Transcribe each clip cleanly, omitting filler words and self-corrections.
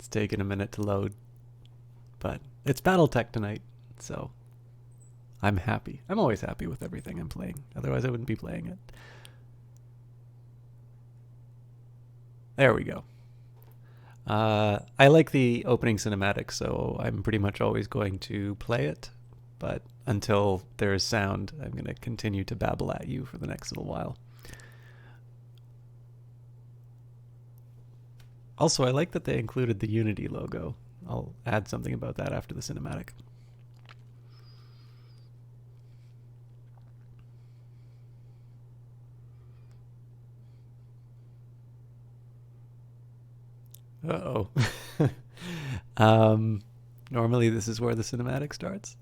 It's taken a minute to load, but it's Battletech tonight, so I'm happy. I'm always happy with everything I'm playing. Otherwise, I wouldn't be playing it. There we go. I like the opening cinematic, so I'm pretty much always going to play it. But until there is sound, I'm going to continue to babble at you for the next little while. Also, I like that they included the Unity logo. I'll add something about that after the cinematic. Uh-oh. Normally this is where the cinematic starts.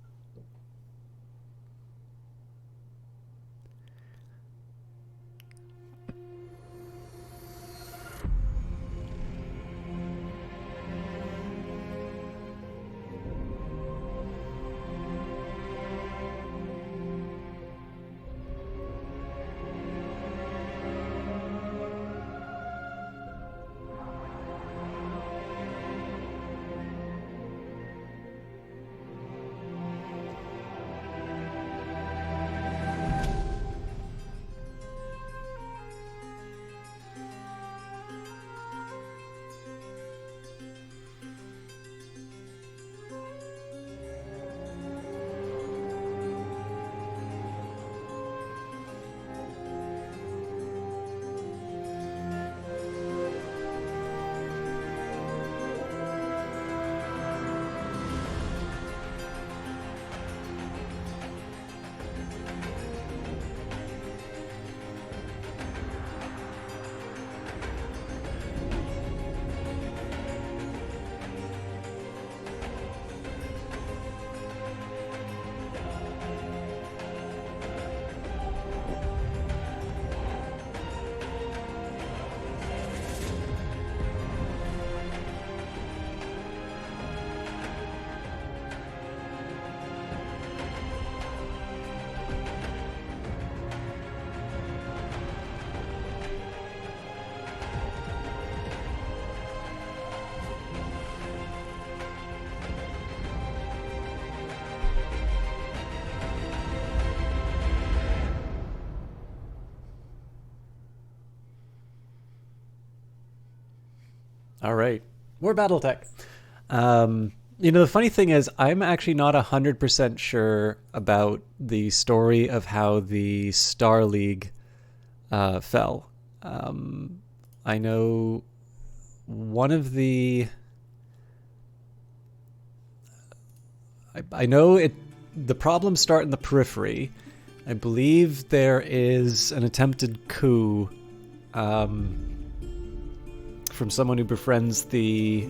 All right, more Battletech. The funny thing is, I'm actually not 100% sure about the story of how the Star League fell. I know one of the... I know the problems start in the periphery. I believe there is an attempted coup from someone who befriends the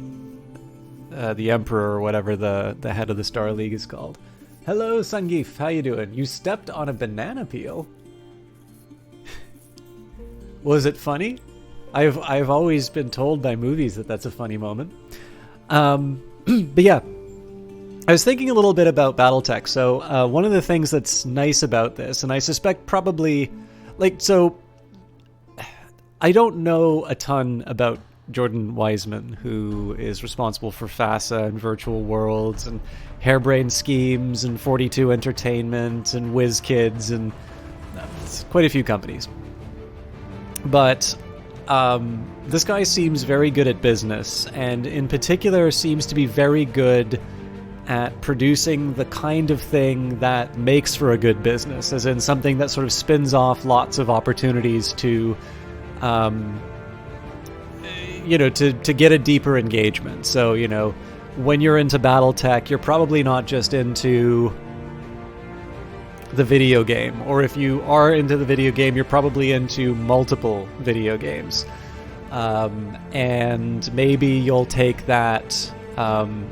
Emperor or whatever the head of the Star League is called. Hello, Sungif. How you doing? You stepped on a banana peel. Was it funny? I've always been told by movies that that's a funny moment. But yeah, I was thinking a little bit about Battletech. So one of the things that's nice about this, and I suspect probably, I don't know a ton about Jordan Wiseman, who is responsible for FASA and Virtual Worlds and Harebrained Schemes and 42 Entertainment and WizKids and quite a few companies. But this guy seems very good at business, and in particular seems to be very good at producing the kind of thing that makes for a good business, as in something that sort of spins off lots of opportunities to to get a deeper engagement. So, when you're into Battletech, you're probably not just into the video game, or if you are into the video game, you're probably into multiple video games. And maybe you'll take that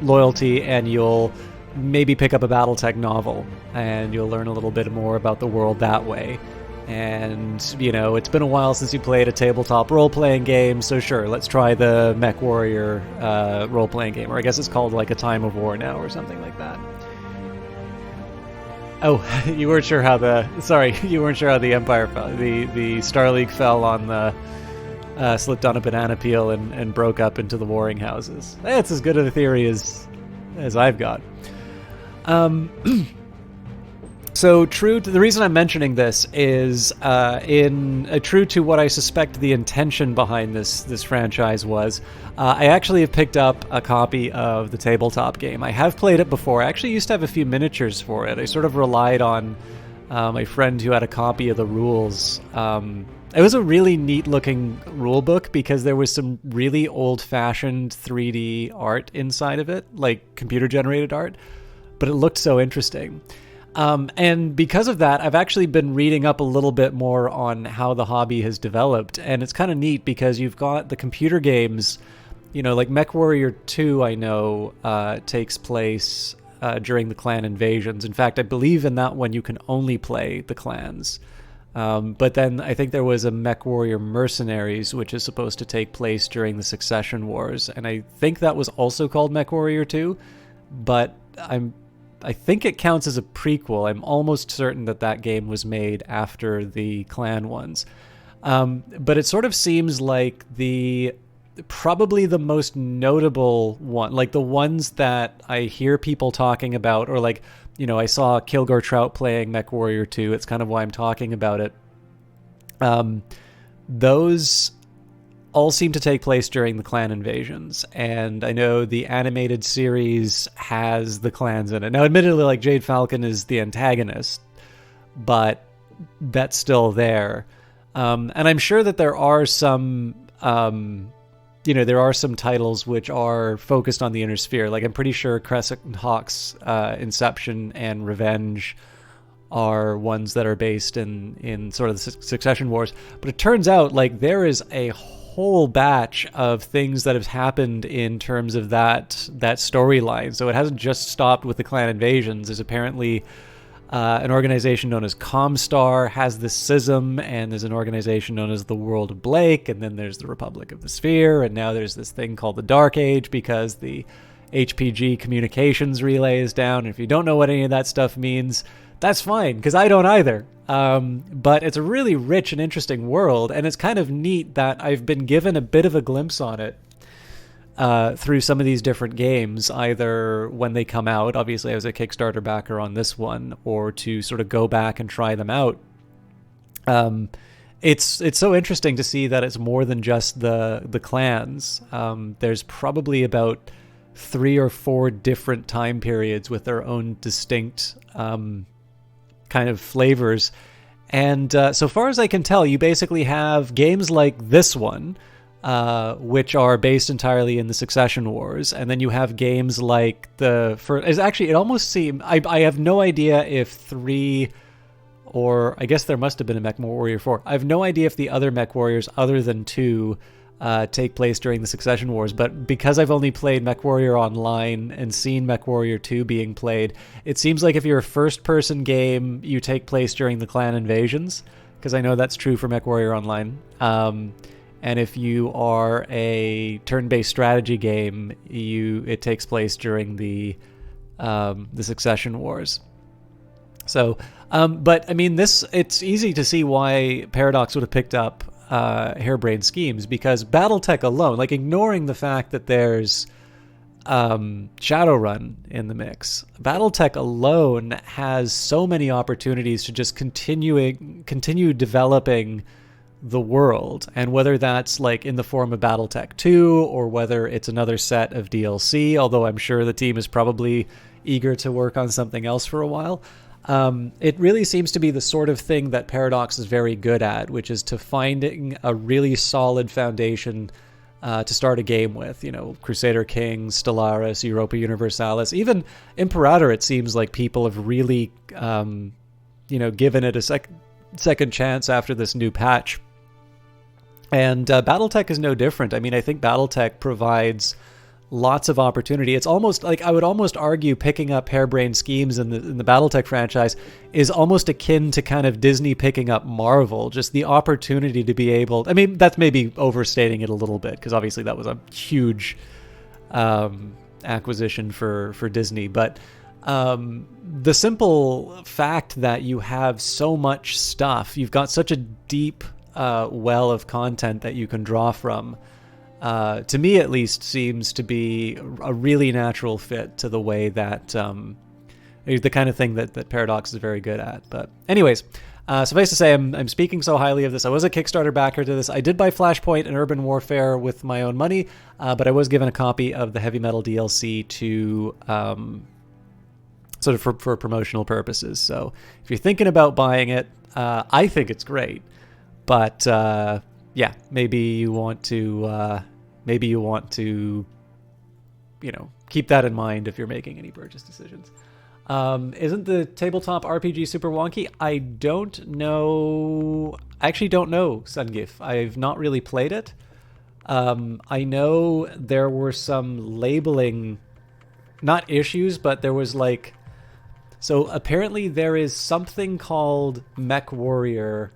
loyalty and you'll maybe pick up a Battletech novel and you'll learn a little bit more about the world that way. And, it's been a while since you played a tabletop role-playing game, so sure, let's try the Mech Warrior role-playing game, or I guess it's called like A Time of War now or something like that. Oh, you weren't sure how the Empire fell, the Star League fell on the slipped on a banana peel and broke up into the warring houses. That's as good of a theory as I've got. So true to the reason I'm mentioning this is true to what I suspect the intention behind this franchise was. I actually have picked up a copy of the tabletop game. I have played it before. I actually used to have a few miniatures for it. I sort of relied on my friend who had a copy of the rules. It was a really neat looking rule book because there was some really old-fashioned 3D art inside of it, like computer generated art, but it looked so interesting. And because of that, I've actually been reading up a little bit more on how the hobby has developed. And it's kind of neat because you've got the computer games, like MechWarrior 2, I know, takes place during the clan invasions. In fact, I believe in that one you can only play the clans. But then I think there was a MechWarrior Mercenaries, which is supposed to take place during the Succession Wars. And I think that was also called MechWarrior 2, but I think it counts as a prequel. I'm almost certain that game was made after the clan ones. But it sort of seems like probably the most notable one, like the ones that I hear people talking about, or like, I saw Kilgore Trout playing MechWarrior 2. It's kind of why I'm talking about it. Those all seem to take place during the clan invasions, and I know the animated series has the clans in it. Now, admittedly, like Jade Falcon is the antagonist, but that's still there. And I'm sure that there are some, there are some titles which are focused on the Inner Sphere. Like I'm pretty sure Crescent Hawk's Inception and Revenge are ones that are based in sort of the Succession Wars. But it turns out like there is a whole batch of things that have happened in terms of that storyline. So it hasn't just stopped with the clan invasions. There's apparently an organization known as Comstar has this schism, and there's an organization known as the World of Blake, and then there's the Republic of the Sphere, and now there's this thing called the Dark Age because the HPG communications relay is down. And if you don't know what any of that stuff means, that's fine, because I don't either. But it's a really rich and interesting world, and it's kind of neat that I've been given a bit of a glimpse on it through some of these different games, either when they come out, obviously I was a Kickstarter backer on this one, or to sort of go back and try them out. It's so interesting to see that it's more than just the clans. There's probably about 3 or 4 different time periods with their own distinct kind of flavors. And so far as I can tell, you basically have games like this one, which are based entirely in the Succession Wars, and then you have games like it almost seemed, I have no idea if 3, or I guess there must have been a MechWarrior 4. I have no idea if the other MechWarriors other than 2 take place during the Succession Wars, but because I've only played MechWarrior Online and seen MechWarrior 2 being played, it seems like if you're a first-person game, you take place during the clan invasions, because I know that's true for MechWarrior Online. And if you are a turn-based strategy game, it takes place during the Succession Wars. So, but I mean, it's easy to see why Paradox would have picked up Harebrained Schemes, because Battletech alone, like ignoring the fact that there's Shadowrun in the mix, Battletech alone has so many opportunities to just continue developing the world, and whether that's like in the form of Battletech 2 or whether it's another set of DLC, although I'm sure the team is probably eager to work on something else for a while. It really seems to be the sort of thing that Paradox is very good at, which is to finding a really solid foundation to start a game with. Crusader Kings, Stellaris, Europa Universalis, even Imperator, it seems like people have really given it a second chance after this new patch. And Battletech is no different. I mean, I think Battletech provides lots of opportunity. It's almost like, I would almost argue picking up Harebrained Schemes in the Battletech franchise is almost akin to kind of Disney picking up Marvel, just the opportunity to be able, I mean, that's maybe overstating it a little bit, because obviously that was a huge acquisition for Disney, but the simple fact that you have so much stuff, you've got such a deep well of content that you can draw from, to me at least, seems to be a really natural fit to the way that the kind of thing that Paradox is very good at. But anyways, suffice to say, I'm speaking so highly of this. I was a Kickstarter backer to this. I did buy Flashpoint and Urban Warfare with my own money, but I was given a copy of the Heavy Metal DLC to sort of for promotional purposes. So if you're thinking about buying it, I think it's great. But yeah, maybe you want to keep that in mind if you're making any purchase decisions. Isn't the tabletop RPG super wonky? I don't know. I actually don't know, Sungif. I've not really played it. I know there were some labeling, not issues, but there was like... So apparently there is something called Mech Warrior,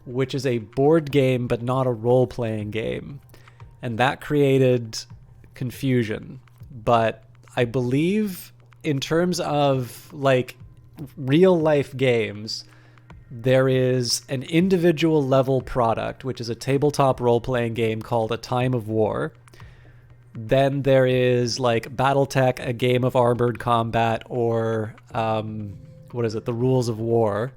which is a board game but not a role-playing game. And that created confusion. But I believe in terms of like real-life games, there is an individual level product, which is a tabletop role-playing game called A Time of War. Then there is like Battletech, a game of armored combat, or the Rules of War.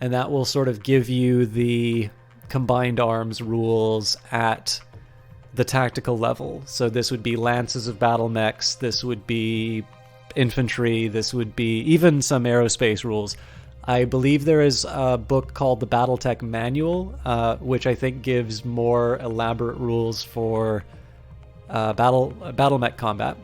And that will sort of give you the combined arms rules at the tactical level. So this would be lances of battle mechs, this would be infantry, this would be even some aerospace rules. I believe there is a book called the Battletech Manual, which I think gives more elaborate rules for battle mech combat.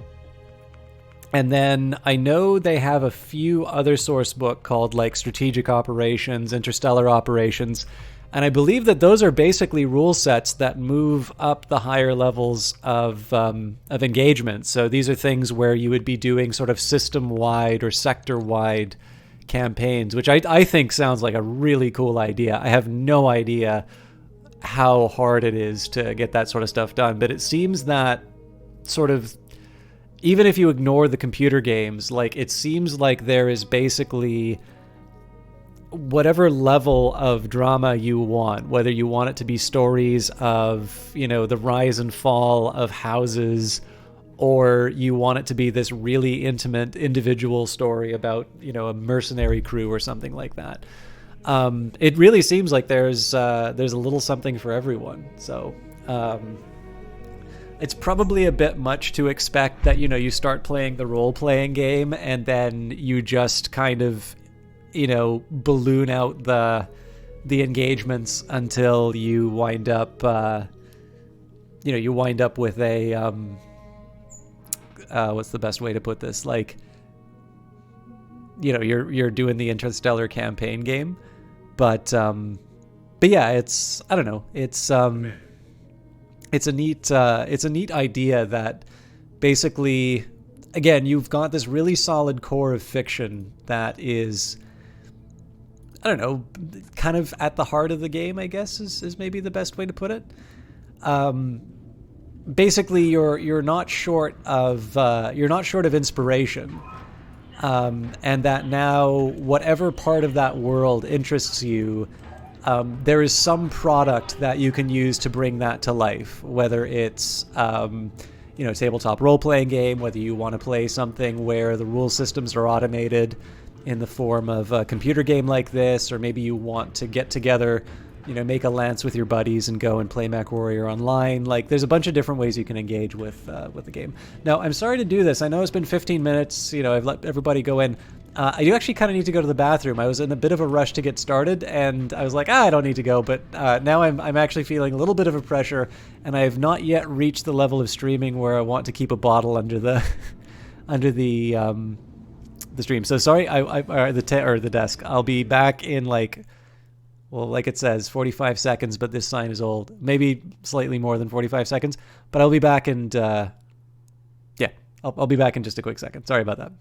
And then I know they have a few other source book called like Strategic Operations, Interstellar Operations, and I believe that those are basically rule sets that move up the higher levels of engagement. So these are things where you would be doing sort of system-wide or sector-wide campaigns, which I think sounds like a really cool idea. I have no idea how hard it is to get that sort of stuff done, but it seems that sort of, even if you ignore the computer games, like it seems like there is basically whatever level of drama you want, whether you want it to be stories of, the rise and fall of houses, or you want it to be this really intimate individual story about, a mercenary crew or something like that. It really seems like there's a little something for everyone. So it's probably a bit much to expect that, you start playing the role-playing game and then you just kind of, balloon out the engagements until you wind up, with a, what's the best way to put this? Like, you're doing the Interstellar campaign game, but yeah, I don't know. It's a neat idea that basically, again, you've got this really solid core of fiction that is, I don't know, kind of at the heart of the game, I guess is maybe the best way to put it. Basically, you're not short of inspiration, and that now whatever part of that world interests you, there is some product that you can use to bring that to life. Whether it's tabletop role-playing game, whether you want to play something where the rule systems are automated in the form of a computer game like this, or maybe you want to get together, make a lance with your buddies and go and play Mech Warrior online. Like, there's a bunch of different ways you can engage with the game. Now, I'm sorry to do this. I know it's been 15 minutes. I've let everybody go in. I do actually kind of need to go to the bathroom. I was in a bit of a rush to get started, and I was like, I don't need to go. But now I'm actually feeling a little bit of a pressure, and I have not yet reached the level of streaming where I want to keep a bottle under the the stream. So sorry, the desk. I'll be back in like it says 45 seconds, but this sign is old. Maybe slightly more than 45 seconds, but I'll be back, and I'll be back in just a quick second. Sorry about that.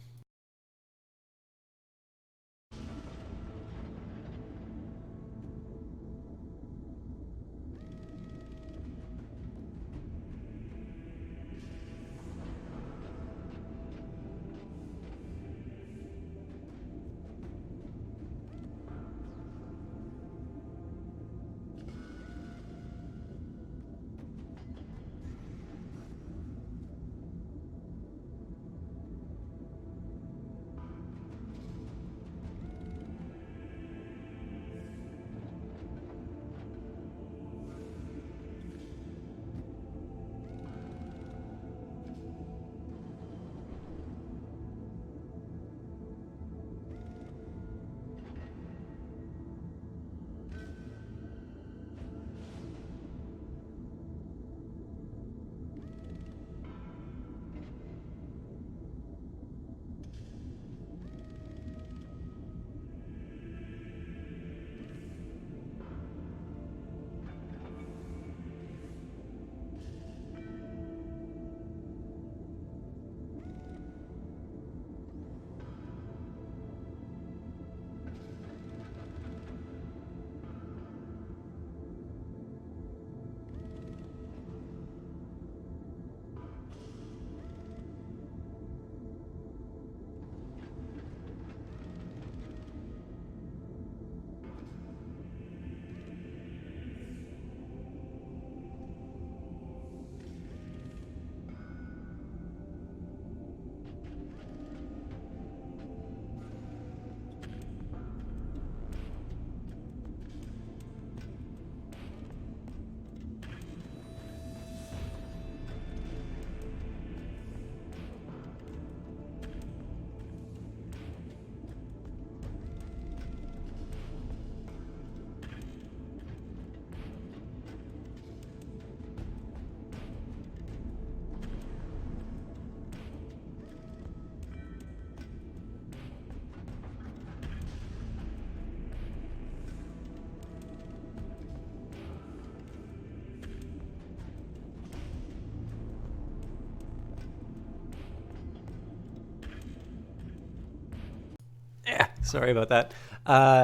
Sorry about that.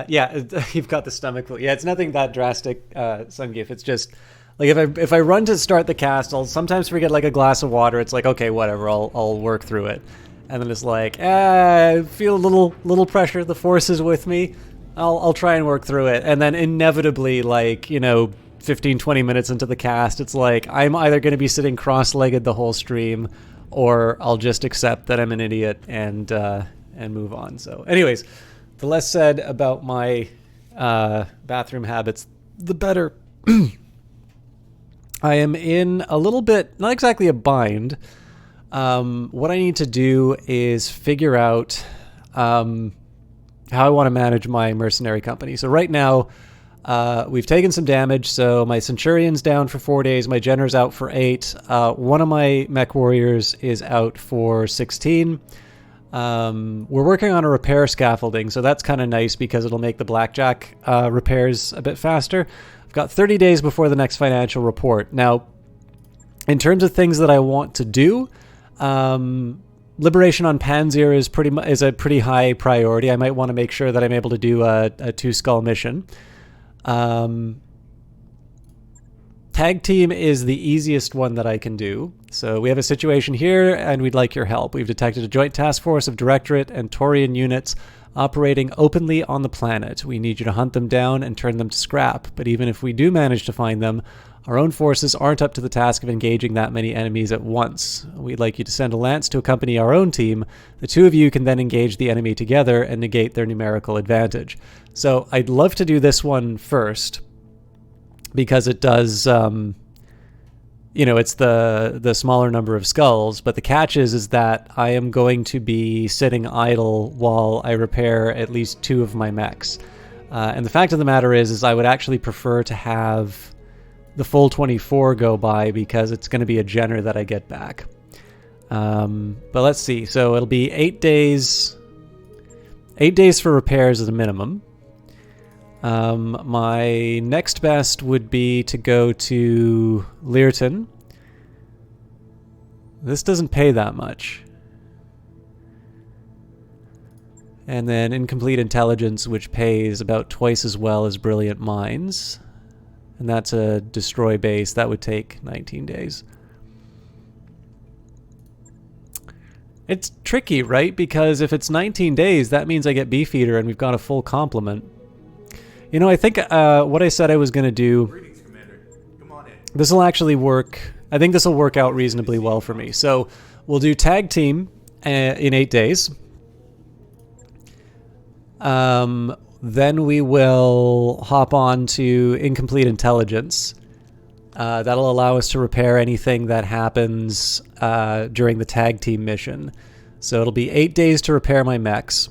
Yeah, you've got the stomach flu. Yeah, it's nothing that drastic, Sungif. It's just like if I run to start the cast, I'll sometimes forget like a glass of water. It's like, okay, whatever. I'll work through it, and then it's like, I feel a little pressure. The force is with me. I'll try and work through it, and then inevitably, like 15, 20 minutes into the cast, it's like I'm either going to be sitting cross-legged the whole stream, or I'll just accept that I'm an idiot and move on. So, anyways, the less said about my bathroom habits, the better. I am in a little bit, not exactly a bind. What I need to do is figure out how I want to manage my mercenary company. So right now, we've taken some damage. So my Centurion's down for 4 days. My Jenner's out for 8. One of my mech warriors is out for 16. We're working on a repair scaffolding, so that's kind of nice because it'll make the blackjack repairs a bit faster. I've got 30 days before the next financial report. Now, in terms of things that I want to do, Liberation on Panzer is a pretty high priority. I might want to make sure that I'm able to do a 2-skull mission. Tag team is the easiest one that I can do. So we have a situation here, and we'd like your help. We've detected a joint task force of Directorate and Taurian units operating openly on the planet. We need you to hunt them down and turn them to scrap. But even if we do manage to find them, our own forces aren't up to the task of engaging that many enemies at once. We'd like you to send a lance to accompany our own team. The two of you can then engage the enemy together and negate their numerical advantage. So I'd love to do this one first, because it does, it's the smaller number of skulls. But the catch is that I am going to be sitting idle while I repair at least 2 of my mechs. And the fact of the matter is I would actually prefer to have the full 24 go by, because it's going to be a Jenner that I get back. But let's see. So it'll be 8 days. 8 days for repairs as a minimum. My next best would be to go to Learton. This doesn't pay that much. And then Incomplete Intelligence, which pays about twice as well as Brilliant Minds. And that's a destroy base. That would take 19 days. It's tricky, right? Because if it's 19 days, that means I get Beefeater and we've got a full complement. I think what I said I was going to do, Greetings, Commander. Come on in. this will actually work. I think this will work out reasonably well for me. So we'll do tag team in 8 days. Then we will hop on to Incomplete Intelligence. That'll allow us to repair anything that happens during the tag team mission. So it'll be 8 days to repair my mechs.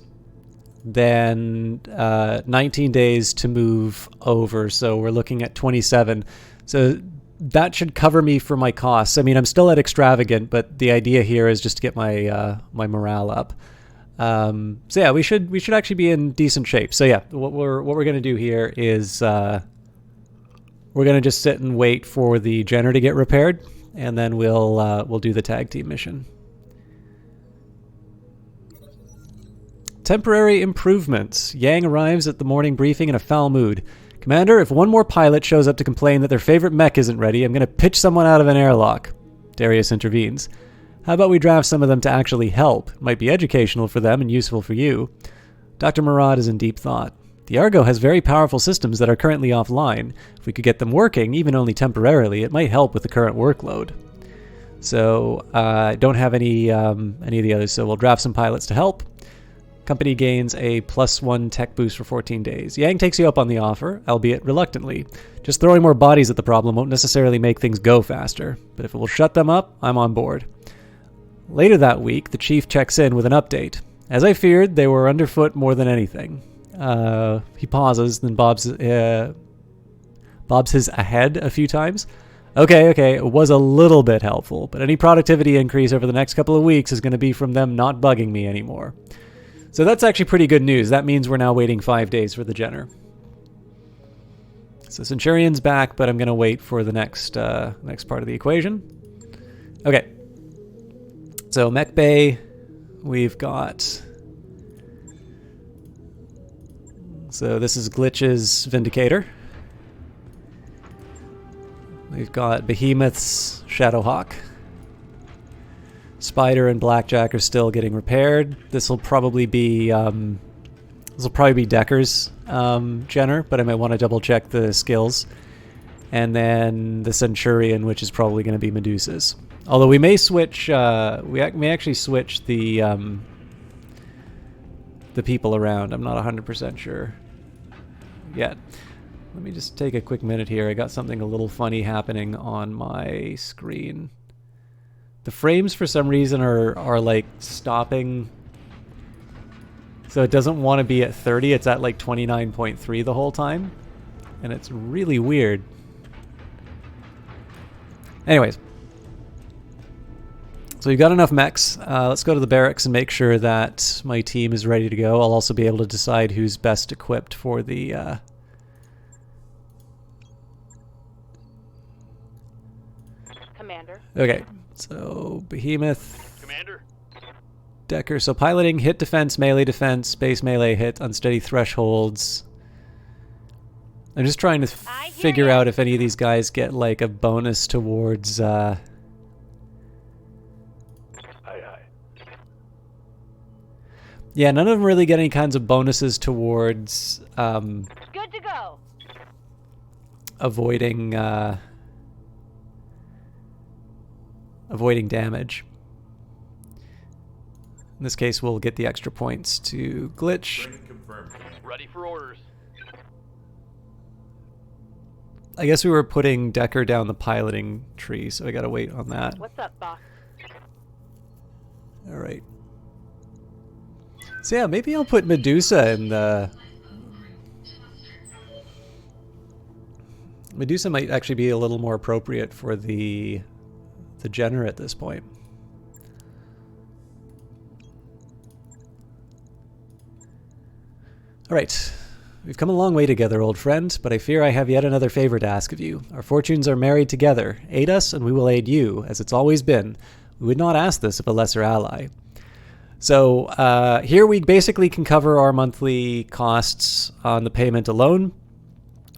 Then 19 days to move over. So we're looking at 27. So that should cover me for my costs. I mean, I'm still at extravagant, but the idea here is just to get my my morale up. So yeah, we should actually be in decent shape. So yeah, what we're gonna do here is we're gonna just sit and wait for the Jenner to get repaired, and then we'll do the tag team mission. Temporary improvements. Yang arrives at the morning briefing in a foul mood. Commander, if one more pilot shows up to complain that their favorite mech isn't ready, I'm gonna pitch someone out of an airlock. Darius intervenes. How about we draft some of them to actually help? It might be educational for them and useful for you. Dr. Murad is in deep thought. The Argo has very powerful systems that are currently offline. If we could get them working, even only temporarily, it might help with the current workload. So I don't have any of the others, so we'll draft some pilots to help. Company gains a +1 tech boost for 14 days. Yang takes you up on the offer, albeit reluctantly. Just throwing more bodies at the problem won't necessarily make things go faster, but if it will shut them up, I'm on board. Later that week, the chief checks in with an update. As I feared, they were underfoot more than anything. He pauses, then bobs his ahead a few times. Okay, it was a little bit helpful, but any productivity increase over the next couple of weeks is going to be from them not bugging me anymore. So that's actually pretty good news. That means we're now waiting 5 days for the Jenner. So Centurion's back, but I'm going to wait for the next part of the equation. Okay. So Mech Bay, we've got So this is Glitch's Vindicator. We've got Behemoth's Shadowhawk. Spider and Blackjack are still getting repaired. This will probably be Decker's Jenner, but I might want to double check the skills. And then the Centurion, which is probably going to be Medusa's. Although we may switch, we may actually switch the people around. I'm not 100% sure yet. Let me just take a quick minute here. I got something a little funny happening on my screen. The frames for some reason are like stopping. So it doesn't want to be at 30. It's at like 29.3 the whole time. And it's really weird. Anyways. So you've got enough mechs. Let's go to the barracks and make sure that my team is ready to go. I'll also be able to decide who's best equipped for the... Commander. Okay, so Behemoth... Commander. Decker. So piloting, hit defense, melee defense, base melee hit, unsteady thresholds. I'm just trying to figure out if any of these guys get like a bonus towards... Aye, aye. Yeah, none of them really get any kinds of bonuses towards Good to go. avoiding damage. In this case, we'll get the extra points to Glitch. Training confirmed. Ready for orders. I guess we were putting Decker down the piloting tree, so I gotta wait on that. What's up, boss? All right. So yeah, maybe I'll put Medusa in the... Medusa might actually be a little more appropriate for the Jenner at this point. All right. We've come a long way together, old friend, but I fear I have yet another favor to ask of you. Our fortunes are married together. Aid us, and we will aid you, as it's always been. We would not ask this of a lesser ally. So here we basically can cover our monthly costs on the payment alone.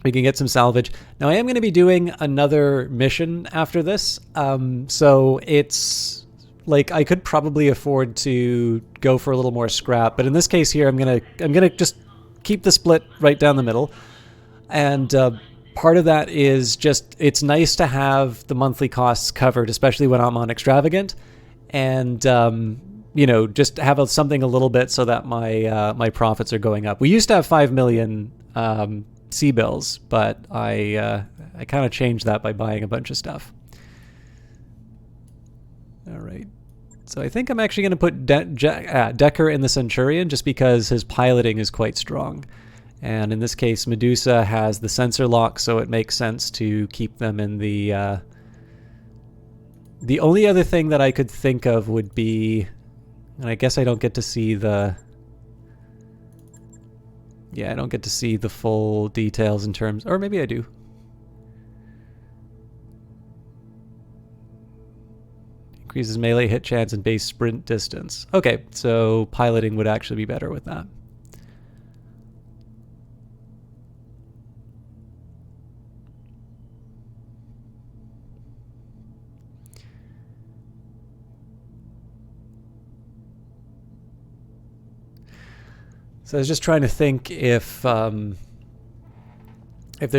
We can get some salvage. Now I am going to be doing another mission after this, so it's like I could probably afford to go for a little more scrap, but in this case here I'm gonna just keep the split right down the middle. And part of that is just it's nice to have the monthly costs covered, especially when I'm on extravagant, and you know, just have something a little bit so that my my profits are going up. We used to have 5 million C-bills, but I kind of changed that by buying a bunch of stuff. All right. So I think I'm actually going to put Decker in the Centurion just because his piloting is quite strong. And in this case, Medusa has the sensor lock, so it makes sense to keep them in the... The only other thing that I could think of would be... And I guess I don't get to see the... Yeah, I don't get to see the full details in terms... Or maybe I do. Increases melee hit chance and base sprint distance. Okay, so piloting would actually be better with that. So I was just trying to think if there's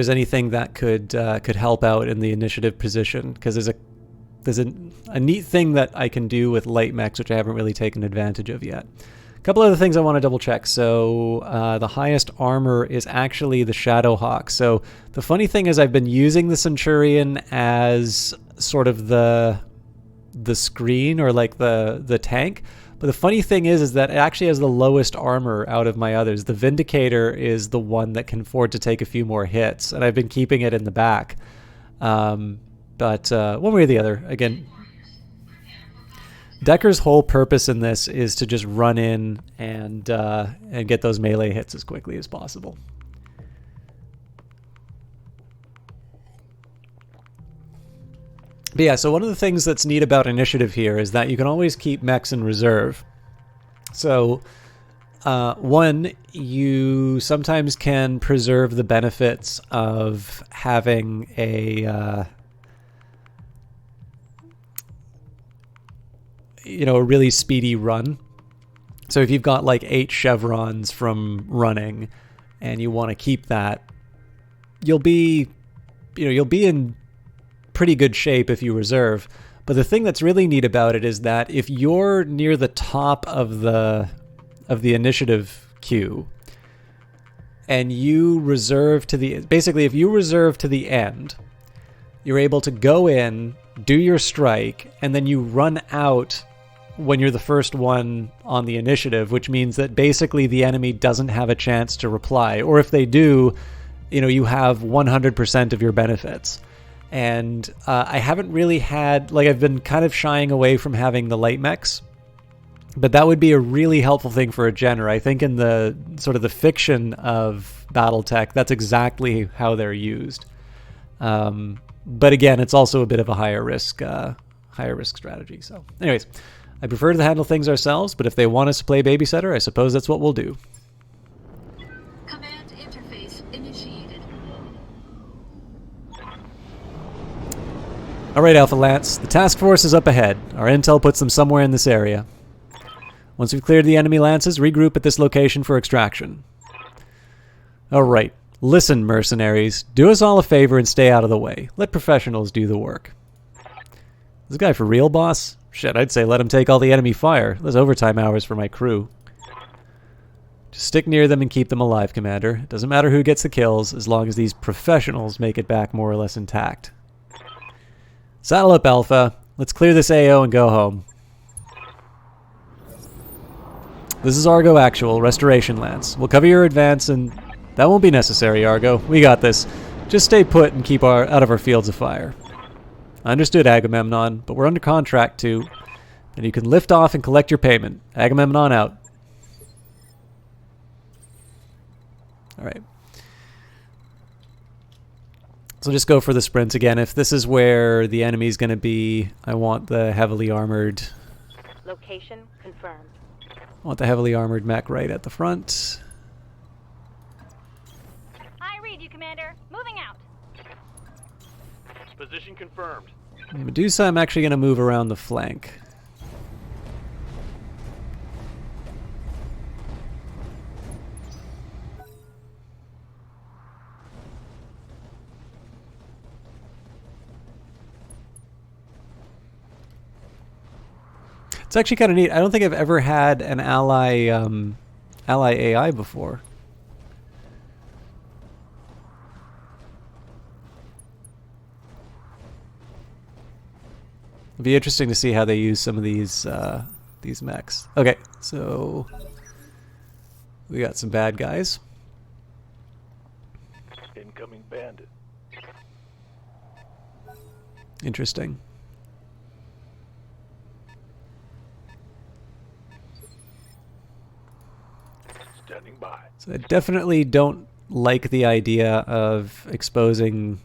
anything that could help out in the initiative position, because there's a neat thing that I can do with light mechs, which I haven't really taken advantage of yet. A couple other things I want to double check. So the highest armor is actually the Shadowhawk. So the funny thing is I've been using the Centurion as sort of the screen or like the tank. But the funny thing is that it actually has the lowest armor out of my others. The Vindicator is the one that can afford to take a few more hits, and I've been keeping it in the back. But one way or the other, again, Decker's whole purpose in this is to just run in and get those melee hits as quickly as possible. But yeah, so one of the things that's neat about initiative here is that you can always keep mechs in reserve. So One, you sometimes can preserve the benefits of having a a really speedy run. So if you've got like 8 chevrons from running and you want to keep that, you'll be in pretty good shape if you reserve. But the thing that's really neat about it is that if you're near the top of the initiative queue and you reserve to the if you reserve to the end, you're able to go in, do your strike, and then you run out when you're the first one on the initiative, which means that basically the enemy doesn't have a chance to reply, or if they do, you have 100% of your benefits. And I haven't really had, I've been kind of shying away from having the light mechs, but that would be a really helpful thing for a Jenner. I think in the sort of the fiction of Battletech, that's exactly how they're used. But again, it's also a bit of a higher risk strategy. So anyways, I prefer to handle things ourselves, but if they want us to play babysitter, I suppose that's what we'll do. Command interface initiated. All right, Alpha Lance, the task force is up ahead. Our intel puts them somewhere in this area. Once we've cleared the enemy lances, regroup at this location for extraction. All right, listen, mercenaries. Do us all a favor and stay out of the way. Let professionals do the work. This guy for real, boss? Shit, I'd say let him take all the enemy fire. There's overtime hours for my crew. Just stick near them and keep them alive, Commander. It doesn't matter who gets the kills, as long as these professionals make it back more or less intact. Saddle up, Alpha. Let's clear this AO and go home. This is Argo Actual, Restoration Lance. We'll cover your advance and... That won't be necessary, Argo. We got this. Just stay put and keep out of our fields of fire. Understood, Agamemnon, but we're under contract too, and you can lift off and collect your payment. Agamemnon out. Alright. So just go for the sprints again. If this is where the enemy's going to be, I want the heavily armored... Location confirmed. I want the heavily armored mech right at the front. I read you, Commander. Moving out. Position confirmed. Medusa, I'm actually going to move around the flank. It's actually kind of neat. I don't think I've ever had an ally AI before. It'll be interesting to see how they use some of these mechs. Okay, so we got some bad guys. Incoming bandit. Interesting. Standing by. So I definitely don't like the idea of exposing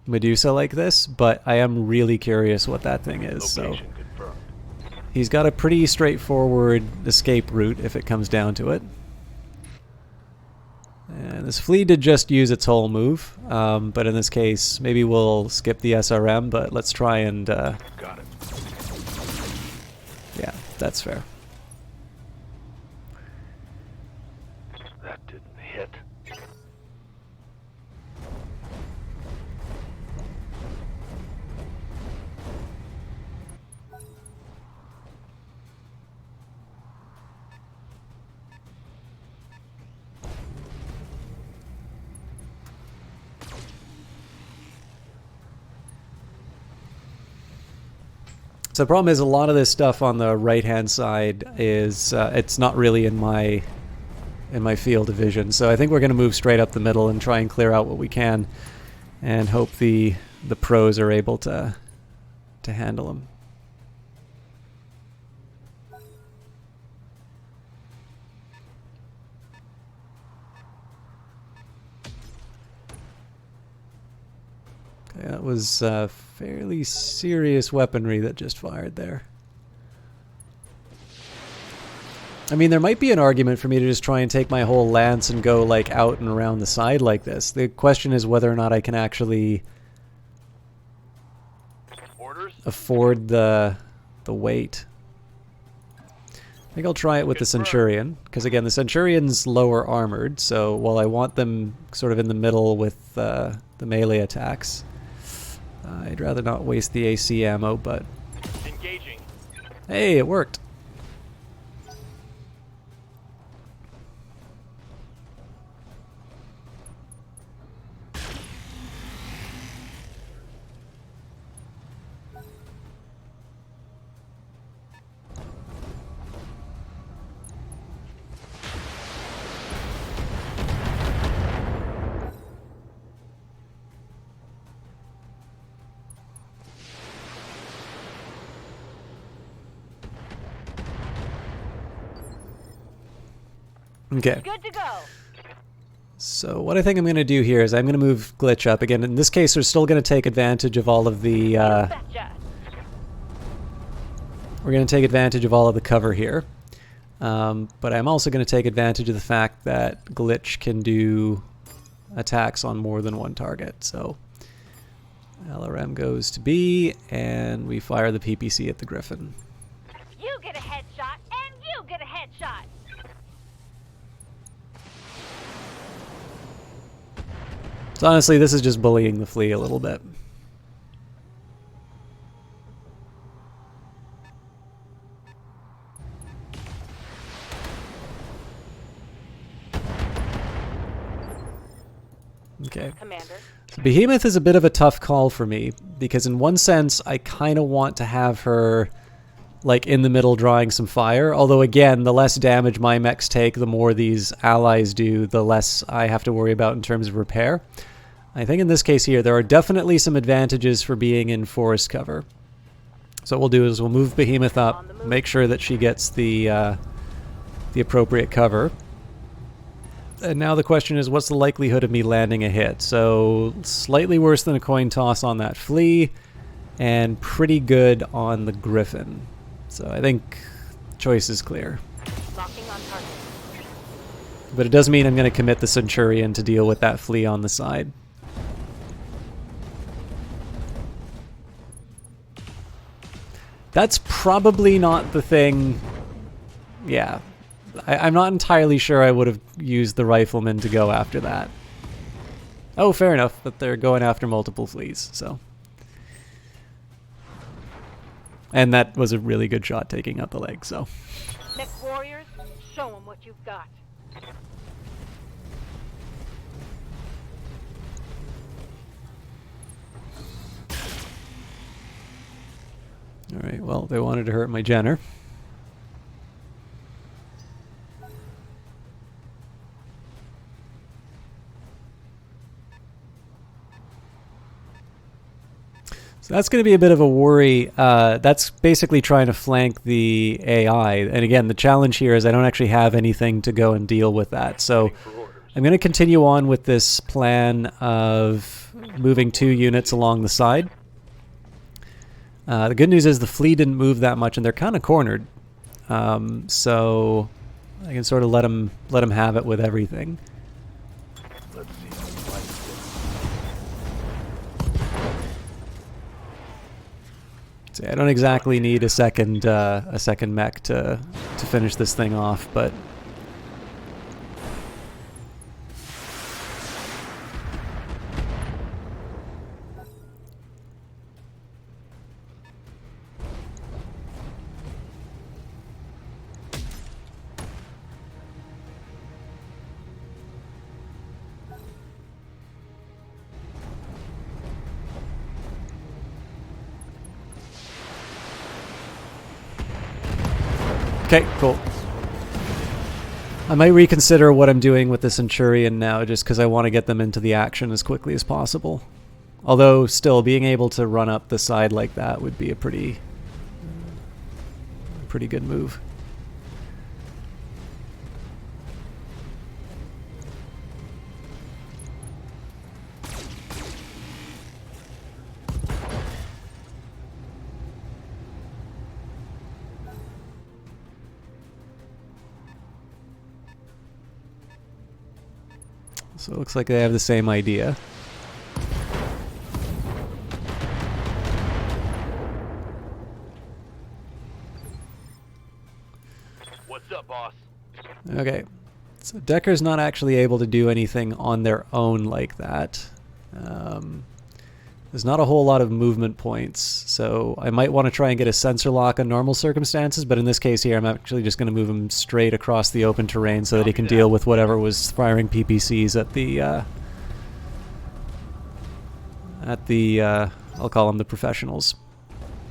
Medusa like this, but I am really curious what that thing is. Location So confirmed. he's got a pretty straightforward escape route if it comes down to it. And this flea did just use its whole move, but in this case, maybe we'll skip the SRM, but let's try and... Got it. yeah, that's fair. That didn't hit. So the problem is a lot of this stuff on the right-hand side is it's not really in my field of vision. So I think we're going to move straight up the middle and try and clear out what we can, and hope the pros are able to handle them. Okay, that was fairly serious weaponry that just fired there. I mean, there might be an argument for me to just try and take my whole lance and go, like, out and around the side like this. The question is whether or not I can actually Orders? afford the weight. I think I'll try it with the Centurion, because again, the Centurion's lower armored, so while I want them sort of in the middle with the melee attacks, I'd rather not waste the AC ammo, but... Engaging. Hey, it worked! Okay. Good to go. So what I think I'm going to do here is I'm going to move Glitch up. Again, in this case, we're still going to take advantage of all of the... Betcha. we're going to take advantage of all of the cover here. But I'm also going to take advantage of the fact that Glitch can do attacks on more than one target. So LRM goes to B, and we fire the PPC at the Griffin. You get a headshot, and you get a headshot. So honestly, this is just bullying the flea a little bit. Okay. Commander. So Behemoth is a bit of a tough call for me, because in one sense, I kind of want to have her like in the middle drawing some fire. Although again, the less damage my mechs take, the more these allies do, the less I have to worry about in terms of repair. I think in this case here, there are definitely some advantages for being in forest cover. So what we'll do is we'll move Behemoth up, make sure that she gets the appropriate cover. And now the question is, what's the likelihood of me landing a hit? So slightly worse than a coin toss on that flea, and pretty good on the Griffin. So I think choice is clear. Locking on target. But it does mean I'm going to commit the Centurion to deal with that flea on the side. That's probably not the thing. Yeah. I'm not entirely sure I would have used the Rifleman to go after that. Oh, fair enough, but they're going after multiple fleas, so. And that was a really good shot taking out the leg, so. Next warriors, show them what you've got. Alright, well, they wanted to hurt my Jenner. So that's going to be a bit of a worry. That's basically trying to flank the AI. And again, the challenge here is I don't actually have anything to go and deal with that. So I'm going to continue on with this plan of moving 2 units along the side. The good news is the flea didn't move that much, and they're kind of cornered. So I can sort of let them have it with everything. Let's see how you like it. See, I don't exactly need a second mech to finish this thing off, but okay, cool. I might reconsider what I'm doing with the Centurion now, just because I want to get them into the action as quickly as possible. Although, still, being able to run up the side like that would be a pretty good move. So it looks like they have the same idea. What's up, boss? Okay. So Decker's not actually able to do anything on their own like that. There's not a whole lot of movement points, so I might want to try and get a sensor lock on normal circumstances, but in this case here I'm actually just going to move him straight across the open terrain so that he can deal with whatever was firing PPCs at the I'll call them the professionals.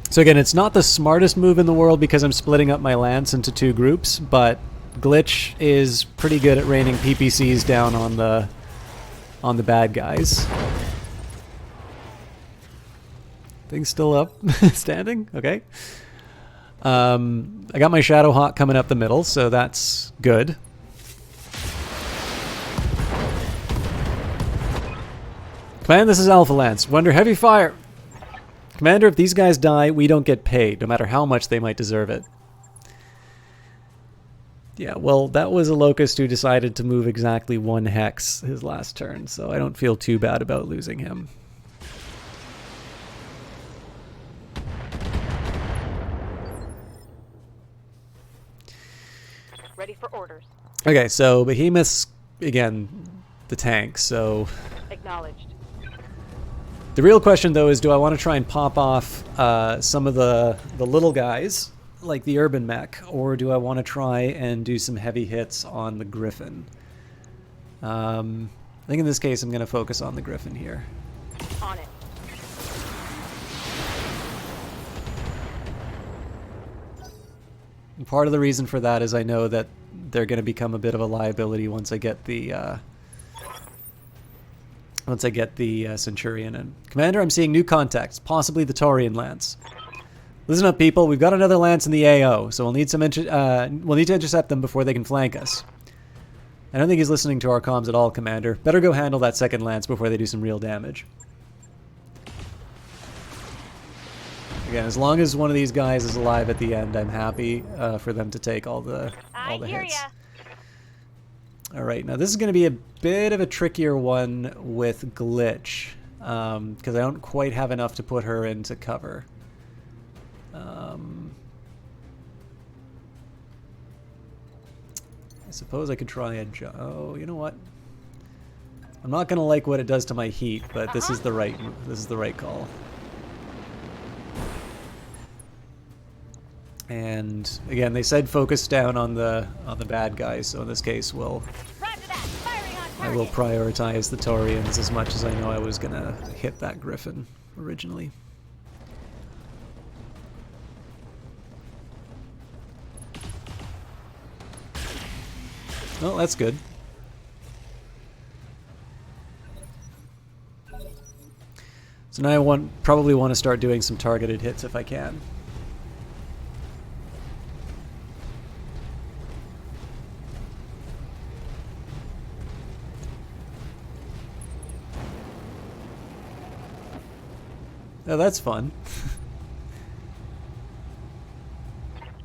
So again, it's not the smartest move in the world because I'm splitting up my lance into two groups, but Glitch is pretty good at raining PPCs down on the bad guys. Things still up, standing. Okay. I got my Shadow Hawk coming up the middle, so that's good. Command, this is Alpha Lance. We're under heavy fire. Commander, if these guys die, we don't get paid, no matter how much they might deserve it. Yeah, well, that was a Locust who decided to move exactly one hex his last turn, so I don't feel too bad about losing him. Ready for orders. Okay, so Behemoth's, again, the tank, so... Acknowledged. The real question, though, is do I want to try and pop off some of the little guys, like the Urban Mech, or do I want to try and do some heavy hits on the Griffin? I think in this case I'm going to focus on the Griffin here. On it. And part of the reason for that is I know that they're going to become a bit of a liability once I get the Centurion in. Commander, I'm seeing new contacts, possibly the Taurian Lance. Listen up, people. We've got another Lance in the AO, so we'll need to intercept them before they can flank us. I don't think he's listening to our comms at all, Commander. Better go handle that second Lance before they do some real damage. Again, as long as one of these guys is alive at the end, I'm happy for them to take all the hits. Ya. All right, now this is going to be a bit of a trickier one with Glitch, because I don't quite have enough to put her into cover. I suppose I could try a oh, you know what? I'm not going to like what it does to my heat, but this is the right call. And again, they said focus down on the bad guys, so in this case Roger that. Firing on I will target. prioritize the Taurians as much as I know I was gonna hit that Griffin originally. Well, that's good. So now I probably want to start doing some targeted hits if I can. Oh, that's fun.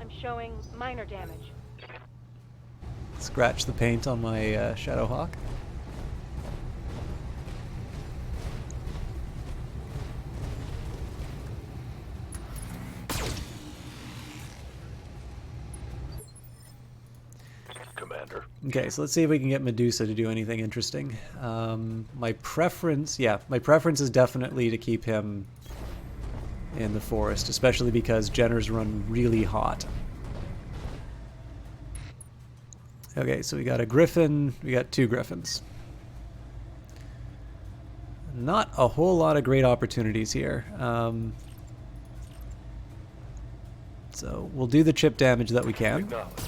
I'm showing minor damage. Scratch the paint on my Shadow Hawk. Commander. Okay, so let's see if we can get Medusa to do anything interesting. My preference is definitely to keep him in the forest, especially because Jenners run really hot. Okay, so we got a Griffin, we got two Griffins. Not a whole lot of great opportunities here. So we'll do the chip damage that we can. Acknowledged.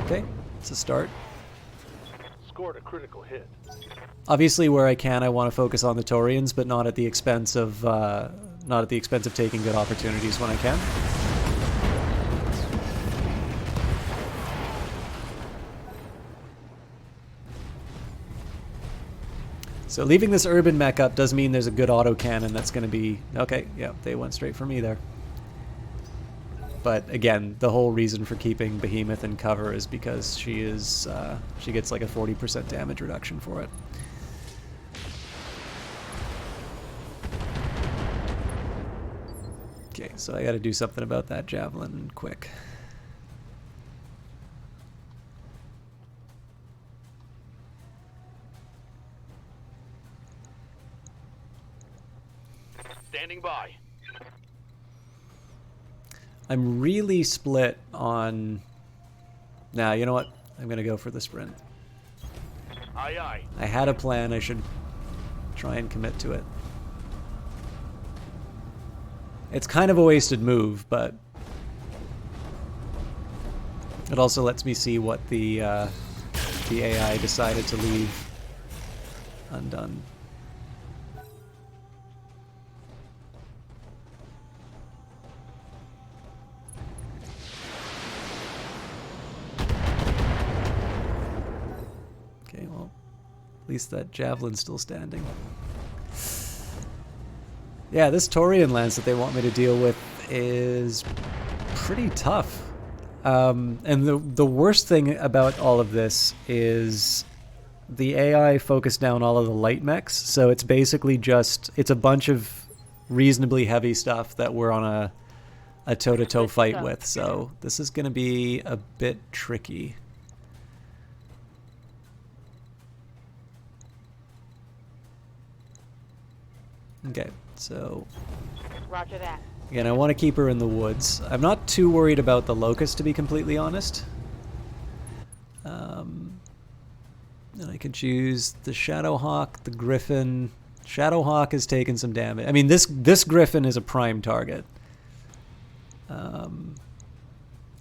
Okay, it's a start. Scored a critical hit. Obviously, where I can, I want to focus on the Taurians, but not at the expense of taking good opportunities when I can. So leaving this urban mech up does mean there's a good autocannon that's going to be... Okay, yeah, they went straight for me there. But again, the whole reason for keeping Behemoth in cover is because she gets like a 40% damage reduction for it. Okay, so I got to do something about that javelin quick. Standing by. I'm really split on... Nah, you know what? I'm going to go for the sprint. Aye, aye. I had a plan. I should try and commit to it. It's kind of a wasted move, but it also lets me see what the AI decided to leave undone. Okay, well, at least that javelin's still standing. Yeah, this Taurian lance that they want me to deal with is pretty tough. And the worst thing about all of this is the AI focused down all of the light mechs, so it's basically just, it's a bunch of reasonably heavy stuff that we're on a toe-to-toe fight with, so this is going to be a bit tricky. Okay, so... Roger that. Again, I want to keep her in the woods. I'm not too worried about the locust, to be completely honest. And I can choose the Shadowhawk, the Griffin. Shadowhawk has taken some damage. I mean, this Griffin is a prime target. I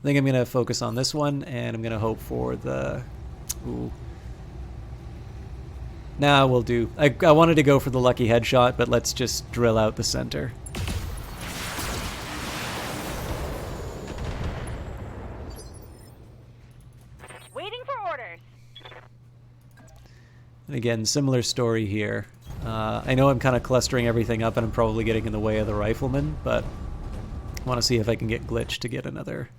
think I'm going to focus on this one, and I'm going to hope for the... Ooh. Nah, we'll do. I wanted to go for the lucky headshot, but let's just drill out the center. Waiting for orders. And again, similar story here. I know I'm kind of clustering everything up and I'm probably getting in the way of the rifleman, but I want to see if I can get Glitch to get another.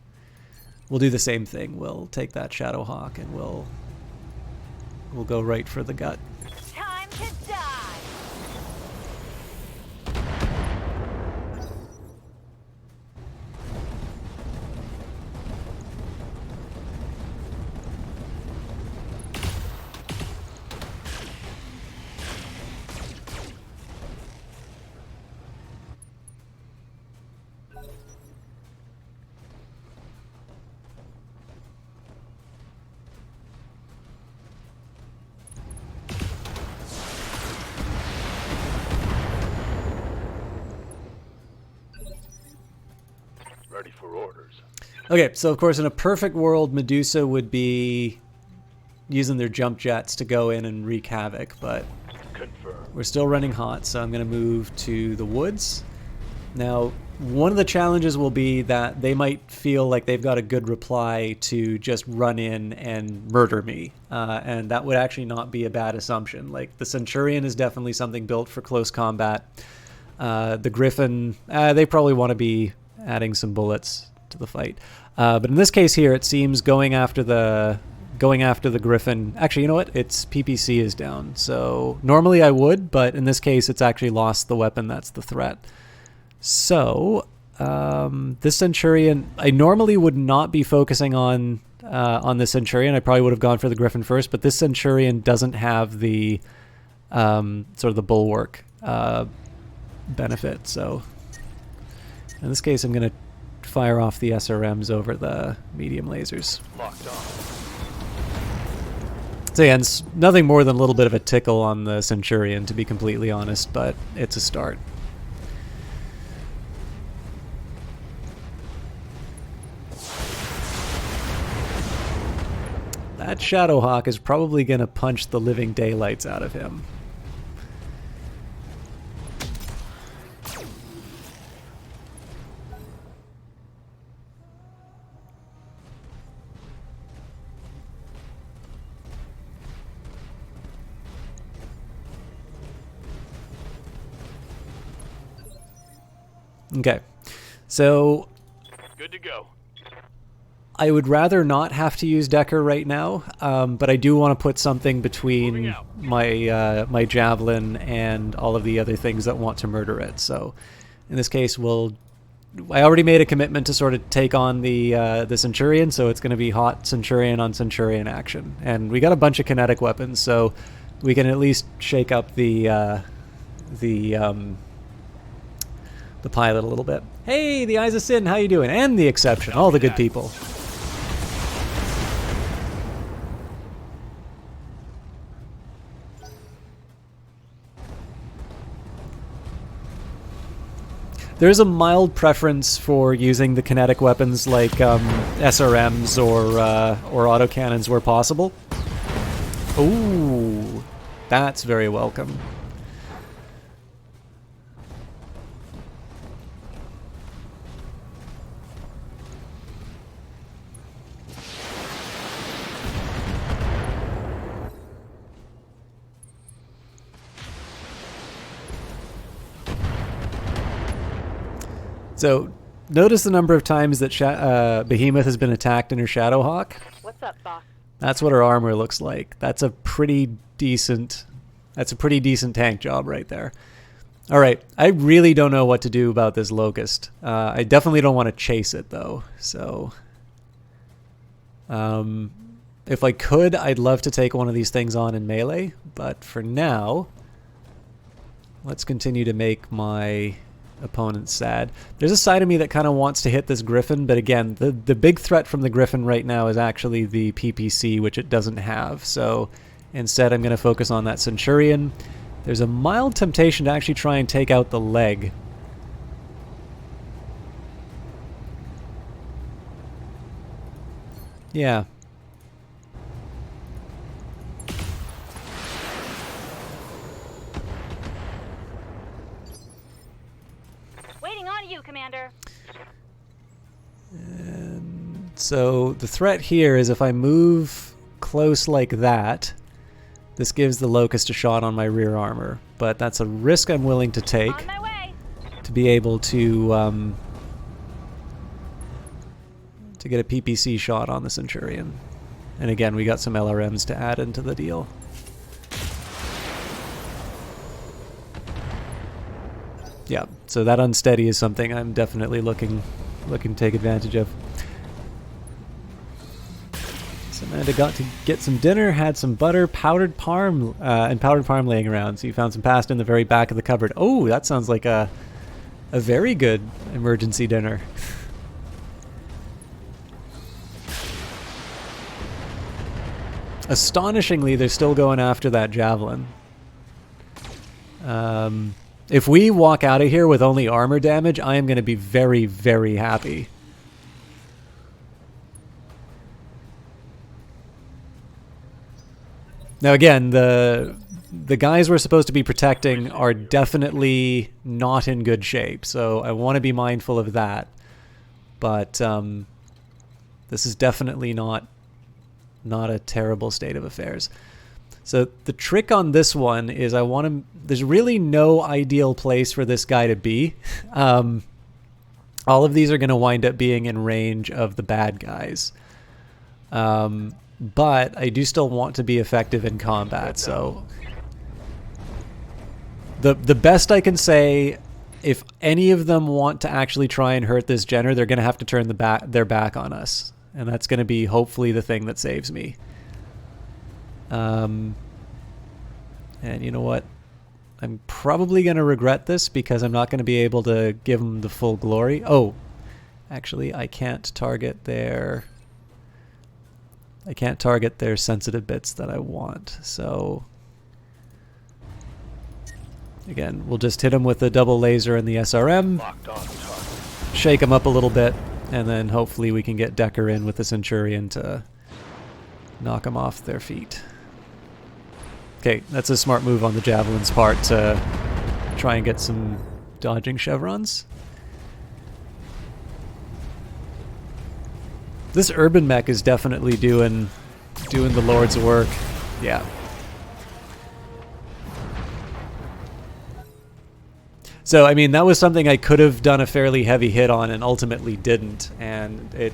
We'll do the same thing. We'll take that Shadowhawk and we'll go right for the gut. Time to die. Ready for orders. Okay, so of course in a perfect world, Medusa would be using their jump jets to go in and wreak havoc, but Confirm. we're still running hot, so I'm going to move to the woods. Now, one of the challenges will be that they might feel like they've got a good reply to just run in and murder me, and that would actually not be a bad assumption. Like, the Centurion is definitely something built for close combat. The Griffin, they probably want to be adding some bullets to the fight. But in this case here, it seems going after the Griffin... Actually, you know what? Its PPC is down. So normally I would, but in this case, it's actually lost the weapon that's the threat. So this Centurion... I normally would not be focusing on the Centurion. I probably would have gone for the Griffin first, but this Centurion doesn't have the sort of the bulwark benefit. So in this case, I'm going to fire off the SRMs over the medium lasers. Locked on. So yeah, it's nothing more than a little bit of a tickle on the Centurion, to be completely honest, but it's a start. That Shadowhawk is probably going to punch the living daylights out of him. Okay, so Good to go. I would rather not have to use Decker right now, but I do want to put something between my my javelin and all of the other things that want to murder it. So, in this case, I already made a commitment to sort of take on the Centurion, so it's going to be hot Centurion on Centurion action, and we got a bunch of kinetic weapons, so we can at least shake up the pilot a little bit. Hey, the Eyes of Sin, how you doing? And the Exception, all the good people. There's a mild preference for using the kinetic weapons like SRMs or autocannons where possible. Ooh, that's very welcome. So, notice the number of times that Behemoth has been attacked in her Shadowhawk. What's up, boss? That's what her armor looks like. That's a pretty decent tank job right there. All right, I really don't know what to do about this Locust. I definitely don't want to chase it though. So, if I could, I'd love to take one of these things on in melee. But for now, let's continue to make my opponent sad. There's a side of me that kind of wants to hit this Griffin, but again, the big threat from the Griffin right now is actually the PPC, which it doesn't have. So instead I'm going to focus on that Centurion. There's a mild temptation to actually try and take out the leg. Yeah. Commander. And so the threat here is if I move close like that, this gives the Locust a shot on my rear armor. But that's a risk I'm willing to take On my way. to be able to get a PPC shot on the Centurion. And again, we got some LRMs to add into the deal. Yeah, so that unsteady is something I'm definitely looking to take advantage of. So Amanda got to get some dinner, had some butter, powdered parm, and powdered parm laying around. So you found some pasta in the very back of the cupboard. Oh, that sounds like a very good emergency dinner. Astonishingly, they're still going after that javelin. If we walk out of here with only armor damage, I am going to be very, very happy. Now again, the guys we're supposed to be protecting are definitely not in good shape, so I want to be mindful of that. But this is definitely not a terrible state of affairs. So the trick on this one is there's really no ideal place for this guy to be. All of these are going to wind up being in range of the bad guys. But I do still want to be effective in combat. So the best I can say, if any of them want to actually try and hurt this Jenner, they're going to have to turn their back on us. And that's going to be hopefully the thing that saves me. And you know what? I'm probably going to regret this because I'm not going to be able to give them the full glory. Oh, actually, I can't target their sensitive bits that I want. So again, we'll just hit them with the double laser and the SRM. Locked on target. Shake them up a little bit, and then hopefully we can get Decker in with the Centurion to knock them off their feet. Okay, that's a smart move on the Javelin's part to try and get some dodging chevrons. This urban mech is definitely doing the Lord's work. Yeah. So, I mean, that was something I could have done a fairly heavy hit on and ultimately didn't. And it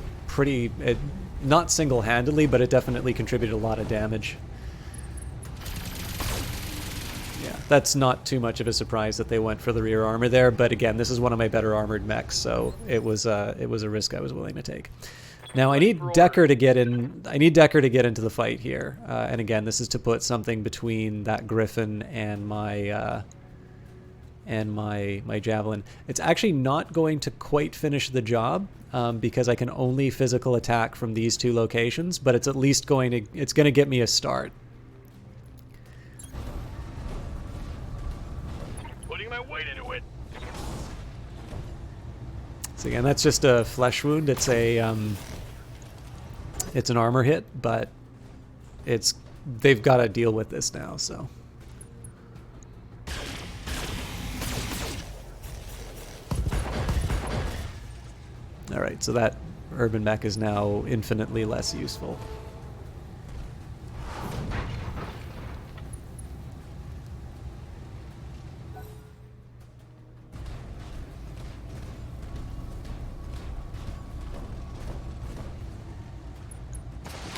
not single-handedly, but it definitely contributed a lot of damage. Yeah, that's not too much of a surprise that they went for the rear armor there. But again, this is one of my better armored mechs, so it was a risk I was willing to take. Now I need Decker to get in. I need Decker to get into the fight here. And again, this is to put something between that Griffin and my javelin. It's actually not going to quite finish the job because I can only physical attack from these two locations. But it's at least going to get me a start. Putting my weight into it. So again, that's just a flesh wound. It's an armor hit, but they've got to deal with this now, so. Alright, so that urban mech is now infinitely less useful.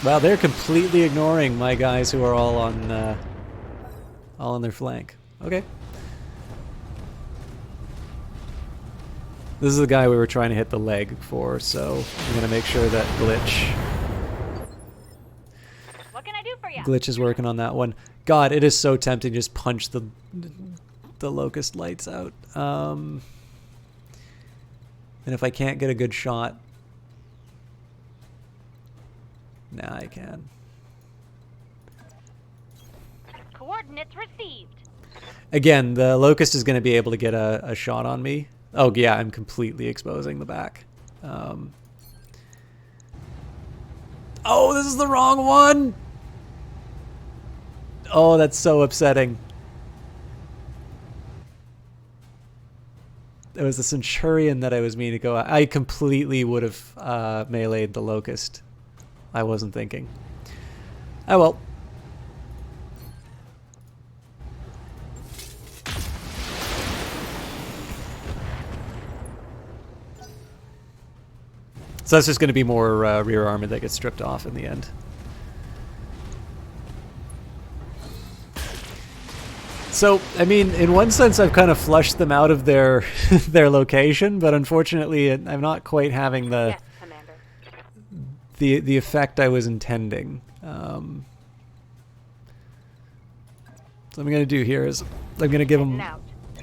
Wow, they're completely ignoring my guys who are all on their flank. Okay. This is the guy we were trying to hit the leg for, so I'm gonna make sure that What can I do for you? Glitch is working on that one. God, it is so tempting to just punch the locust lights out. And if I can't get a good shot, nah, I can. Coordinates received. Again, the locust is going to be able to get a shot on me. Oh yeah, I'm completely exposing the back. Oh, this is the wrong one! Oh, that's so upsetting. It was the Centurion that I was meaning to go at. I completely would have meleeed the locust. I wasn't thinking. Oh well. So that's just going to be more rear armor that gets stripped off in the end. So, I mean, in one sense, I've kind of flushed them out of their their location, but unfortunately, I'm not quite having the Yes, Commander. the effect I was intending. So what I'm going to do here is I'm going to give them Out.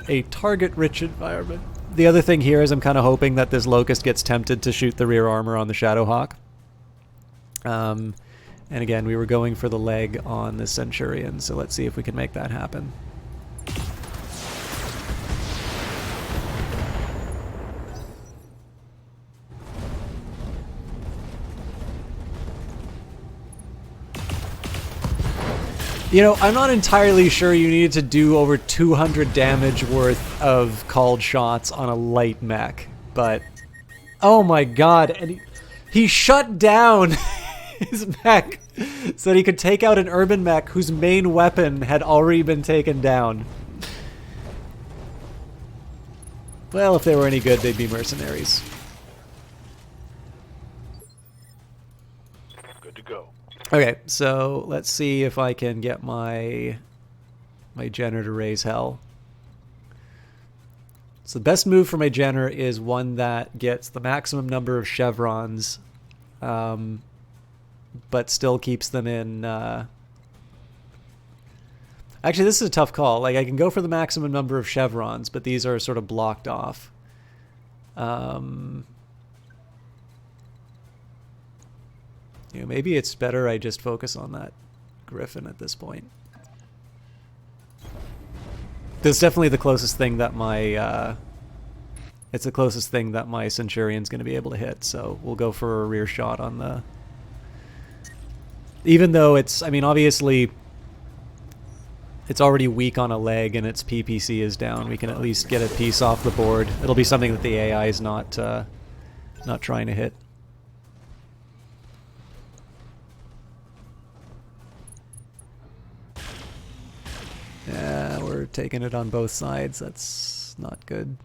a target-rich environment. The other thing here is I'm kind of hoping that this locust gets tempted to shoot the rear armor on the Shadowhawk. And again, we were going for the leg on the Centurion, so let's see if we can make that happen. You know, I'm not entirely sure you needed to do over 200 damage worth of called shots on a light mech, but oh my god, and he shut down his mech so that he could take out an urban mech whose main weapon had already been taken down. Well, if they were any good, they'd be mercenaries. Good to go. Okay, so let's see if I can get my Jenner to raise hell. So the best move for my Jenner is one that gets the maximum number of chevrons, but still keeps them in... Actually, this is a tough call. Like, I can go for the maximum number of chevrons, but these are sort of blocked off. You know, maybe it's better I just focus on that Griffin at this point. It's definitely the closest thing that my it's the closest thing that my Centurion's going to be able to hit, so we'll go for a rear shot on the... Even though it's, I mean, obviously it's already weak on a leg and its PPC is down, we can at least get a piece off the board. It'll be something that the AI is not trying to hit. Yeah, we're taking it on both sides. That's not good.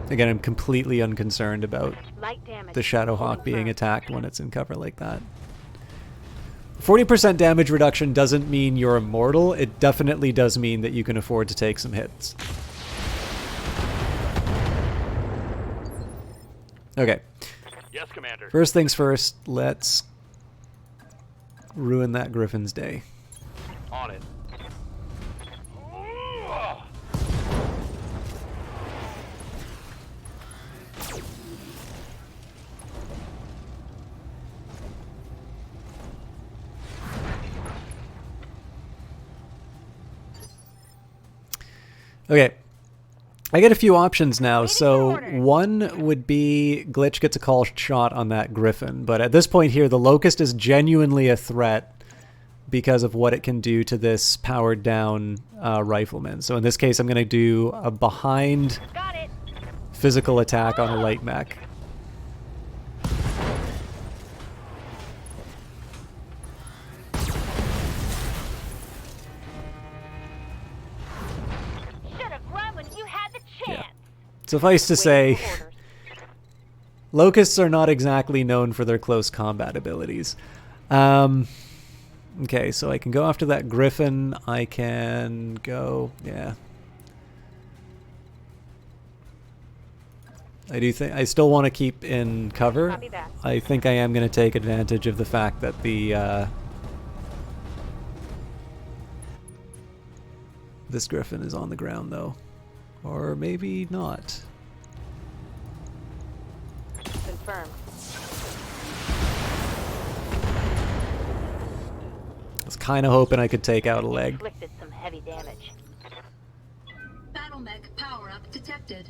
Again, I'm completely unconcerned about Light damage. the Shadowhawk Holding being firm. attacked when it's in cover like that. 40% damage reduction doesn't mean you're immortal. It definitely does mean that you can afford to take some hits. Okay. Yes, Commander. First things first, let's ruin that Griffin's day. On it. Okay. I get a few options now. Waiting for So orders. one would be Glitch gets a call shot on that Griffin. But at this point here, the Locust is genuinely a threat because of what it can do to this powered down rifleman. So in this case, I'm going to do a behind Got it. physical attack on a light mech. Should have run when you had the chance. Suffice to say, Waiting for orders. Locusts are not exactly known for their close combat abilities. Okay, so I can go after that Griffin. I can go... Yeah. I do think... I still want to keep in cover. Copy that. I think I am going to take advantage of the fact that the... this Griffin is on the ground, though. Or maybe not. Confirmed. I was kind of hoping I could take out a leg. Inflicted some heavy damage. Battle mech power up detected.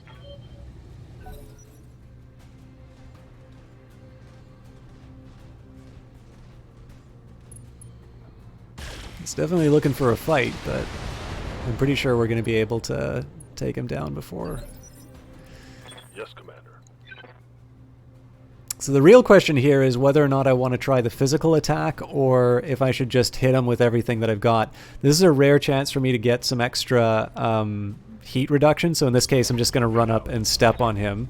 It's definitely looking for a fight, but I'm pretty sure we're going to be able to take him down before. Yes, Commander. So the real question here is whether or not I want to try the physical attack or if I should just hit him with everything that I've got. This is a rare chance for me to get some extra heat reduction, so in this case I'm just going to run up and step on him.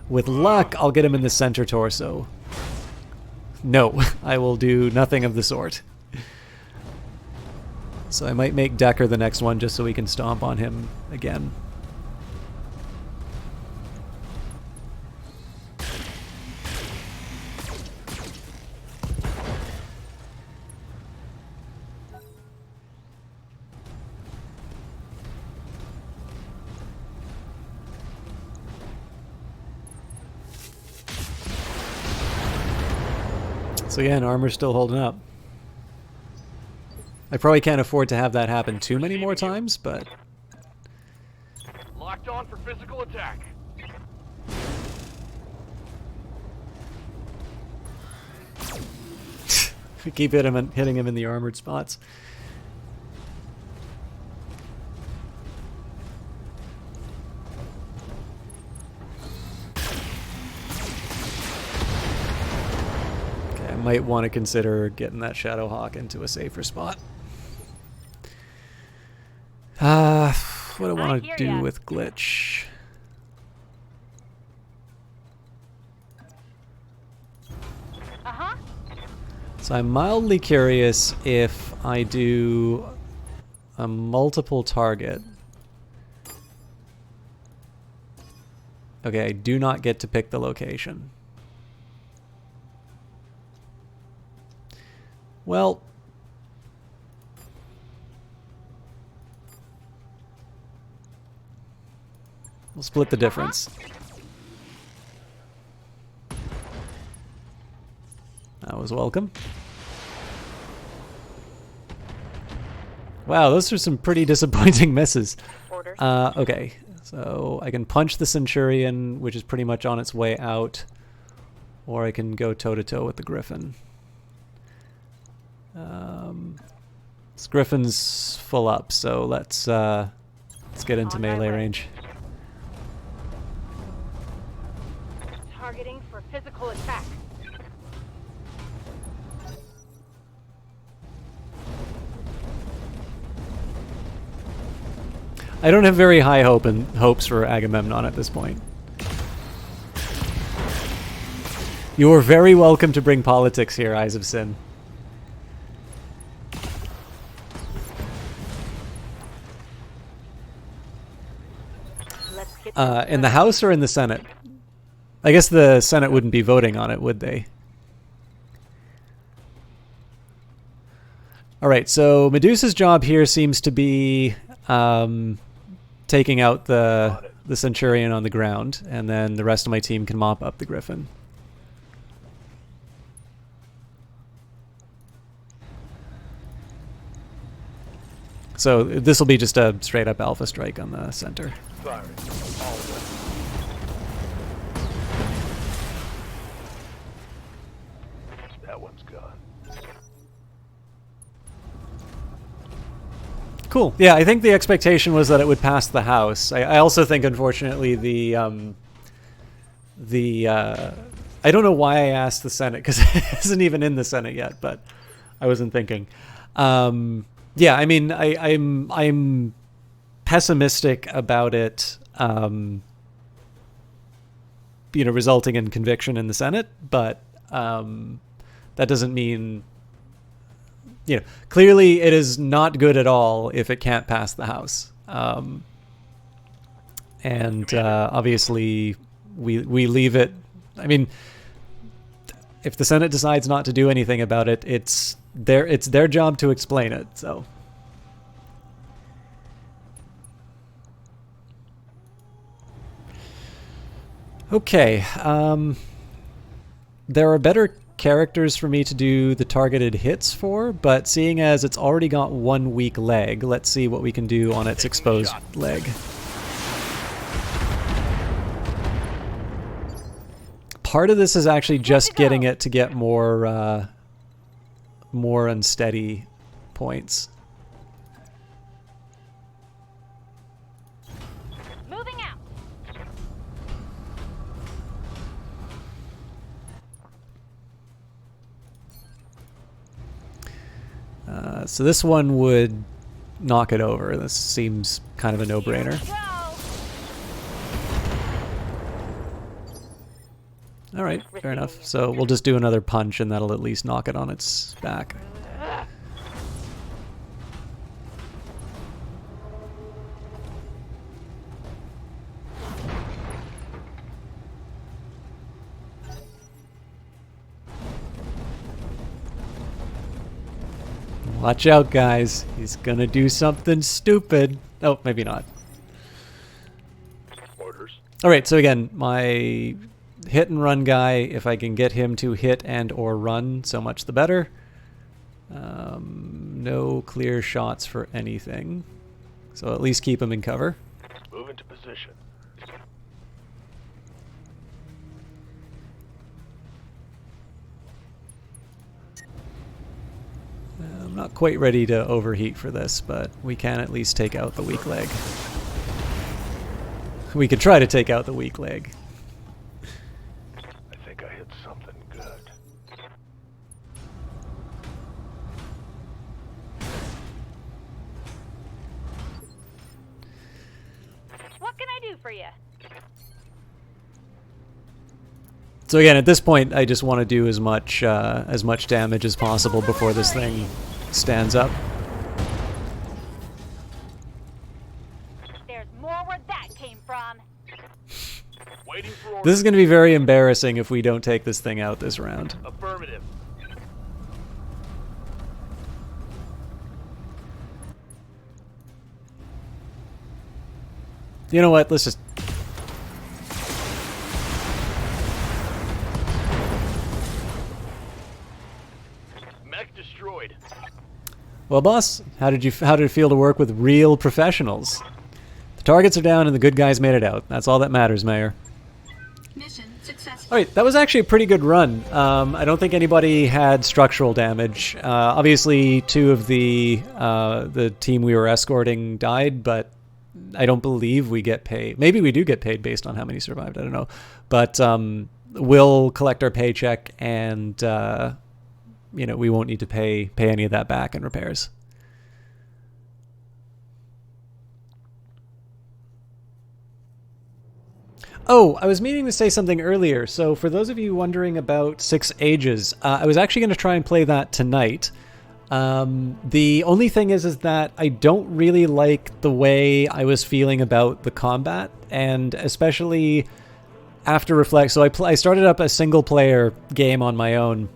With luck, I'll get him in the center torso. No, I will do nothing of the sort. So I might make Decker the next one just so we can stomp on him again. So yeah, and armor's still holding up. I probably can't afford to have that happen too many more times, but... Locked on for physical attack. we keep hitting him in the armored spots. Okay, I might want to consider getting that Shadowhawk into a safer spot. What do I want to hear do ya. with Glitch? Uh-huh. So I'm mildly curious if I do a multiple target. Okay, I do not get to pick the location. Well... we'll split the difference. That was welcome. Wow, those are some pretty disappointing misses. Orders. Okay, so I can punch the Centurion, which is pretty much on its way out, or I can go toe-to-toe with the Griffin. This Griffin's full up, so let's get into On my melee way. range. Targeting for physical attack. I don't have very high hopes for Agamemnon at this point. You are very welcome to bring politics here, Eyes of Sin. Let's get In the House or in the Senate? I guess the Senate wouldn't be voting on it, would they? All right, so Medusa's job here seems to be taking out the Centurion on the ground, and then the rest of my team can mop up the Griffin. So this will be just a straight-up alpha strike on the center. Firing. All of them. That one's gone. Cool. Yeah, I think the expectation was that it would pass the House. I also think, unfortunately, I don't know why I asked the Senate, because it isn't even in the Senate yet, but I wasn't thinking. Yeah, I mean, I'm pessimistic about it, resulting in conviction in the Senate, but that doesn't mean, clearly it is not good at all if it can't pass the House. Obviously we leave it. I mean, if the Senate decides not to do anything about it, it's their job to explain it. So okay, there are better characters for me to do the targeted hits for, but seeing as it's already got 1 weak leg, let's see what we can do on its exposed leg. Part of this is actually just getting it to get more unsteady points. moving out. So this one would knock it over. This seems kind of a no-brainer. Go. All right, fair enough. So we'll just do another punch, and that'll at least knock it on its back. Watch out, guys. He's gonna do something stupid. Oh, maybe not. Orders. All right, so again, my hit and run guy, if I can get him to hit and or run, so much the better. No clear shots for anything. So at least keep him in cover. Move into position. I'm not quite ready to overheat for this, but we can at least take out the weak leg. We could try to take out the weak leg. I think I hit something good. What can I do for you? So again, at this point, I just want to do as much damage as possible before this thing stands up. There's more where that came from. Waiting for orders. This is going to be very embarrassing if we don't take this thing out this round. Affirmative. You know what? Let's just... Mech destroyed. Well, boss, how did it feel to work with real professionals? The targets are down and the good guys made it out. That's all that matters, Mayor. Mission successful. All right, that was actually a pretty good run. I don't think anybody had structural damage. Obviously, 2 of the team we were escorting died, but I don't believe we get paid. Maybe we do get paid based on how many survived. I don't know, but we'll collect our paycheck, and we won't need to pay any of that back in repairs. Oh, I was meaning to say something earlier. So for those of you wondering about Six Ages, I was actually going to try and play that tonight. The only thing is that I don't really like the way I was feeling about the combat, and especially after Reflect. So I started up a single player game on my own,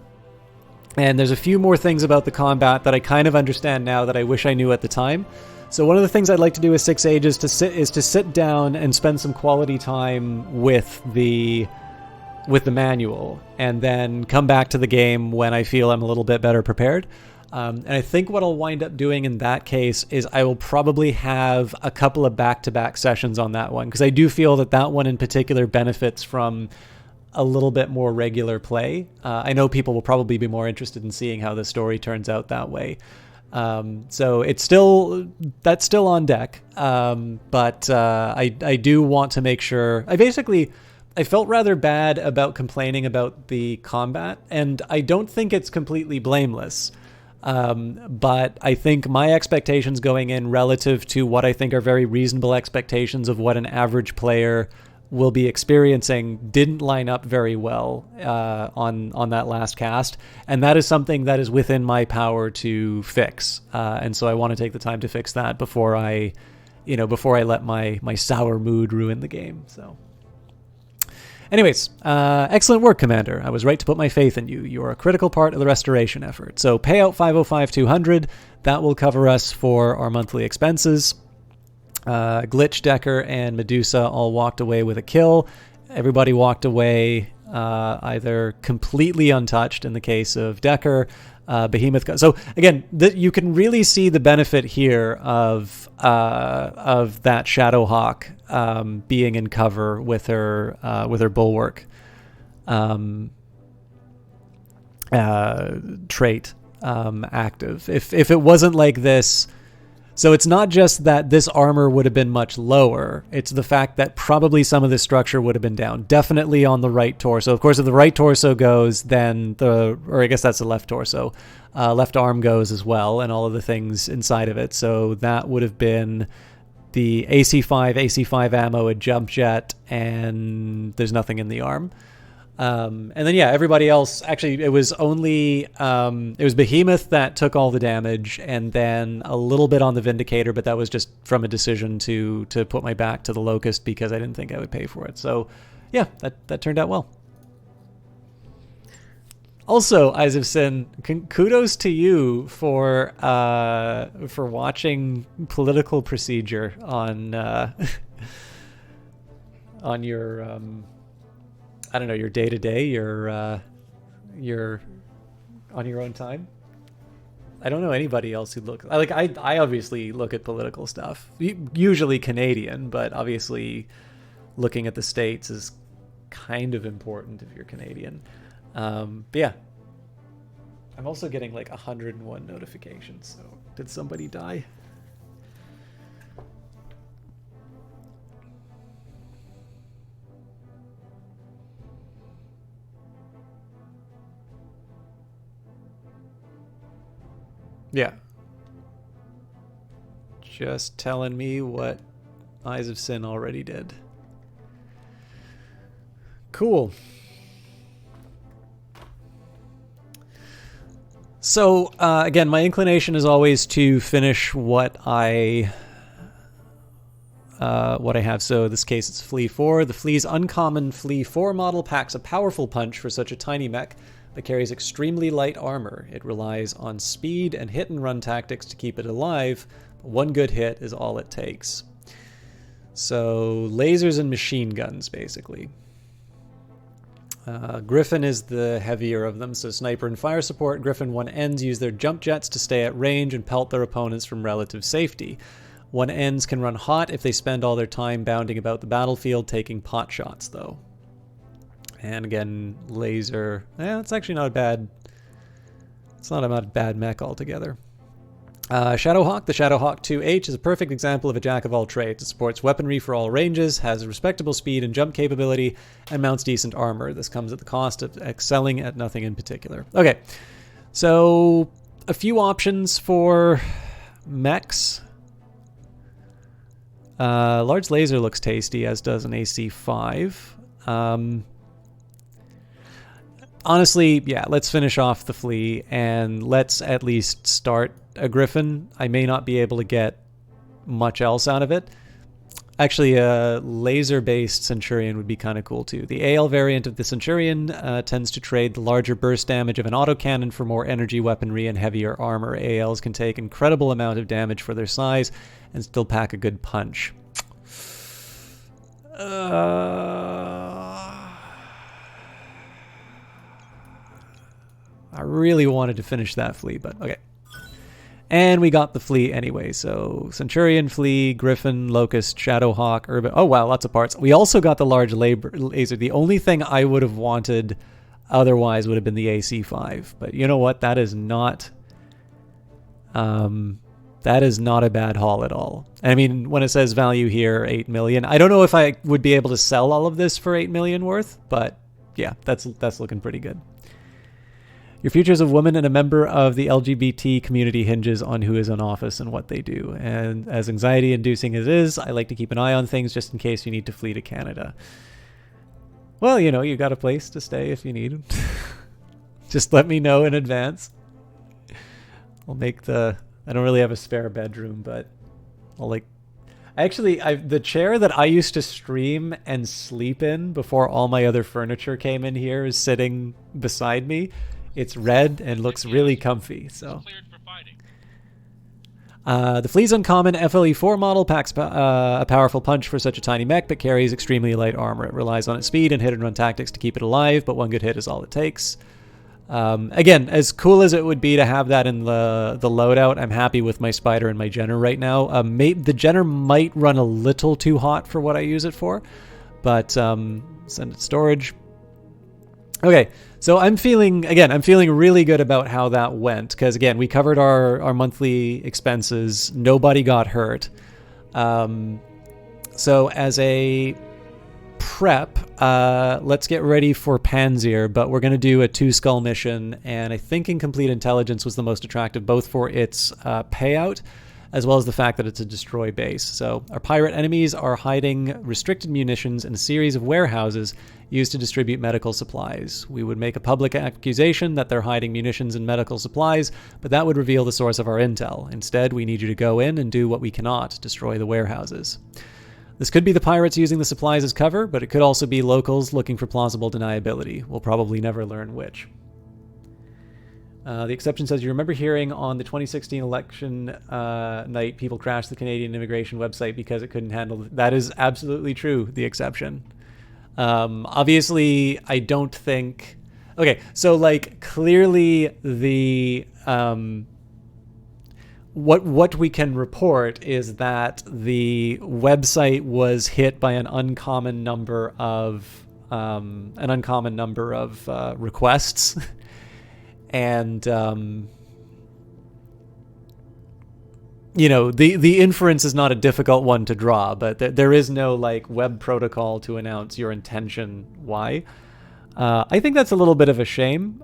and there's a few more things about the combat that I kind of understand now that I wish I knew at the time. So one of the things I'd like to do with Six Ages is to sit down and spend some quality time with the manual, and then come back to the game when I feel I'm a little bit better prepared. And I think what I'll wind up doing in that case is I will probably have a couple of back-to-back sessions on that one, because I do feel that one in particular benefits from a little bit more regular play. I know people will probably be more interested in seeing how the story turns out that way. So that's still on deck. But I do want to make sure. I felt rather bad about complaining about the combat, and I don't think it's completely blameless. But I think my expectations going in relative to what I think are very reasonable expectations of what an average player will be experiencing didn't line up very well on that last cast, and that is something that is within my power to fix. And so I want to take the time to fix that before I let my sour mood ruin the game. So. Anyways, excellent work, Commander. I was right to put my faith in you. You are a critical part of the restoration effort. So pay out 505-200. That will cover us for our monthly expenses. Glitch, Decker, and Medusa all walked away with a kill. Everybody walked away either completely untouched in the case of Decker. Behemoth. So again, you can really see the benefit here of that Shadowhawk being in cover with her bulwark trait active. If it wasn't like this. So it's not just that this armor would have been much lower. It's the fact that probably some of this structure would have been down. Definitely on the right torso. Of course, if the right torso goes, then or I guess that's the left torso. Left arm goes as well, and all of the things inside of it. So that would have been the AC5 ammo, a jump jet, and there's nothing in the arm. And then, yeah, everybody else, actually, it was Behemoth that took all the damage, and then a little bit on the Vindicator, but that was just from a decision to put my back to the Locust because I didn't think I would pay for it. So, yeah, that turned out well. Also, Eyes of Sin, kudos to you for watching Political Procedure on on your I don't know, your day-to-day, your on your own time. I don't know anybody else who looks like I obviously look at political stuff, usually Canadian, but obviously looking at the States is kind of important if you're Canadian. But yeah, I'm also getting like 101 notifications. So did somebody die? Yeah. Just telling me what Eyes of Sin already did. Cool. So, again, my inclination is always to finish what I have. So in this case, it's Flea 4. The Flea's uncommon Flea 4 model packs a powerful punch for such a tiny mech, that carries extremely light armor. It relies on speed and hit-and-run tactics to keep it alive, but one good hit is all it takes. So, lasers and machine guns, basically. Griffin is the heavier of them, so sniper and fire support. Griffin 1Ns use their jump jets to stay at range and pelt their opponents from relative safety. 1Ns can run hot if they spend all their time bounding about the battlefield taking pot shots, though. And again, laser. It's actually not bad. It's not a bad mech altogether. Shadowhawk. The Shadowhawk 2H is a perfect example of a jack of all trades. It supports weaponry for all ranges, has respectable speed and jump capability, and mounts decent armor. This comes at the cost of excelling at nothing in particular. Okay, so a few options for mechs. Large laser looks tasty, as does an AC5. Honestly, yeah, let's finish off the flea and let's at least start a Griffin. I may not be able to get much else out of it. Actually, a laser-based Centurion would be kind of cool too. The AL variant of the Centurion tends to trade the larger burst damage of an autocannon for more energy weaponry and heavier armor. ALs can take incredible amount of damage for their size and still pack a good punch. I really wanted to finish that flea, but okay. And we got the flea anyway, so Centurion, Flea, Griffin, Locust, Shadowhawk, Urban. Oh wow, lots of parts. We also got the large laser. The only thing I would have wanted otherwise would have been the AC5. But you know what? That is not a bad haul at all. I mean, when it says value here, 8 million. I don't know if I would be able to sell all of this for 8 million worth, but yeah, that's looking pretty good. Your future as a woman and a member of the LGBT community hinges on who is in office and what they do. And as anxiety-inducing as it is, I like to keep an eye on things just in case you need to flee to Canada. Well, you know, you got a place to stay if you need. Just let me know in advance. I'll make the... I don't really have a spare bedroom, but I'll like... Actually, the chair that I used to stream and sleep in before all my other furniture came in here is sitting beside me. It's red and looks really comfy. So, the Flea's uncommon FLE4 model packs a powerful punch for such a tiny mech, but carries extremely light armor. It relies on its speed and hit-and-run tactics to keep it alive, but one good hit is all it takes. Again, as cool as it would be to have that in the loadout, I'm happy with my Spider and my Jenner right now. The Jenner might run a little too hot for what I use it for, but send it storage. Okay, so I'm feeling really good about how that went, because again, we covered our monthly expenses. Nobody got hurt. So as a prep, let's get ready for Panzer, but we're going to do a 2-skull mission, and I think Incomplete Intelligence was the most attractive, both for its payout as well as the fact that it's a destroy base. So our pirate enemies are hiding restricted munitions in a series of warehouses used to distribute medical supplies. We would make a public accusation that they're hiding munitions and medical supplies, but that would reveal the source of our intel. Instead, we need you to go in and do what we cannot, destroy the warehouses. This could be the pirates using the supplies as cover, but it could also be locals looking for plausible deniability. We'll probably never learn which. The exception says, you remember hearing on the 2016 election night, people crashed the Canadian immigration website because it couldn't handle... That is absolutely true, the exception. Obviously, I don't think... Okay, so, like, clearly the... What we can report is that the website was hit by an uncommon number of requests. And, you know, the inference is not a difficult one to draw, but there is no, like, web protocol to announce your intention why. I think that's a little bit of a shame.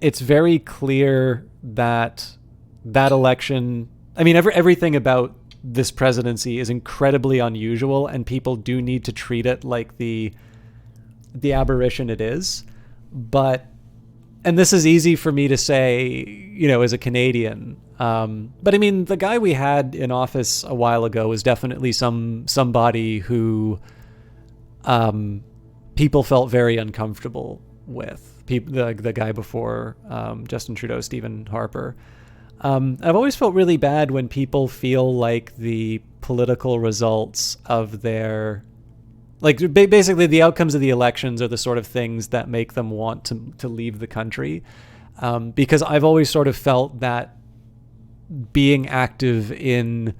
It's very clear that election... I mean, everything about this presidency is incredibly unusual, and people do need to treat it like the aberration it is. But... And this is easy for me to say, you know, as a Canadian. But I mean, the guy we had in office a while ago was definitely somebody who people felt very uncomfortable with. The guy before Justin Trudeau, Stephen Harper. I've always felt really bad when people feel like the political results of their... Like, basically, the outcomes of the elections are the sort of things that make them want to leave the country. Because I've always sort of felt that being active in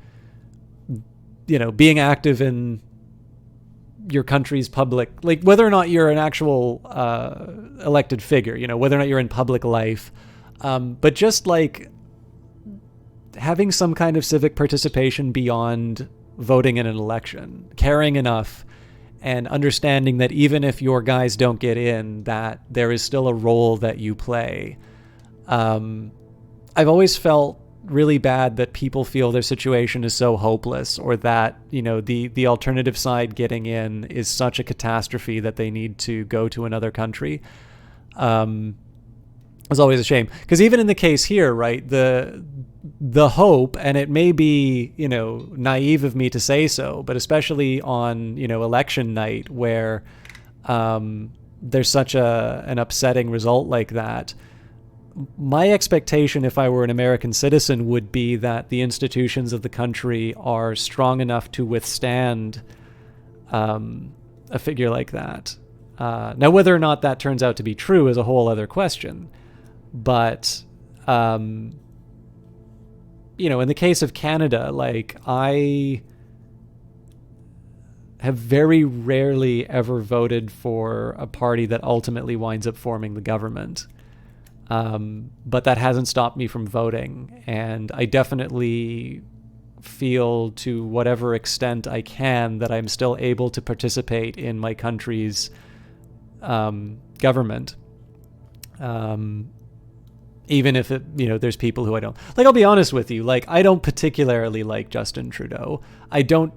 your country's public, like, whether or not you're an actual elected figure, you know, whether or not you're in public life, but just, like, having some kind of civic participation beyond voting in an election, caring enough and understanding that even if your guys don't get in, that there is still a role that you play. I've always felt really bad that people feel their situation is so hopeless, or that, the alternative side getting in is such a catastrophe that they need to go to another country. It's always a shame, because even in the case here, right, the hope, and it may be, naive of me to say so, but especially on, election night where there's such an upsetting result like that, my expectation, if I were an American citizen, would be that the institutions of the country are strong enough to withstand a figure like that. Now, whether or not that turns out to be true is a whole other question. But, in the case of Canada, like, I have very rarely ever voted for a party that ultimately winds up forming the government. But that hasn't stopped me from voting, and I definitely feel, to whatever extent I can, that I'm still able to participate in my country's government. Even if there's people who I don't like. I'll be honest with you, like, I don't particularly like Justin Trudeau. I don't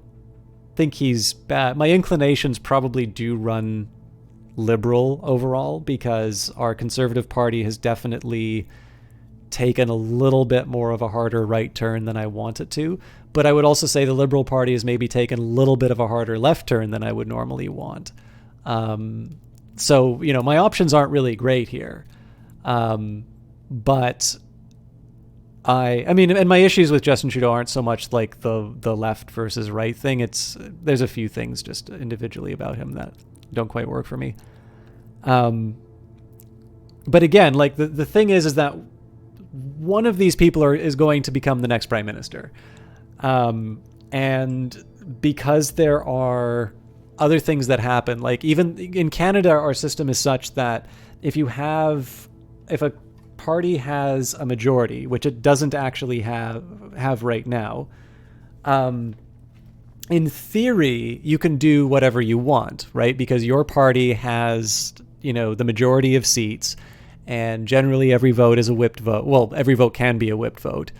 think he's bad. My inclinations probably do run liberal overall, because our Conservative Party has definitely taken a little bit more of a harder right turn than I want it to. But I would also say the Liberal Party has maybe taken a little bit of a harder left turn than I would normally want. So, my options aren't really great here. But I mean, and my issues with Justin Trudeau aren't so much like the left versus right thing. There's a few things just individually about him that don't quite work for me. But again, like, the thing is that one of these people is going to become the next prime minister. And because there are other things that happen, like, even in Canada, our system is such that if a party has a majority, which it doesn't actually have right now, in theory, you can do whatever you want, right? Because your party has, the majority of seats, and generally every vote is a whipped vote. Well, every vote can be a whipped vote.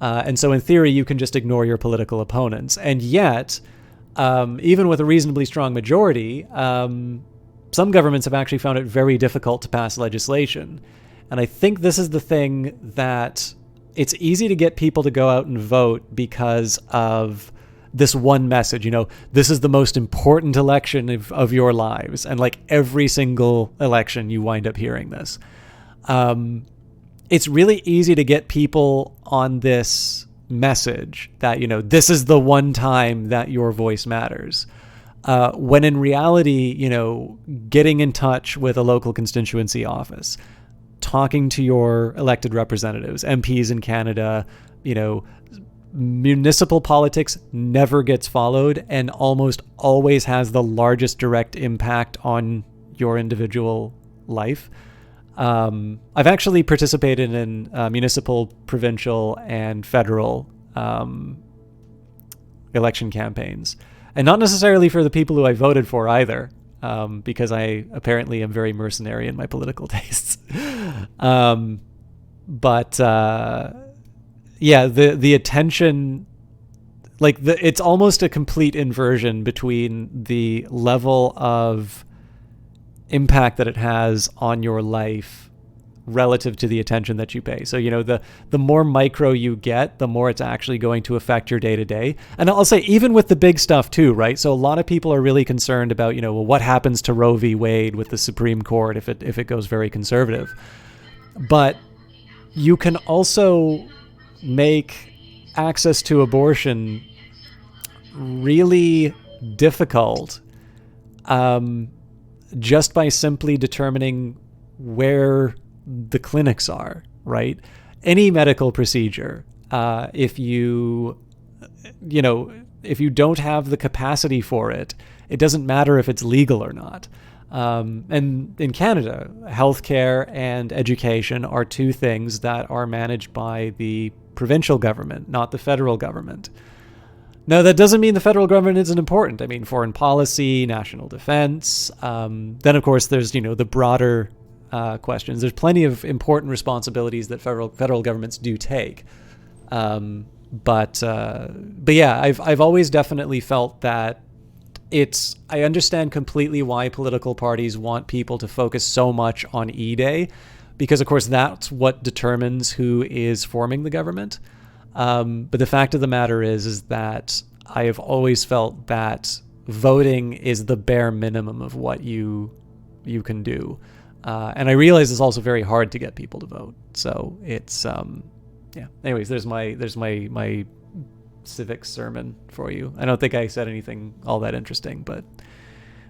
And so in theory, you can just ignore your political opponents. And yet, even with a reasonably strong majority, some governments have actually found it very difficult to pass legislation. And I think this is the thing, that it's easy to get people to go out and vote because of this one message, this is the most important election of your lives. And like every single election, you wind up hearing this. It's really easy to get people on this message that, this is the one time that your voice matters. When in reality, getting in touch with a local constituency office, talking to your elected representatives, MPs in Canada, municipal politics never gets followed and almost always has the largest direct impact on your individual life. I've actually participated in municipal, provincial, and federal election campaigns, and not necessarily for the people who I voted for either, because I apparently am very mercenary in my political tastes. But yeah, the attention, like, it's almost a complete inversion between the level of impact that it has on your life relative to the attention that you pay. So, the more micro you get, the more it's actually going to affect your day to day. And I'll say, even with the big stuff too, right? So a lot of people are really concerned about, what happens to Roe v. Wade with the Supreme Court if it goes very conservative. But you can also make access to abortion really difficult, just by simply determining where the clinics are, right? Any medical procedure, if you don't have the capacity for it, it doesn't matter if it's legal or not. And in Canada, healthcare and education are two things that are managed by the provincial government, not the federal government. Now, that doesn't mean the federal government isn't important. I mean, foreign policy, national defense. Then, of course, there's, the broader questions. There's plenty of important responsibilities that federal governments do take. But yeah, I've always definitely felt that I understand completely why political parties want people to focus so much on E-Day, because of course that's what determines who is forming the government. But the fact of the matter is that I have always felt that voting is the bare minimum of what you can do. And I realize it's also very hard to get people to vote. So it's yeah. Anyways, there's my civics sermon for you. I don't think I said anything all that interesting, but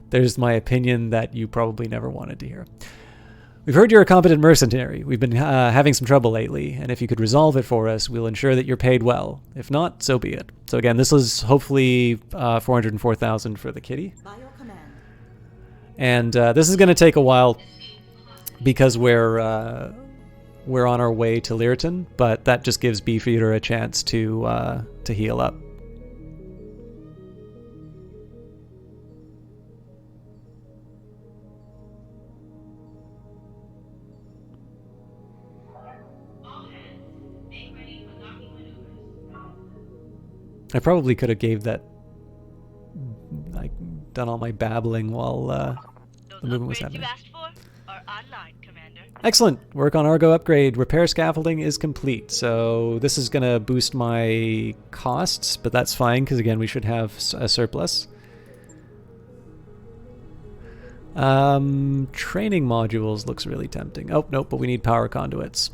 there's my opinion that you probably never wanted to hear. We've heard you're a competent mercenary. We've been having some trouble lately, and if you could resolve it for us, we'll ensure that you're paid well. If not, so be it. So again, this is hopefully 404,000 for the kitty. By your command. And this is going to take a while because we're on our way to Lyriton, but that just gives Beefeater a chance to heal up. I probably could have gave that, like, done all my babbling while the movement was happening. you asked for are online, Commander. Excellent. Work on Argo upgrade. Repair scaffolding is complete. So this is going to boost my costs, but that's fine because, again, we should have a surplus. Training modules looks really tempting. Oh, nope, but we need power conduits.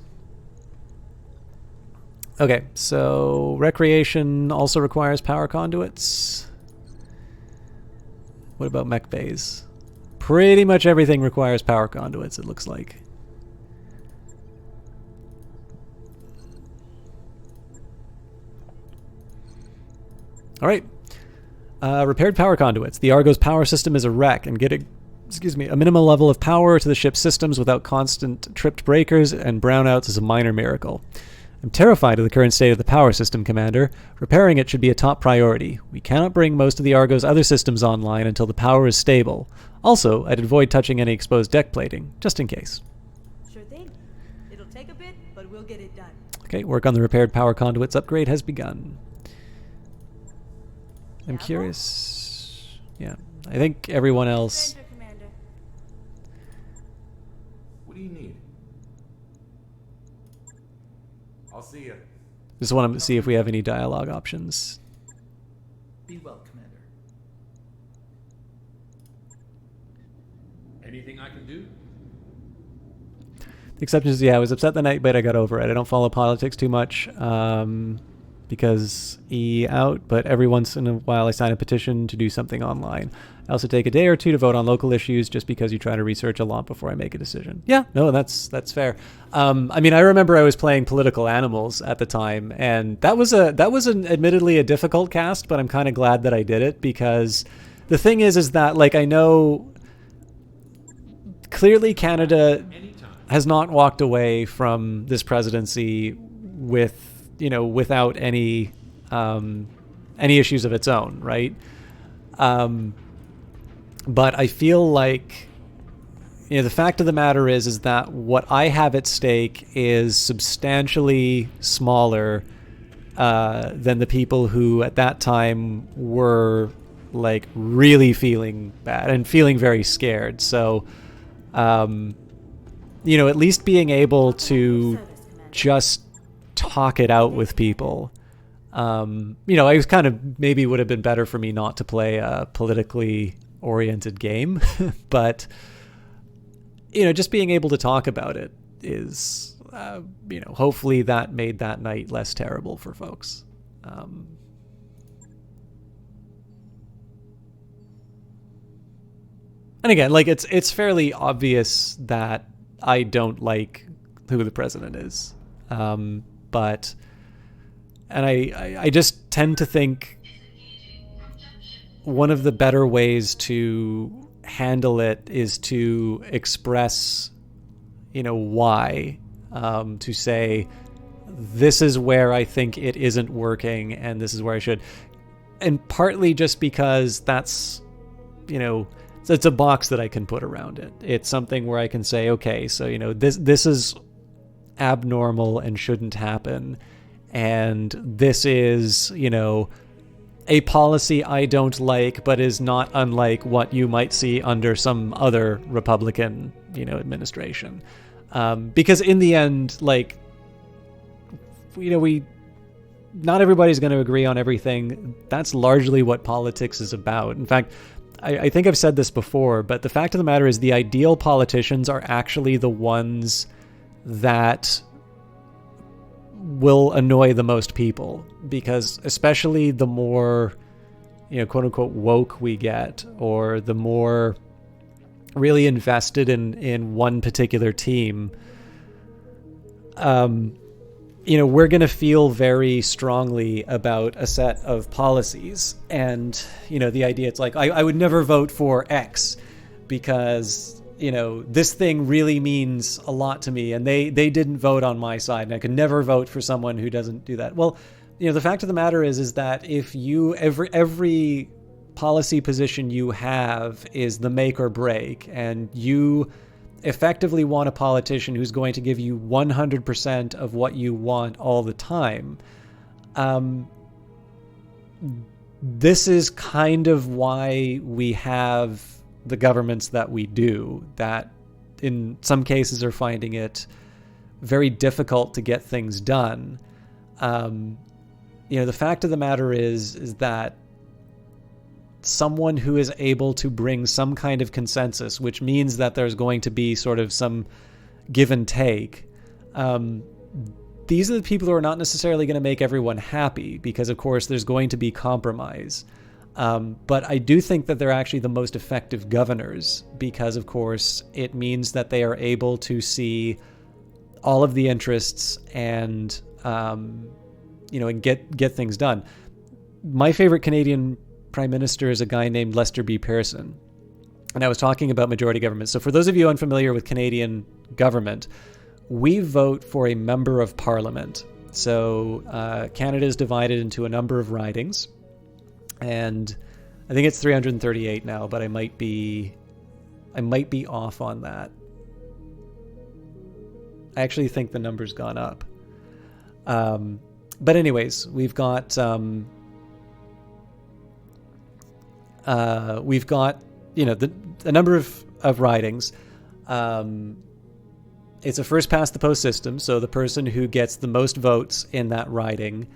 Okay, so recreation also requires power conduits. What about mech bays? Pretty much everything requires power conduits, it looks like. Alright. Repaired power conduits. The Argo's power system is a wreck, and getting a minimal level of power to the ship's systems without constant tripped breakers and brownouts is a minor miracle. I'm terrified of the current state of the power system, Commander. Repairing it should be a top priority. We cannot bring most of the Argo's other systems online until the power is stable. Also, I'd avoid touching any exposed deck plating, just in case. Sure thing. It'll take a bit, but we'll get it done. Okay, work on the repaired power conduits upgrade has begun. I'm curious. Yeah, I think everyone else... Commander. What do you need? I'll see you. Just want to see if we have any dialogue options. Be well, Commander. Anything I can do? The exception is, yeah, I was upset the night, but I got over it. I don't follow politics too much because E out, but every once in a while I sign a petition to do something online. I also take a day or two to vote on local issues just because you try to research a lot before I make a decision. Yeah, no, that's fair. I mean, I remember I was playing Political Animals at the time, and that was admittedly a difficult cast, but I'm kind of glad that I did it because the thing is that, like, I know clearly Canada has not walked away from this presidency without any issues of its own, right? But I feel like, the fact of the matter is that what I have at stake is substantially smaller than the people who at that time were, like, really feeling bad and feeling very scared. So, at least being able to just talk it out with people. I was kind of, maybe would have been better for me not to play a politically oriented game, but, just being able to talk about it is, hopefully that made that night less terrible for folks. And again, like, it's fairly obvious that I don't like who the president is. But I just tend to think one of the better ways to handle it is to express, why, to say, this is where I think it isn't working and this is where I should. And partly just because that's, it's a box that I can put around it. It's something where I can say, okay, so, this is abnormal and shouldn't happen. And this is, a policy I don't like, but is not unlike what you might see under some other Republican, administration. Because in the end, not everybody's going to agree on everything. That's largely what politics is about. In fact, I think I've said this before, but the fact of the matter is the ideal politicians are actually the ones that will annoy the most people, because especially the more, quote unquote, woke we get, or the more really invested in one particular team, we're going to feel very strongly about a set of policies. And, the idea, it's like, I would never vote for X because, this thing really means a lot to me and they didn't vote on my side and I could never vote for someone who doesn't do that. Well, the fact of the matter is that if you, every policy position you have is the make or break, and you effectively want a politician who's going to give you 100% of what you want all the time. This is kind of why we have the governments that we do, that in some cases are finding it very difficult to get things done. The fact of the matter is that someone who is able to bring some kind of consensus, which means that there's going to be sort of some give and take. These are the people who are not necessarily going to make everyone happy, because of course there's going to be compromise. But I do think that they're actually the most effective governors, because of course it means that they are able to see all of the interests and, and get things done. My favorite Canadian Prime Minister is a guy named Lester B. Pearson. And I was talking about majority government. So for those of you unfamiliar with Canadian government, we vote for a member of parliament. So Canada is divided into a number of ridings. And I think it's 338 now, but I might be off on that. I actually think the number's gone up. But anyways, we've got a number of ridings. It's a first past the post system, so the person who gets the most votes in that riding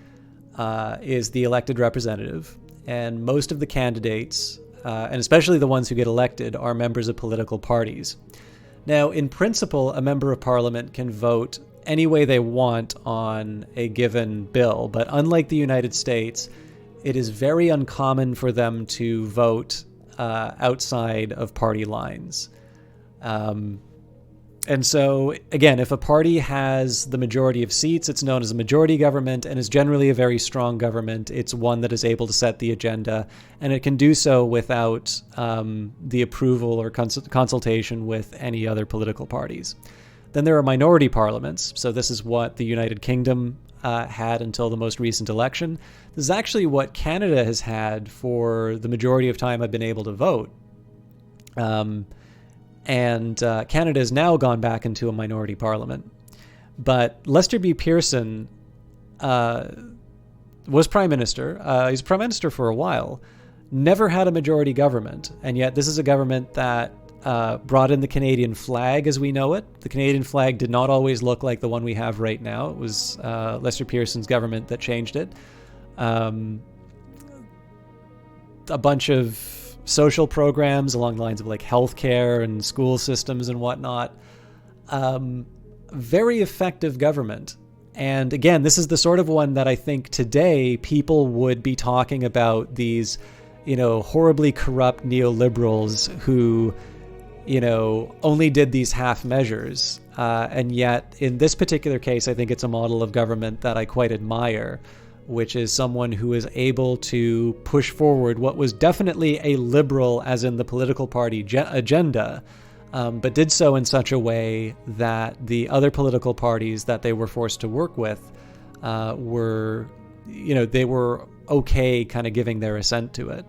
is the elected representative. And most of the candidates, and especially the ones who get elected, are members of political parties. Now, in principle, a member of parliament can vote any way they want on a given bill, but unlike the United States, it is very uncommon for them to vote outside of party lines. And so, again, if a party has the majority of seats, it's known as a majority government and is generally a very strong government. It's one that is able to set the agenda, and it can do so without the approval or consultation with any other political parties. Then there are minority parliaments. So this is what the United Kingdom had until the most recent election. This is actually what Canada has had for the majority of time I've been able to vote. And Canada has now gone back into a minority parliament. But Lester B. Pearson was prime minister. He was prime minister for a while, never had a majority government. And yet this is a government that brought in the Canadian flag as we know it. The Canadian flag did not always look like the one we have right now. It was Lester Pearson's government that changed it. A bunch of social programs along the lines of like healthcare and school systems and whatnot. Very effective government. And again, this is the sort of one that I think today people would be talking about, these, horribly corrupt neoliberals who, only did these half measures. And yet in this particular case, I think it's a model of government that I quite admire, which is someone who is able to push forward what was definitely a liberal, as in the political party agenda, but did so in such a way that the other political parties that they were forced to work with were, they were okay kind of giving their assent to it.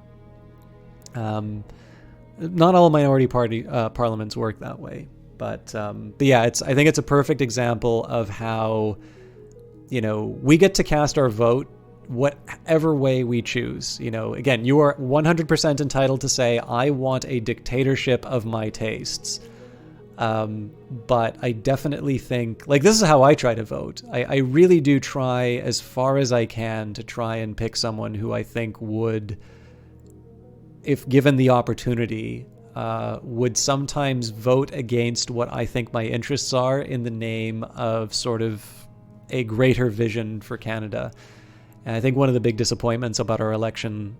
Not all minority party parliaments work that way, but yeah, I think it's a perfect example of how you know, we get to cast our vote whatever way we choose. You know, again, you are 100% entitled to say, I want a dictatorship of my tastes. But I definitely think, like, this is how I try to vote. I really do try as far as I can to try and pick someone who I think would, if given the opportunity, would sometimes vote against what I think my interests are in the name of sort of a greater vision for Canada. And I think one of the big disappointments about our election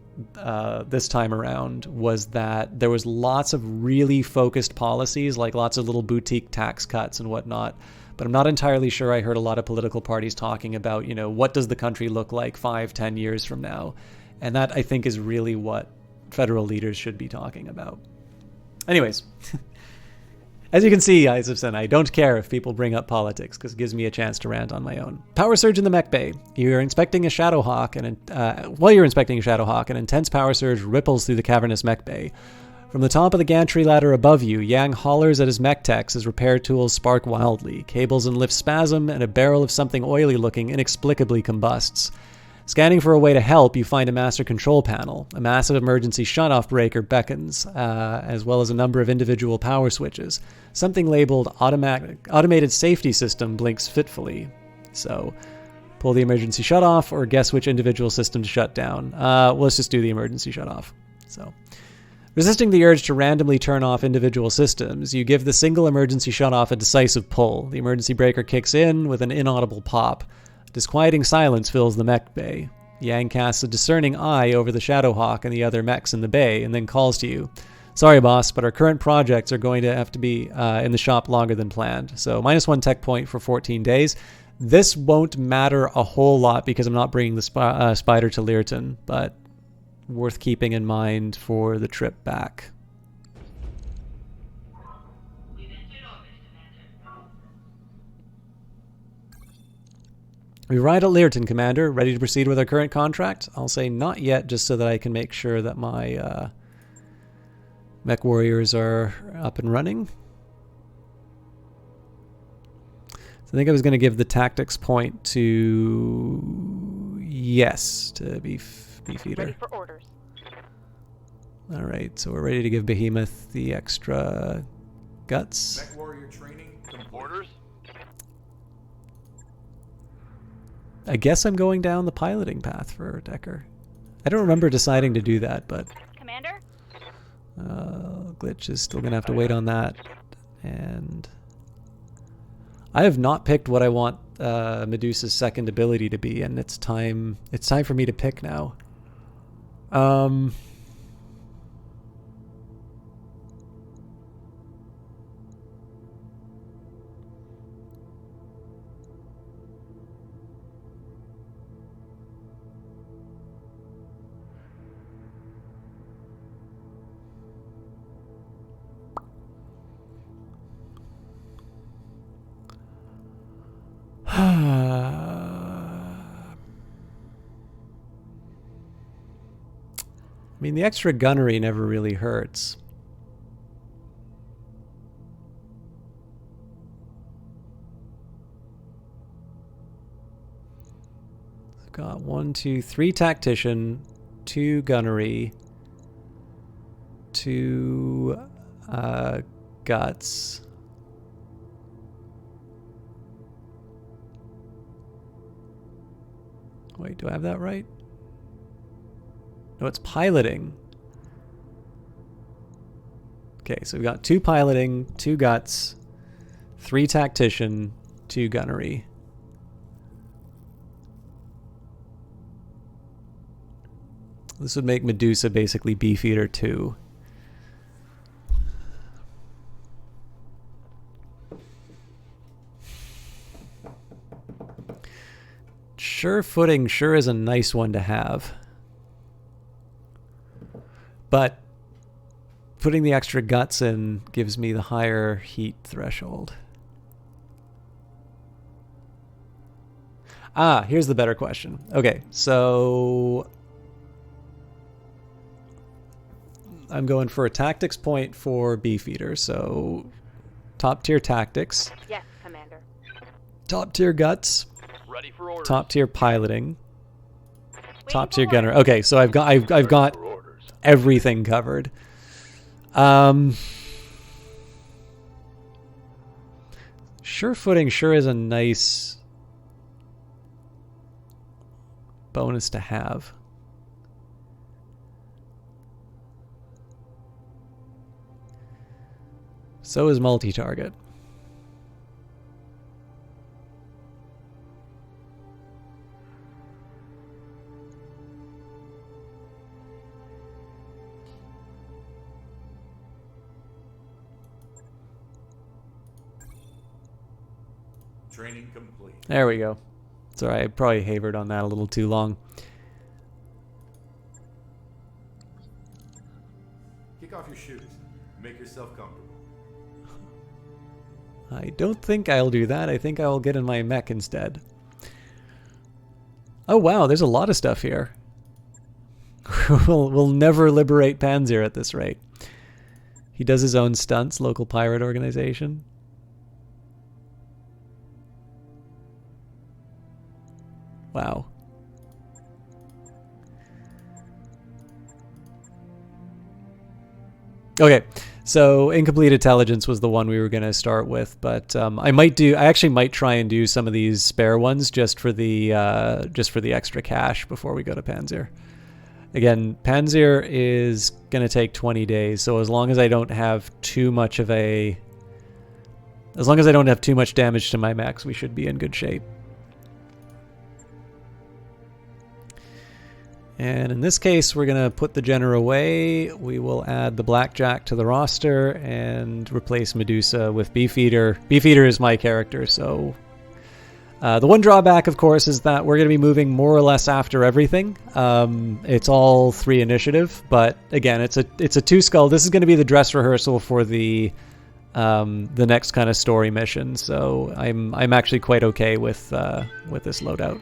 this time around was that there was lots of really focused policies, like lots of little boutique tax cuts and whatnot. But I'm not entirely sure I heard a lot of political parties talking about, you know, what does the country look like 5-10 years from now? And that, I think, is really what federal leaders should be talking about. Anyways, as you can see, Isofson, I don't care if people bring up politics because it gives me a chance to rant on my own. Power surge in the mech bay. You're inspecting a Shadowhawk, and while you're inspecting a Shadowhawk, an intense power surge ripples through the cavernous mech bay. From the top of the gantry ladder above you, Yang hollers at his mech techs as repair tools spark wildly. Cables and lifts spasm, and a barrel of something oily-looking inexplicably combusts. Scanning for a way to help, you find a master control panel. A massive emergency shutoff breaker beckons, as well as a number of individual power switches. Something labeled automated safety system blinks fitfully. So, pull the emergency shutoff or guess which individual system to shut down. Well, let's just do the emergency shutoff. So, resisting the urge to randomly turn off individual systems, you give the single emergency shutoff a decisive pull. The emergency breaker kicks in with an inaudible pop. Disquieting silence fills the mech bay. Yang casts a discerning eye over the Shadowhawk and the other mechs in the bay, and then calls to you. Sorry, boss, but our current projects are going to have to be in the shop longer than planned. So -1 tech point for 14 days. This won't matter a whole lot because I'm not bringing the spider to Learton, but worth keeping in mind for the trip back. We ride at Learton, Commander. Ready to proceed with our current contract? I'll say not yet, just so that I can make sure that my mech warriors are up and running. So I think I was going to give the tactics point to... Yes, to Beefeater. Ready for orders. All right, so we're ready to give Behemoth the extra guts. Mech warrior training complete. Orders? I guess I'm going down the piloting path for Decker. I don't remember deciding to do that, but Commander? Glitch is still going to have to wait on that. And I have not picked what I want Medusa's second ability to be, and it's time for me to pick now. I mean, the extra gunnery never really hurts. I've got 1, 2, 3 tactician, 2 gunnery, 2 guts. Wait, do I have that right? No, it's piloting. Okay, so we've got 2 piloting, 2 guts, 3 tactician, 2 gunnery. This would make Medusa basically Beefeater 2. Sure footing sure is a nice one to have. But putting the extra guts in gives me the higher heat threshold. Ah, here's the better question. Okay, so I'm going for a tactics point for Beefeater. So top tier tactics. Yes, Commander. Top tier guts. Ready for orders. top tier piloting, top tier for gunner. orders. Okay, so I've got For orders. everything covered. Sure footing sure is a nice bonus to have. So is multi-target. Training complete. There we go. Sorry, I probably havered on that a little too long. Kick off your shoes. Make yourself comfortable. I don't think I'll do that. I think I will get in my mech instead. Oh wow, there's a lot of stuff here. we'll never liberate Panzer at this rate. He does his own stunts, local pirate organization. Wow. Okay, so incomplete intelligence was the one we were going to start with, but I actually might try and do some of these spare ones just for the extra cash before we go to Panzer. Again, Panzer is going to take 20 days, so as long as I don't have too much damage to my mechs, we should be in good shape. And in this case, we're going to put the Jenner away. We will add the Blackjack to the roster and replace Medusa with Beefeater. Beefeater is my character, so... the one drawback, of course, is that we're going to be moving more or less after everything. It's all 3 initiative, but again, it's a 2-skull. This is going to be the dress rehearsal for the next kind of story mission, so I'm actually quite okay with this loadout.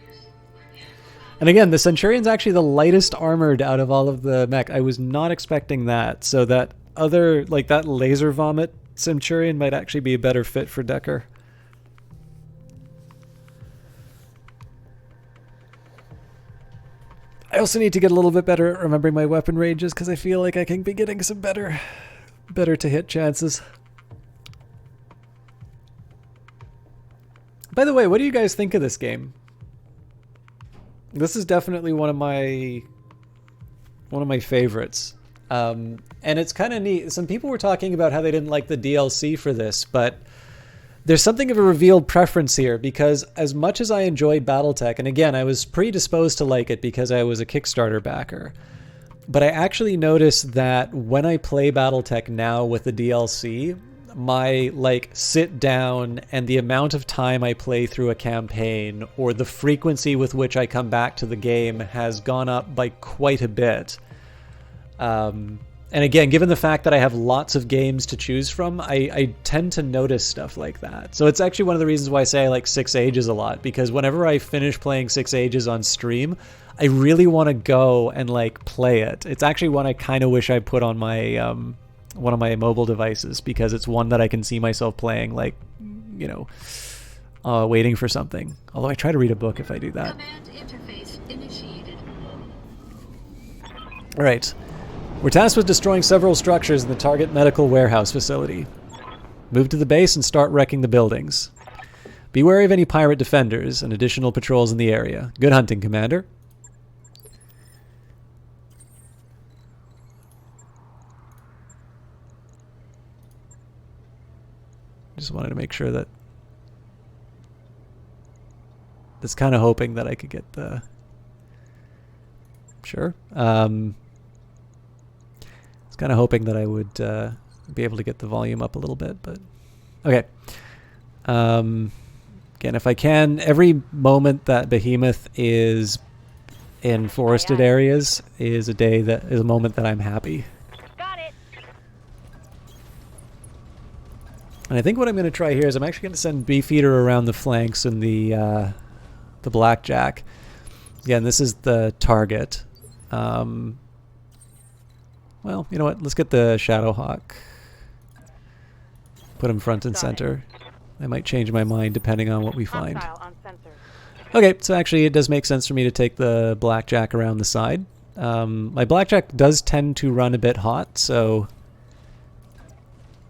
And again, the Centurion's actually the lightest armored out of all of the mech. I was not expecting that. So that other, like that laser vomit Centurion might actually be a better fit for Decker. I also need to get a little bit better at remembering my weapon ranges because I feel like I can be getting some better to hit chances. By the way, what do you guys think of this game? This is definitely one of my favorites, and it's kind of neat. Some people were talking about how they didn't like the DLC for this, but there's something of a revealed preference here because as much as I enjoyed Battletech, and again, I was predisposed to like it because I was a Kickstarter backer, but I actually noticed that when I play Battletech now with the DLC, my sit down and the amount of time I play through a campaign or the frequency with which I come back to the game has gone up by quite a bit. And again, given the fact that I have lots of games to choose from, I tend to notice stuff like that. So it's actually one of the reasons why I say I like 6 Ages a lot, because whenever I finish playing 6 Ages on stream, I really want to go and play it. It's actually one I kind of wish I put on my one of my mobile devices, because it's one that I can see myself playing, waiting for something. Although I try to read a book if I do that. Command interface initiated. All right. We're tasked with destroying several structures in the target medical warehouse facility. Move to the base and start wrecking the buildings. Be wary of any pirate defenders and additional patrols in the area. Good hunting, Commander. Just wanted to make sure that... Just kind of hoping that I could get the... Sure. I was kind of hoping that I would be able to get the volume up a little bit, but... Okay. Again, if I can, every moment that Behemoth is in forested areas is a moment that I'm happy. Got it. And I think what I'm going to try here is I'm actually going to send Beefeater around the flanks and the Blackjack. Again, this is the target. Well, you know what? Let's get the Shadowhawk. Put him front and center. I might change my mind depending on what we find. Hostile on sensor. Okay, so actually it does make sense for me to take the Blackjack around the side. My Blackjack does tend to run a bit hot, so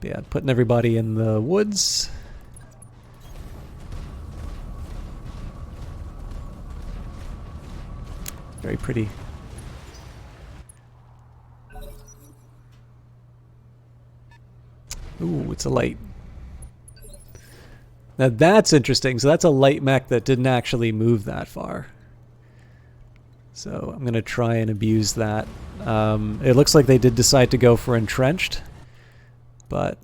yeah, putting everybody in the woods. Very pretty. Ooh, it's a light. Now that's interesting. So that's a light mech that didn't actually move that far. So I'm going to try and abuse that. It looks like they did decide to go for entrenched. But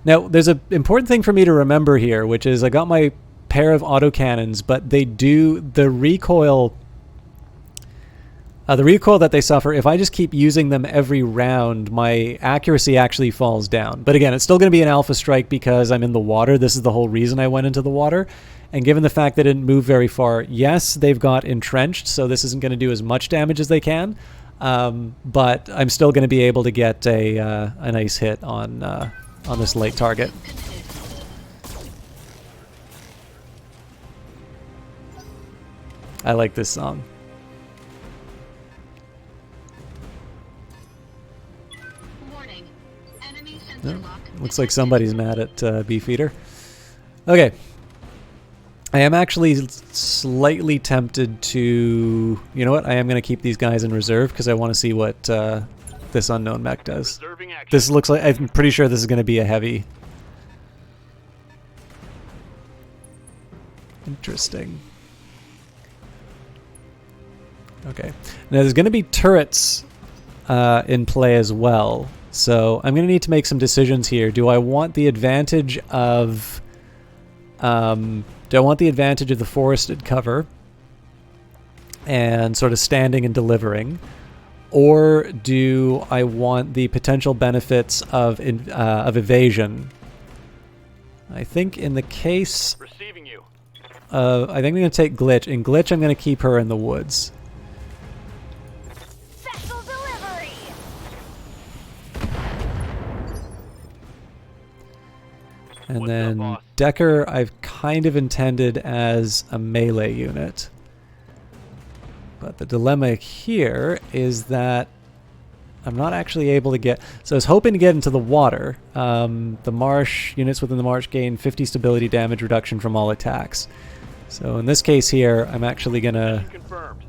now there's an important thing for me to remember here, which is I got my pair of autocannons, but they do the recoil that they suffer. If I just keep using them every round, my accuracy actually falls down. But again, it's still going to be an alpha strike because I'm in the water. This is the whole reason I went into the water. And given the fact that it didn't move very far, yes, they've got entrenched, so this isn't going to do as much damage as they can. But I'm still going to be able to get a nice hit on this light target. I like this song. Warning. Enemy sensor lock. Looks like somebody's mad at Beefeater. Okay. I am actually slightly tempted to... You know what? I am going to keep these guys in reserve because I want to see what this unknown mech does. Reserving action. This looks like... I'm pretty sure this is going to be a heavy. Interesting. Okay. Now there's going to be turrets in play as well. So I'm going to need to make some decisions here. Do I want the advantage of... do I want the advantage of the forested cover and sort of standing and delivering? Or do I want the potential benefits of evasion? I think in the case... Receiving you. I think I'm going to take Glitch. In Glitch, I'm going to keep her in the woods. Special delivery! And What's up, then boss? Decker, I've kind of intended as a melee unit. But the dilemma here is that I'm not actually able to get... So I was hoping to get into the water. The marsh, units within the marsh gain 50 stability damage reduction from all attacks. So in this case here, I'm actually going to... Confirmed.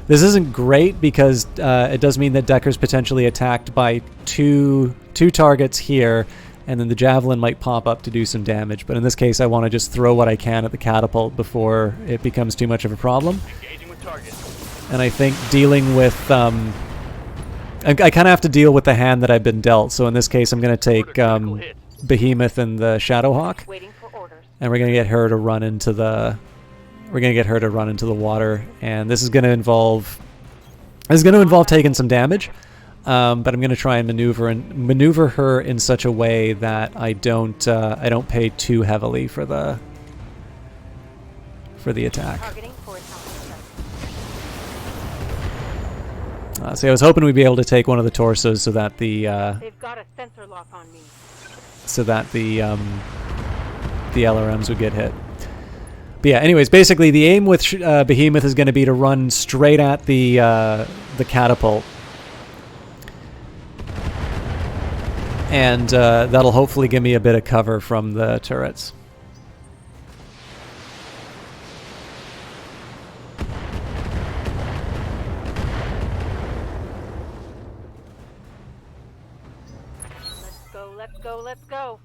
This isn't great because it does mean that Decker's potentially attacked by two targets here, and then the javelin might pop up to do some damage. But in this case, I want to just throw what I can at the catapult before it becomes too much of a problem. Engaging with target. And I think dealing with... I kind of have to deal with the hand that I've been dealt. So in this case, I'm going to take Critical hit. Behemoth and the Shadowhawk, Waiting for orders. and we're going to get her to run into the... We're going to get her to run into the water, and this is going to involve... taking some damage. But I'm going to try and maneuver her in such a way that I don't pay too heavily for the attack. Targeting for intelligence. See, I was hoping we'd be able to take one of the torsos so that the They've got a sensor lock on me. the LRMs would get hit. But yeah, anyways, basically the aim with Behemoth is going to be to run straight at the catapult. And that'll hopefully give me a bit of cover from the turrets. Let's go, let's go, let's go.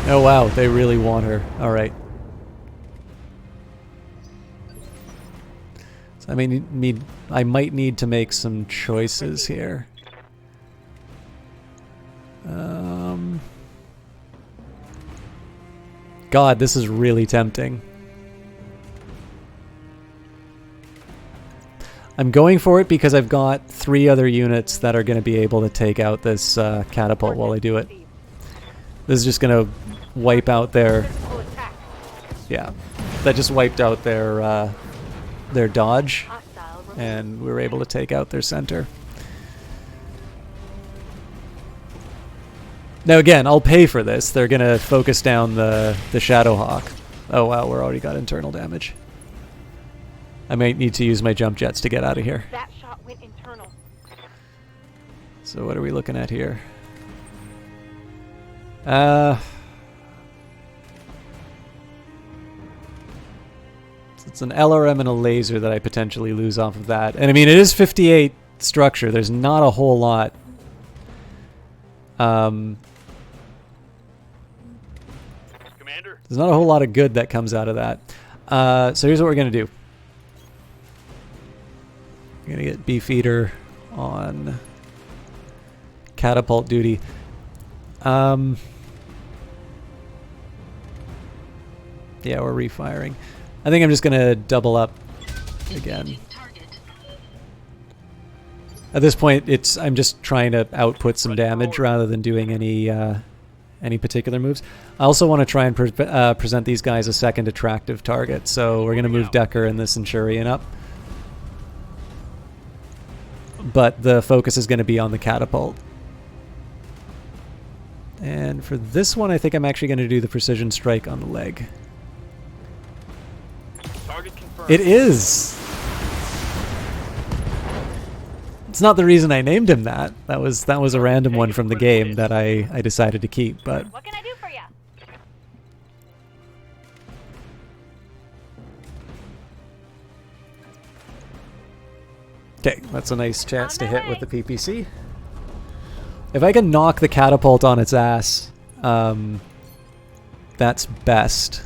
Oh wow, they really want her. All right. So I might need to make some choices here. God, this is really tempting. I'm going for it because I've got 3 other units that are going to be able to take out this catapult while I do it. This is just going to wipe out their... Critical attack. Yeah, that just wiped out their dodge, Hostile removed. and we were able to take out their center. Now again, I'll pay for this. They're gonna focus down the Shadowhawk. Oh wow, we're already got internal damage. I might need to use my jump jets to get out of here. That shot went internal. So what are we looking at here? It's an LRM and a laser that I potentially lose off of that. And I mean, it is 58 structure. There's not a whole lot. Commander? There's not a whole lot of good that comes out of that. So here's what we're going to do. We're going to get Beefeater on catapult duty. Yeah, we're refiring. I think I'm just going to double up again. At this point, I'm just trying to output some damage rather than doing any particular moves. I also want to try and present these guys a second attractive target, so we're going to move Decker and the Centurion up. But the focus is going to be on the catapult. And for this one, I think I'm actually going to do the precision strike on the leg. Target confirmed. It is! It's not the reason I named him that. That was a random one from the game that I decided to keep, but... What can I do for you? Okay, that's a nice chance to hit with the PPC. If I can knock the catapult on its ass, that's best.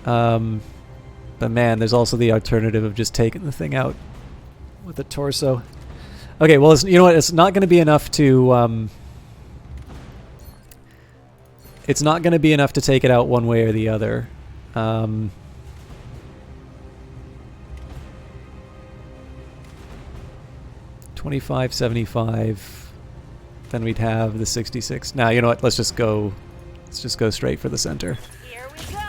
But man, there's also the alternative of just taking the thing out with the torso. Okay, well, you know what? It's not going to be enough to... it's not going to be enough to take it out one way or the other. 25, 75. Then we'd have the 66. Now, you know what? Let's just go straight for the center. Here we go.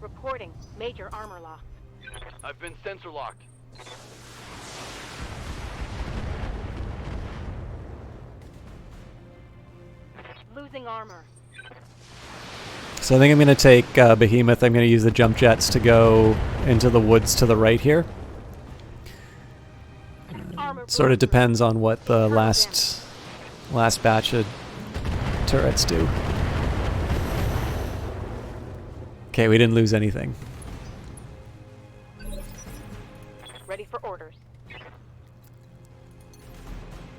Reporting major armor loss. I've been sensor locked. Losing armor. So I think I'm going to take Behemoth. I'm going to use the jump jets to go into the woods to the right here. Sort of depends on what the last batch of turrets do. Okay, we didn't lose anything. Ready for orders.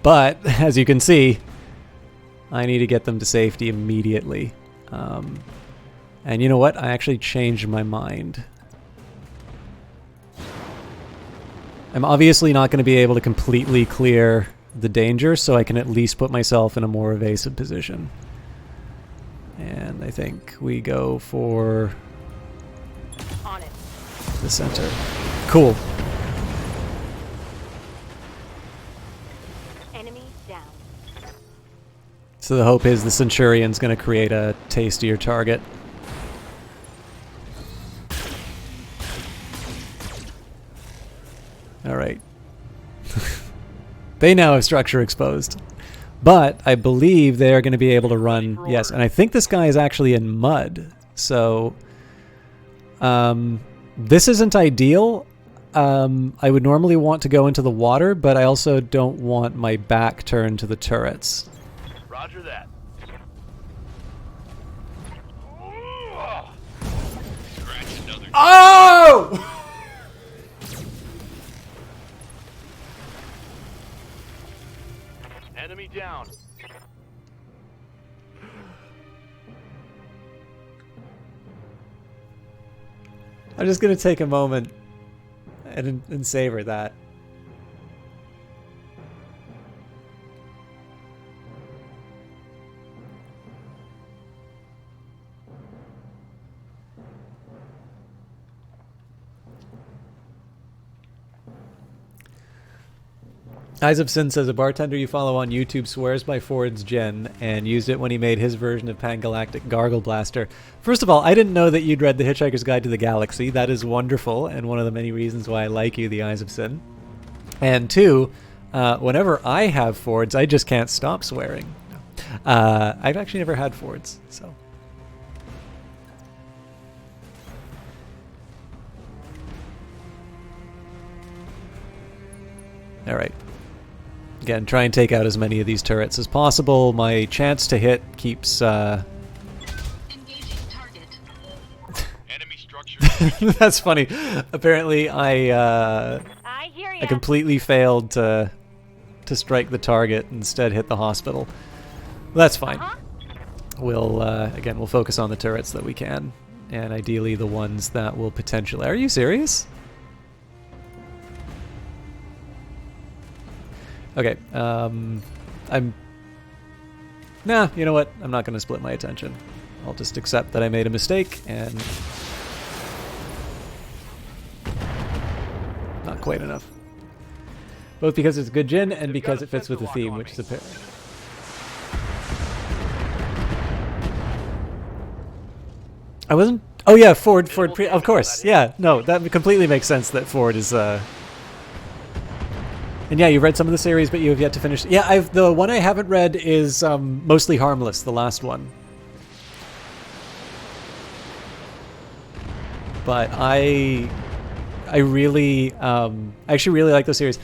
But, as you can see, I need to get them to safety immediately. And you know what? I actually changed my mind. I'm obviously not going to be able to completely clear the danger, so I can at least put myself in a more evasive position. And I think we go for On it. the center. Cool. Enemy down. So the hope is the Centurion's going to create a tastier target. Alright. They now have structure exposed. But I believe they are going to be able to run... Yes, and I think this guy is actually in mud. So... this isn't ideal. I would normally want to go into the water, but I also don't want my back turned to the turrets. Roger that. Oh! Enemy down. I'm just going to take a moment and savor that. Eyes of Sin says a bartender you follow on YouTube swears by Ford's gen and used it when he made his version of Pangalactic Gargle Blaster. First of all, I didn't know that you'd read The Hitchhiker's Guide to the Galaxy. That is wonderful, and one of the many reasons why I like you, the Eyes of Sin. And two, whenever I have Fords, I just can't stop swearing. I've actually never had Fords, so. All right. Again, try and take out as many of these turrets as possible. My chance to hit keeps... Engaging target. Enemy structure. That's funny. Apparently, I hear I ya. completely failed to strike the target, instead hit the hospital. That's fine. We'll, again, we'll focus on the turrets that we can. And ideally the ones that will potentially... Are you serious? Okay, Nah, you know what? I'm not going to split my attention. I'll just accept that I made a mistake, and... Not quite enough. Both because it's a good gin, and because it fits with the theme, which is a pair. I wasn't... Oh yeah, Ford of course, yeah, no, that completely makes sense that Ford is, And yeah, you've read some of the series, but you have yet to finish. Yeah, the one I haven't read is Mostly Harmless, the last one. But I really, I actually really like the series.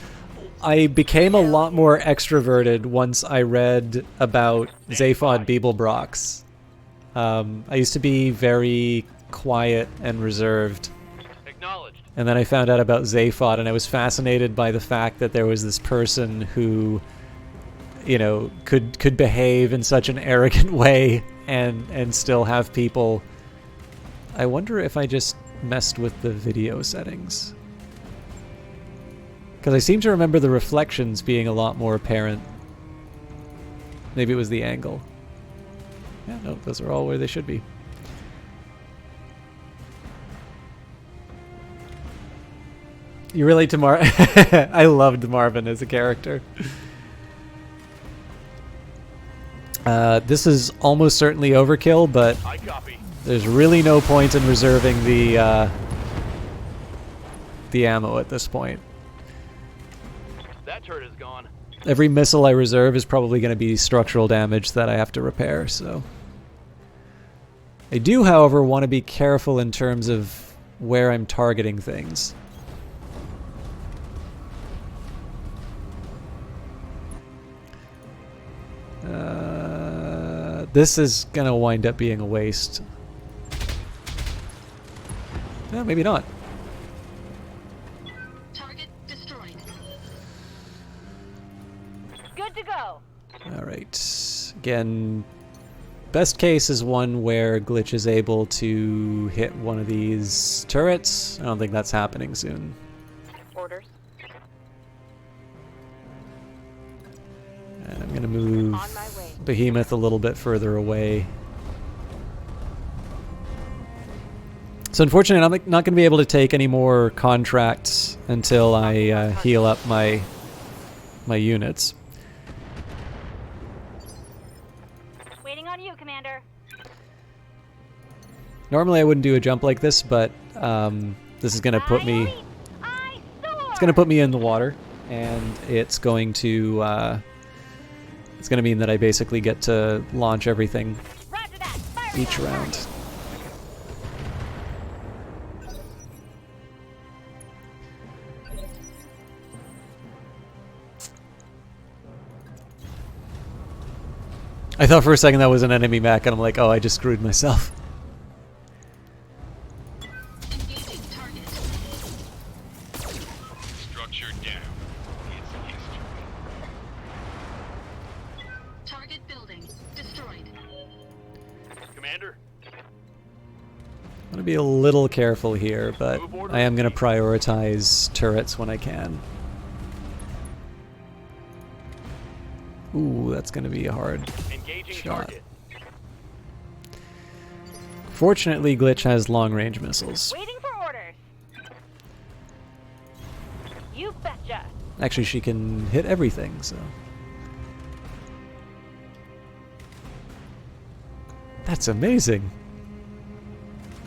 I became a lot more extroverted once I read about Zaphod Beeblebrox. I used to be very quiet and reserved. Acknowledged. And then I found out about Zaphod, and I was fascinated by the fact that there was this person who, you know, could behave in such an arrogant way and still have people. I wonder if I just messed with the video settings. Because I seem to remember the reflections being a lot more apparent. Maybe it was the angle. Yeah, no, those are all where they should be. You relate to I loved Marvin as a character. This is almost certainly overkill, but I copy. there's really no point in reserving the ammo at this point. That turret is gone. Every missile I reserve is probably going to be structural damage that I have to repair, so... I do, however, want to be careful in terms of where I'm targeting things. This is gonna wind up being a waste. No, maybe not. Target destroyed. Good to go. Alright. Again, best case is one where Glitch is able to hit one of these turrets. I don't think that's happening soon. Orders. And I'm gonna move On my way. Behemoth a little bit further away. So unfortunately, I'm not going to be able to take any more contracts until I heal up my units. Waiting on you, Commander. Normally I wouldn't do a jump like this, but this is going to put me... It's going to put me in the water, and it's going to... it's going to mean that I basically get to launch everything Roger that. Fire each in that round. target. I thought for a second that was an enemy mech, and I'm like, oh, I just screwed myself. Engaging target. Structure down. It's history. Target building destroyed. Commander, I'm going to be a little careful here, but I am going to prioritize turrets when I can. Ooh, that's going to be a hard engaging shot. target. Fortunately, Glitch has long-range missiles. Waiting for orders. You betcha. Actually, she can hit everything, so... That's amazing.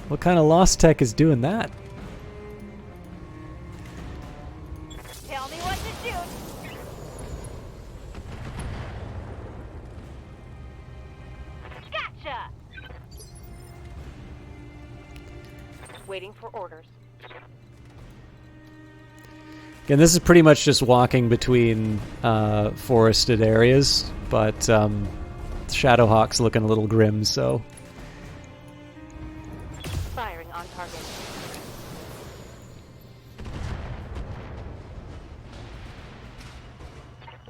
What kind of Lost Tech is doing that? Tell me what to shoot. Gotcha. Waiting for orders. Again, this is pretty much just walking between forested areas, but Shadowhawk's looking a little grim, so... Firing on target.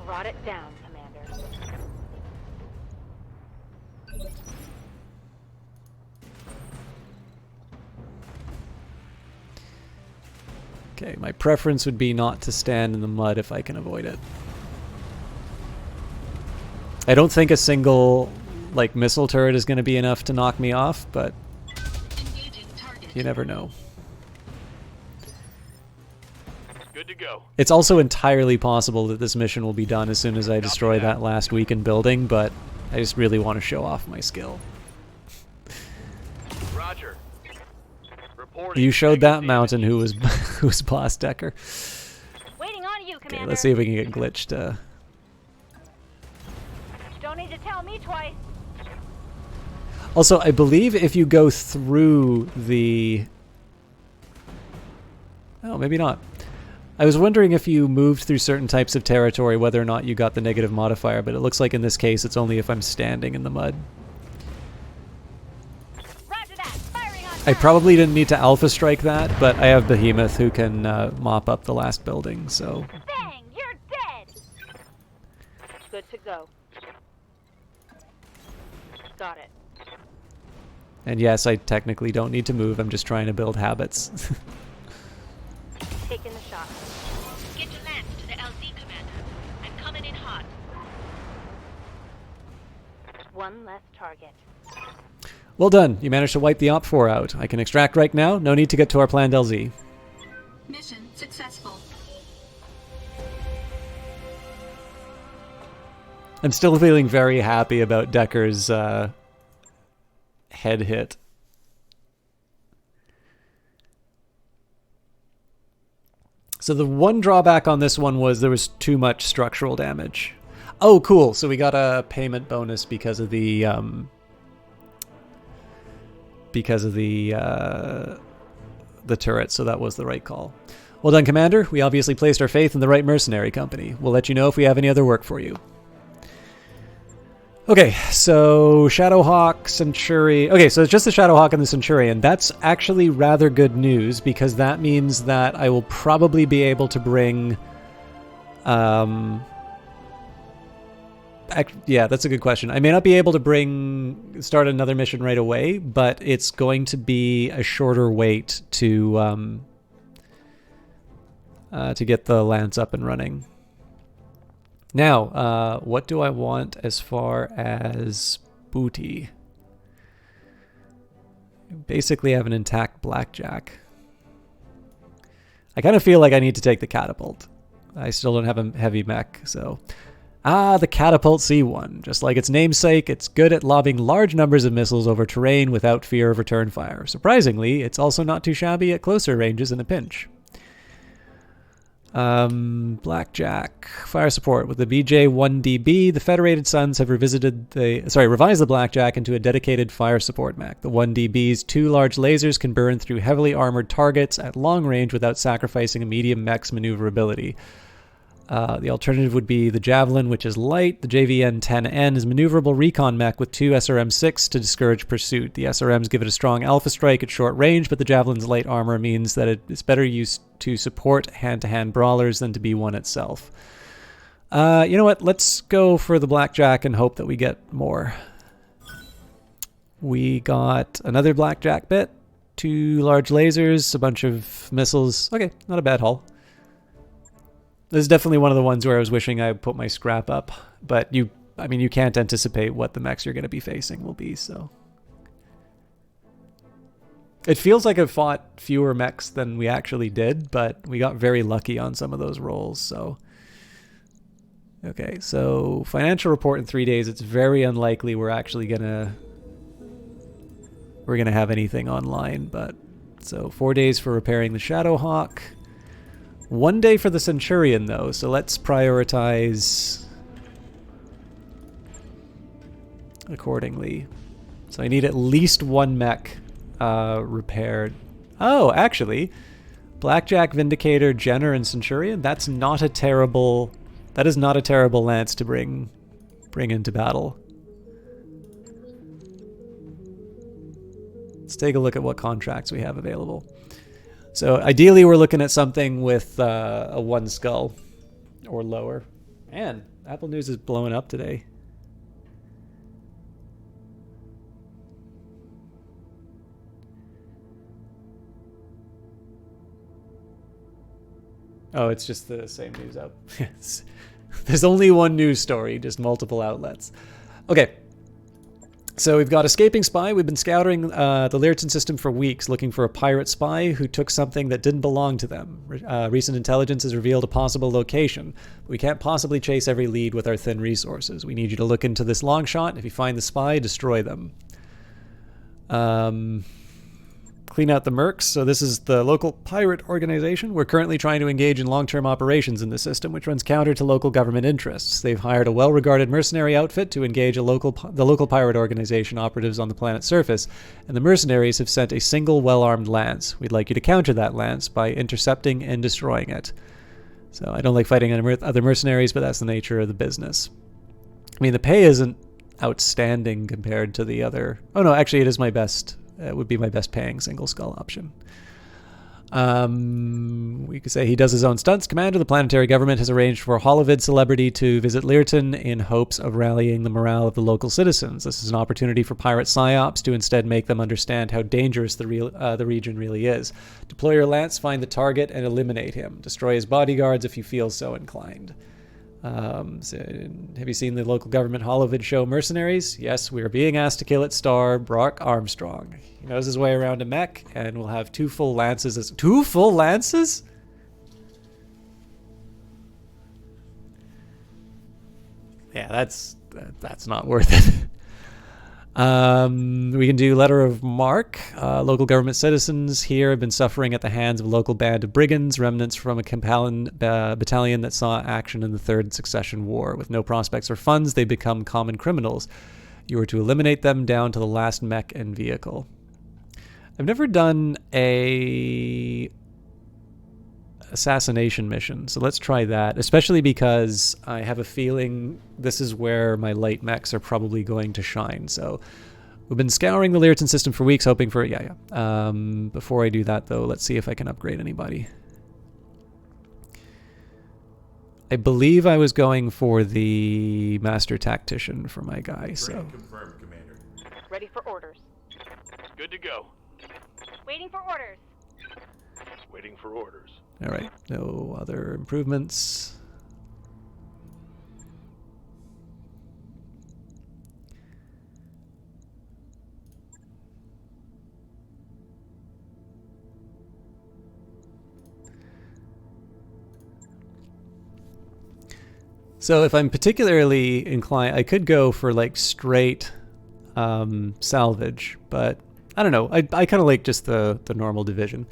Brought it down, Commander. Okay, my preference would be not to stand in the mud if I can avoid it. I don't think a single, like, missile turret is going to be enough to knock me off, but Engaging target. you never know. Good to go. It's also entirely possible that this mission will be done as soon as I destroy that last weakened building, but I just really want to show off my skill. Roger. Reporting. You showed that mountain who was who was Boss Decker. Waiting on you, Commander. Okay, let's see if we can get glitched. Don't need to tell me twice. Also, I believe if you go through the... Oh, maybe not. I was wondering if you moved through certain types of territory, whether or not you got the negative modifier, but it looks like in this case it's only if I'm standing in the mud. Roger that. Firing on I target. probably didn't need to alpha strike that, but I have Behemoth who can mop up the last building, so... Bang! You're dead. Good to go. Got it. And yes, I technically don't need to move, I'm just trying to build habits. Taking the shot. Get your lance to the LZ, Commander. I'm coming in hot. One less target. Well done, you managed to wipe the Op-4 out. I can extract right now, no need to get to our planned LZ. Mission successful. I'm still feeling very happy about Decker's head hit. So the one drawback on this one was there was too much structural damage. Oh, cool. So we got a payment bonus because of the turret, so that was the right call. Well done, Commander. We obviously placed our faith in the right mercenary company. We'll let you know if we have any other work for you. Okay, so Shadowhawk, Centurion... Okay, so it's just the Shadowhawk and the Centurion. That's actually rather good news, because that means that I will probably be able to bring... yeah, that's a good question. I may not be able to start another mission right away, but it's going to be a shorter wait to get the Lance up and running. Now, what do I want as far as booty? Basically, I have an intact blackjack. I kind of feel like I need to take the catapult. I still don't have a heavy mech, so... the Catapult C1. Just like its namesake, it's good at lobbing large numbers of missiles over terrain without fear of return fire. Surprisingly, it's also not too shabby at closer ranges in a pinch. Blackjack. Fire support. With the BJ-1DB, the Federated Suns have revised the Blackjack into a dedicated fire support mech. The 1DB's 2 large lasers can burn through heavily armored targets at long range without sacrificing a medium mech's maneuverability. The alternative would be the Javelin, which is light. The JVN-10N is maneuverable recon mech with 2 SRM-6 to discourage pursuit. The SRMs give it a strong alpha strike at short range, but the Javelin's light armor means that it's better used to support hand-to-hand brawlers than to be one itself. You know what? Let's go for the Blackjack and hope that we get more. We got another Blackjack bit, 2 large lasers, a bunch of missiles. Okay, not a bad haul. This is definitely one of the ones where I was wishing I put my scrap up, but you can't anticipate what the mechs you're going to be facing will be, so. It feels like I've fought fewer mechs than we actually did, but we got very lucky on some of those rolls, so Okay, so financial report in 3 days. It's very unlikely we're actually gonna have anything online, but so 4 days for repairing the Shadowhawk. 1 day for the Centurion though, so let's prioritize accordingly. So I need at least 1 mech repaired. Oh, actually, Blackjack, Vindicator, Jenner, and Centurion. That is not a terrible lance to bring into battle. Let's take a look at what contracts we have available. So ideally, we're looking at something with a 1 skull or lower. Man, Apple News is blowing up today. Oh, it's just the same news out. There's only one news story, just multiple outlets. Okay. So we've got Escaping Spy. We've been scouting the Learton system for weeks, looking for a pirate spy who took something that didn't belong to them. Recent intelligence has revealed a possible location. We can't possibly chase every lead with our thin resources. We need you to look into this long shot. If you find the spy, destroy them. Clean out the mercs. So this is the local pirate organization. We're currently trying to engage in long-term operations in the system, which runs counter to local government interests. They've hired a well-regarded mercenary outfit to engage the local pirate organization operatives on the planet's surface, and the mercenaries have sent a single well-armed lance. We'd like you to counter that lance by intercepting and destroying it. So I don't like fighting other mercenaries, but that's the nature of the business. I mean, the pay isn't outstanding compared to the other... Oh no, actually it is my best... It would be my best paying single skull option. We could say he does his own stunts. Commander, the planetary government has arranged for a Holovid celebrity to visit Learton in hopes of rallying the morale of the local citizens. This is an opportunity for pirate psyops to instead make them understand how dangerous the region really is. Deploy your lance, find the target, and eliminate him. Destroy his bodyguards if you feel so inclined. So have you seen the local government Holovid show Mercenaries? Yes, we are being asked to kill its star, Brock Armstrong. He knows his way around a mech, and we'll have 2 full lances. 2 full lances? Yeah, that's not worth it. We can do Letter of Marque. Local government citizens here have been suffering at the hands of a local band of brigands, remnants from a Campallan battalion that saw action in the Third Succession War. With no prospects or funds, they become common criminals. You are to eliminate them down to the last mech and vehicle. I've never done a assassination mission, so let's try that, especially because I have a feeling this is where my light mechs are probably going to shine. So we've been scouring the Learton system for weeks, hoping for before I do that though, let's see if I can upgrade anybody. I believe I was going for the Master Tactician for my guy. So Confirmed, Commander. Ready for orders. Good to go. Waiting for orders. Waiting for orders. all right, no other improvements. So if I'm particularly inclined, I could go for like straight salvage, but I don't know. I kind of like just the normal division.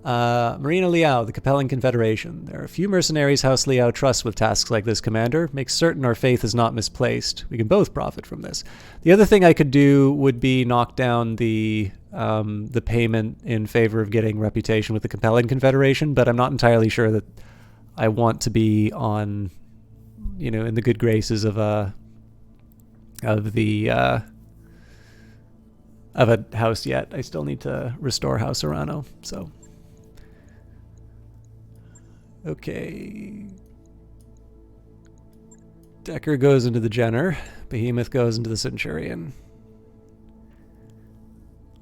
Marina Liao, the Capellan Confederation. There are a few mercenaries House Liao trusts with tasks like this, Commander. Make certain our faith is not misplaced. We can both profit from this. The other thing I could do would be knock down the payment in favor of getting reputation with the Capellan Confederation, but I'm not entirely sure that I want to be on, you know, in the good graces of a house yet. I still need to restore House Arano, so. Okay. Decker goes into the Jenner. Behemoth goes into the Centurion.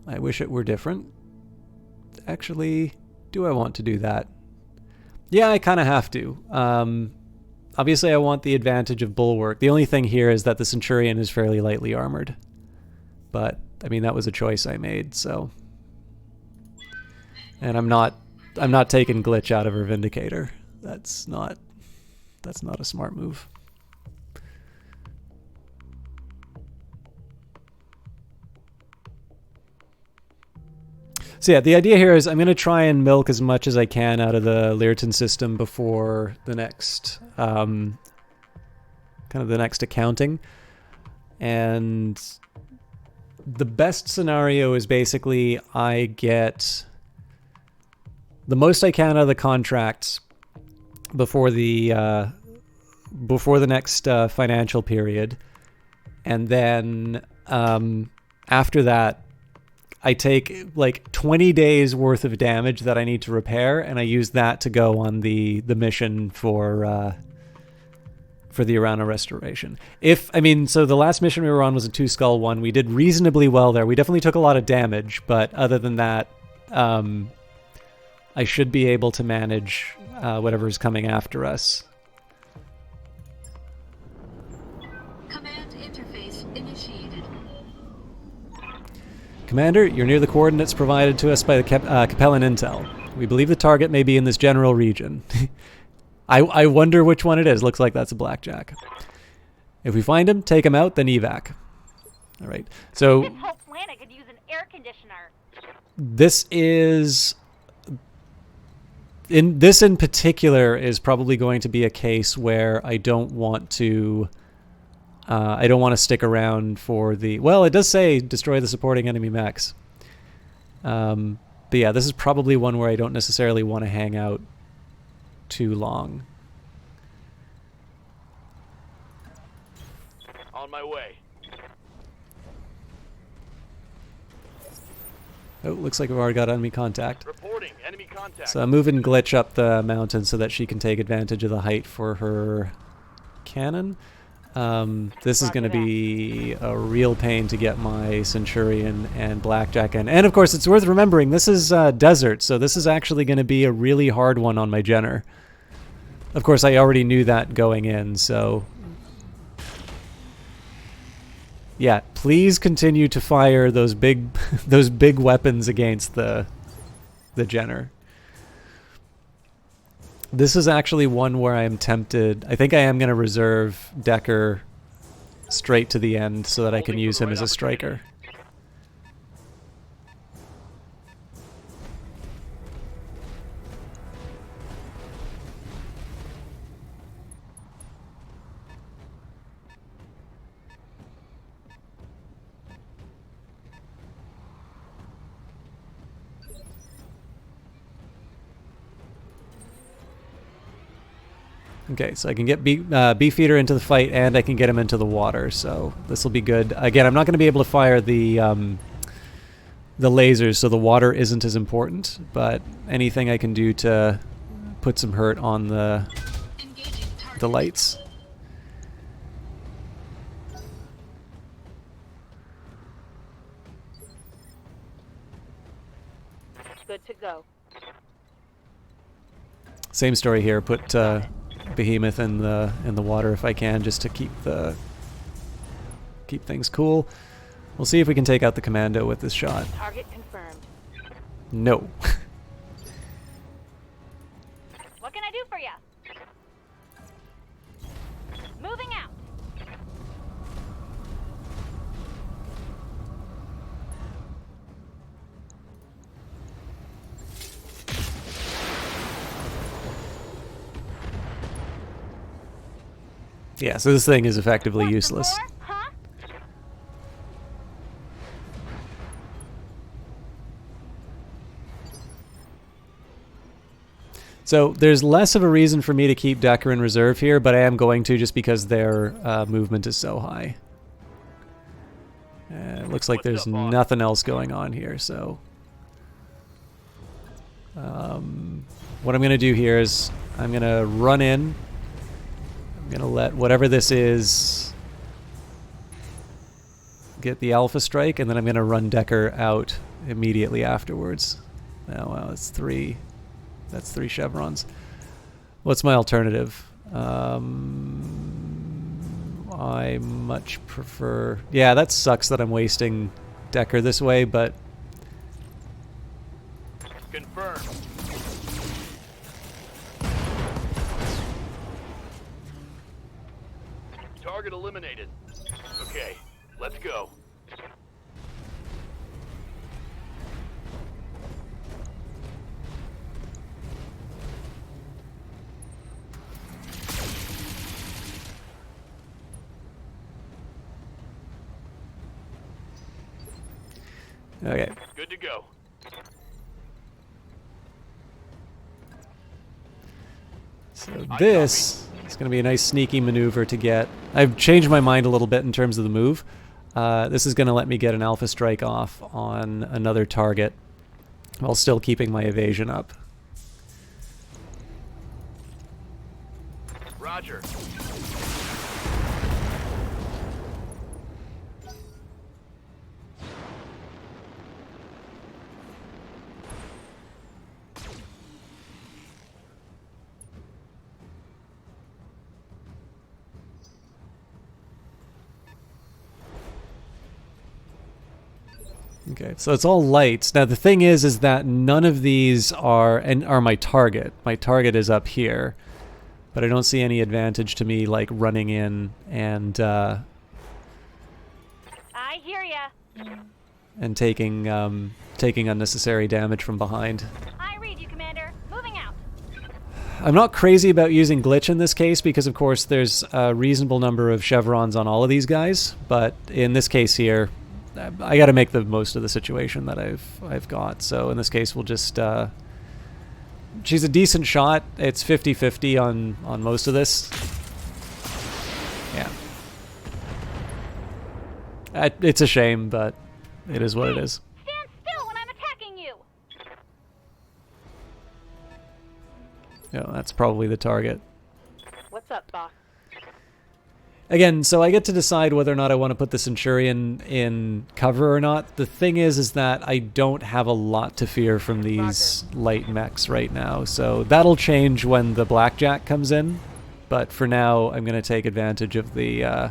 I wish it were different. Actually, do I want to do that? Yeah, I kind of have to. Obviously, I want the advantage of bulwark. The only thing here is that the Centurion is fairly lightly armored. But, I mean, that was a choice I made, so. And I'm not taking Glitch out of her Vindicator. That's not a smart move. So yeah, the idea here is I'm going to try and milk as much as I can out of the Learton system before the next, kind of the next accounting. And the best scenario is basically I get the most I can out of the contracts before the next financial period, and then after that, I take like 20 days worth of damage that I need to repair, and I use that to go on the mission for the Arana restoration. So the last mission we were on was a 2-skull one. We did reasonably well there. We definitely took a lot of damage, but other than that, I should be able to manage whatever's coming after us. Command interface initiated. Commander, you're near the coordinates provided to us by the Capellan Intel. We believe the target may be in this general region. I wonder which one it is. Looks like that's a blackjack. If we find him, take him out, then evac. All right. So This whole planet could use an air conditioner. this is... in particular is probably going to be a case where I don't want to stick around for the... Well, it does say destroy the supporting enemy mechs. But yeah, this is probably one where I don't necessarily want to hang out too long. On my way. Oh, looks like we've already got enemy contact. Reporting enemy contact. So I'm moving Glitch up the mountain so that she can take advantage of the height for her cannon. This is going to be a real pain to get my Centurion and Blackjack in. And of course, it's worth remembering, this is desert, so this is actually going to be a really hard one on my Jenner. Of course, I already knew that going in, so... Yeah, please continue to fire those big weapons against the Jenner. This is actually one where I am tempted. I think I am going to reserve Decker straight to the end so that I can use him as a striker. Okay, so I can get Beefeater into the fight, and I can get him into the water, so this will be good. Again, I'm not going to be able to fire the lasers, so the water isn't as important, but anything I can do to put some hurt on the lights. Good to go. Same story here. Put Behemoth in the water if I can, just to keep things cool. We'll see if we can take out the commando with this shot. Target confirmed. No. What can I do for you? Moving out. Yeah, so this thing is effectively Want some useless. more, huh? So there's less of a reason for me to keep Decker in reserve here, but I am going to just because their movement is so high. It looks like there's nothing else going on here, so... what I'm going to do here is I'm going to run in. I'm going to let whatever this is get the Alpha Strike, and then I'm going to run Decker out immediately afterwards. Oh, wow, that's three chevrons. What's my alternative? I much prefer... Yeah, that sucks that I'm wasting Decker this way, but... Confirmed. Target eliminated. Okay, let's go. Okay. Good to go. So this is going to be a nice sneaky maneuver to get. I've changed my mind a little bit in terms of the move. This is going to let me get an alpha strike off on another target while still keeping my evasion up. Roger. Okay, so it's all lights. Now the thing is that none of these are my target. My target is up here, but I don't see any advantage to me like running in and I hear ya. taking unnecessary damage from behind. I read you, Commander. Moving out. I'm not crazy about using glitch in this case because, of course, there's a reasonable number of chevrons on all of these guys. But in this case here, I got to make the most of the situation that I've got. So in this case, we'll just. She's a decent shot. It's 50-50 on most of this. Yeah. It's a shame, but it is what it is. Stand still when I'm attacking you. Yeah, that's probably the target. What's up, boss? Again, so I get to decide whether or not I want to put the Centurion in cover or not. The thing is that I don't have a lot to fear from these light mechs right now. So that'll change when the Blackjack comes in. But for now, I'm going to take advantage of the...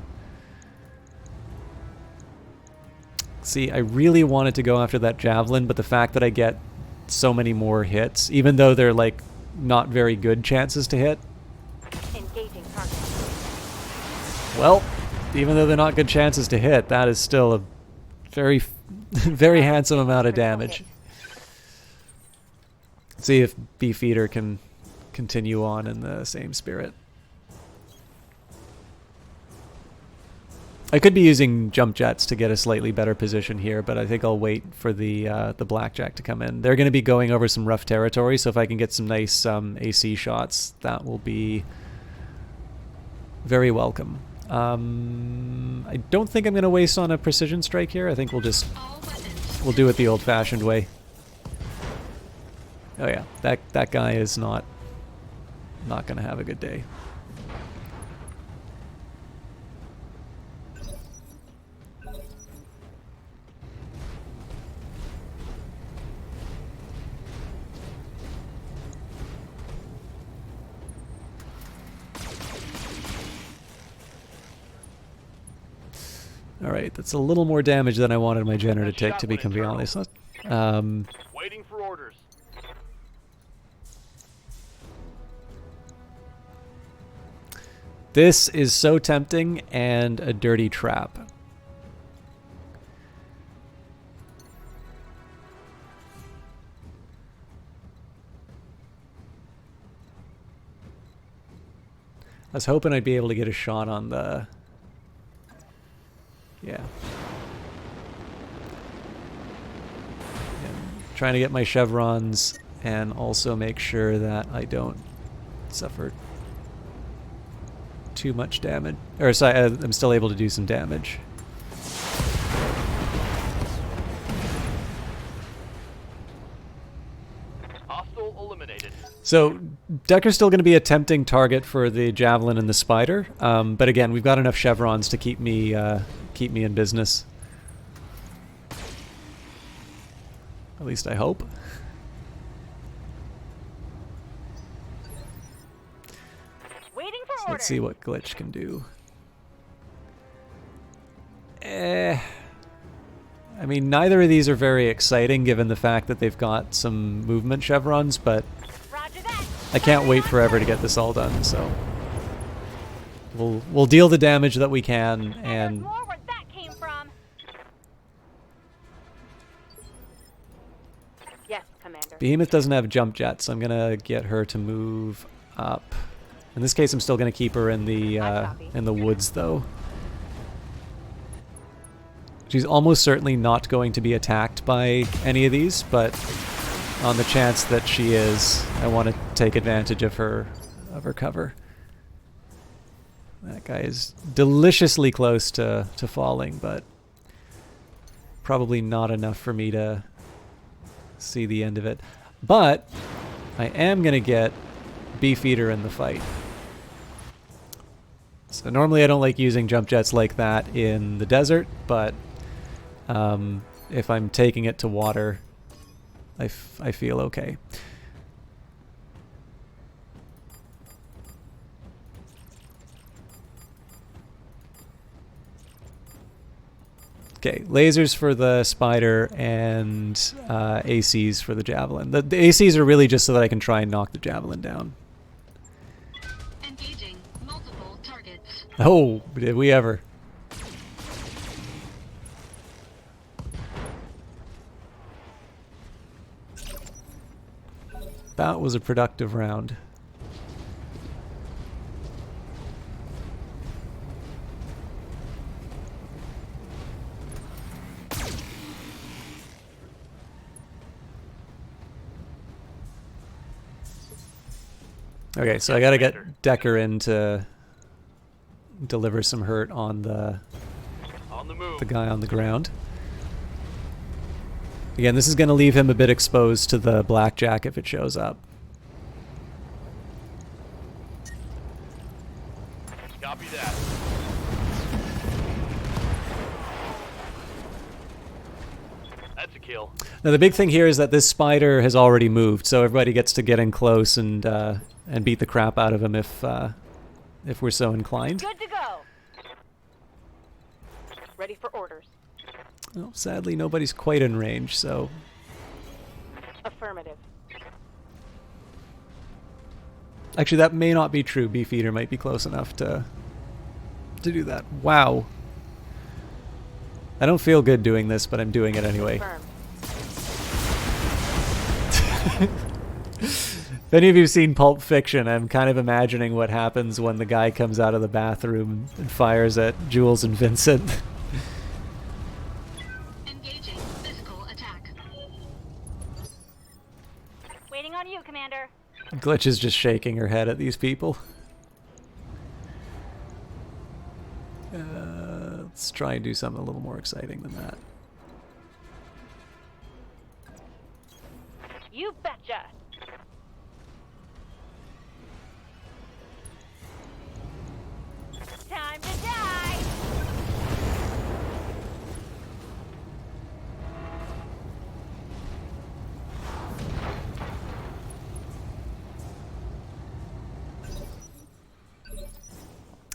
See, I really wanted to go after that Javelin, but the fact that I get so many more hits, even though they're like not very good chances to hit. Engaging target. Well, even though they're not good chances to hit, that is still a very, very handsome amount of damage. Let's see if Beefeater can continue on in the same spirit. I could be using jump jets to get a slightly better position here, but I think I'll wait for the Blackjack to come in. They're going to be going over some rough territory, so if I can get some nice AC shots, that will be very welcome. I don't think I'm going to waste on a precision strike here. I think we'll do it the old-fashioned way. Oh yeah, that guy is not going to have a good day. Alright, that's a little more damage than I wanted my Jenner to take, to be completely honest. Waiting for orders. This is so tempting and a dirty trap. I was hoping I'd be able to get a shot on the... Yeah. And trying to get my chevrons and also make sure that I don't suffer too much damage. Or sorry, I'm still able to do some damage. Hostile eliminated. So Decker's still going to be a tempting target for the Javelin and the Spider, but again, we've got enough chevrons to keep me in business. At least I hope. Waiting for So orders. let's see what Glitch can do. I mean, neither of these are very exciting given the fact that they've got some movement chevrons, but Roger that. I can't wait forever to get this all done, so we'll deal the damage that we can. There's And more where that came from. Yes, Commander. Behemoth doesn't have jump jets, so I'm gonna get her to move up. In this case, I'm still gonna keep her in the woods, though. She's almost certainly not going to be attacked by any of these, but on the chance that she is, I want to take advantage of her cover. That guy is deliciously close to falling, but probably not enough for me to see the end of it. But I am going to get Beefeater in the fight. So normally I don't like using jump jets like that in the desert, but if I'm taking it to water, I feel okay. Okay, lasers for the spider and ACs for the javelin. The ACs are really just so that I can try and knock the javelin down. Engaging multiple targets. Oh, did we ever. That was a productive round. Okay, so I gotta get Decker in to deliver some hurt on the guy on the ground. Again, this is gonna leave him a bit exposed to the blackjack if it shows up. Copy that. That's a kill. Now the big thing here is that this spider has already moved, so everybody gets to get in close and beat the crap out of him if we're so inclined. Good to go. Ready for orders. Well, sadly, nobody's quite in range, so... Affirmative. Actually, that may not be true. Beefeater might be close enough to do that. Wow. I don't feel good doing this, but I'm doing it anyway. Confirmed. If any of you have seen Pulp Fiction, I'm kind of imagining what happens when the guy comes out of the bathroom and fires at Jules and Vincent. Engaging physical attack. Waiting on you, Commander. Glitch is just shaking her head at these people. Let's try and do something a little more exciting than that. You betcha. Time to die.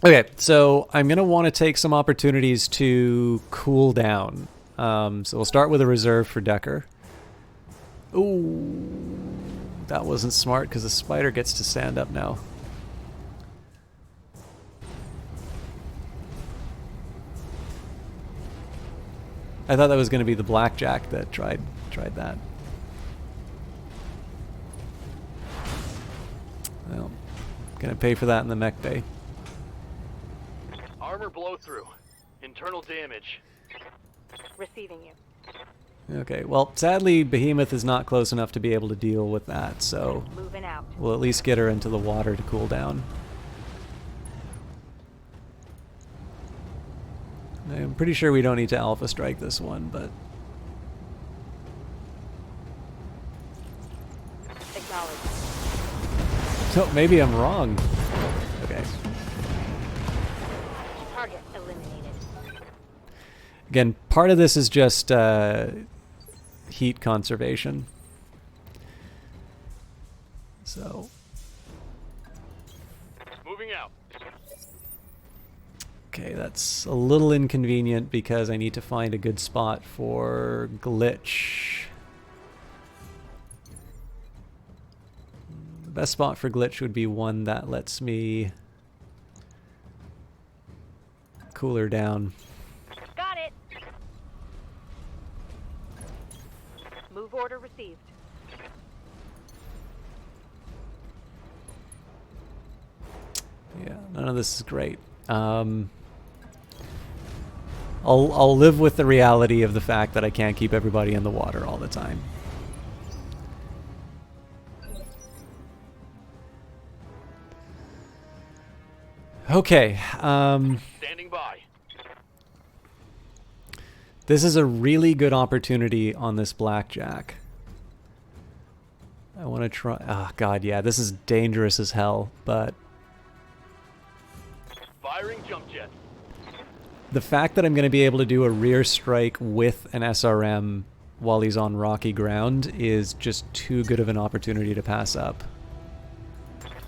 Okay, so I'm going to want to take some opportunities to cool down. So we'll start with a reserve for Decker. Ooh, that wasn't smart because the spider gets to stand up now. I thought that was going to be the blackjack that tried that. Well, gonna pay for that in the mech bay. Armor blow through. Internal damage. Receiving you. Okay, well, sadly, Behemoth is not close enough to be able to deal with that, so Moving out. we'll at least get her into the water to cool down. I'm pretty sure we don't need to Alpha Strike this one, but... Acknowledge. So maybe I'm wrong. Okay. Target eliminated. Again, part of this is just heat conservation. So... Moving out. Okay, that's a little inconvenient because I need to find a good spot for Glitch. The best spot for Glitch would be one that lets me cool her down. Got it. Move order received. Yeah, none of this is great. I'll live with the reality of the fact that I can't keep everybody in the water all the time. Okay, Standing by. this is a really good opportunity on this blackjack. I want to try... Oh, God, yeah, this is dangerous as hell, but... Firing jump jet. The fact that I'm going to be able to do a rear strike with an SRM while he's on rocky ground is just too good of an opportunity to pass up.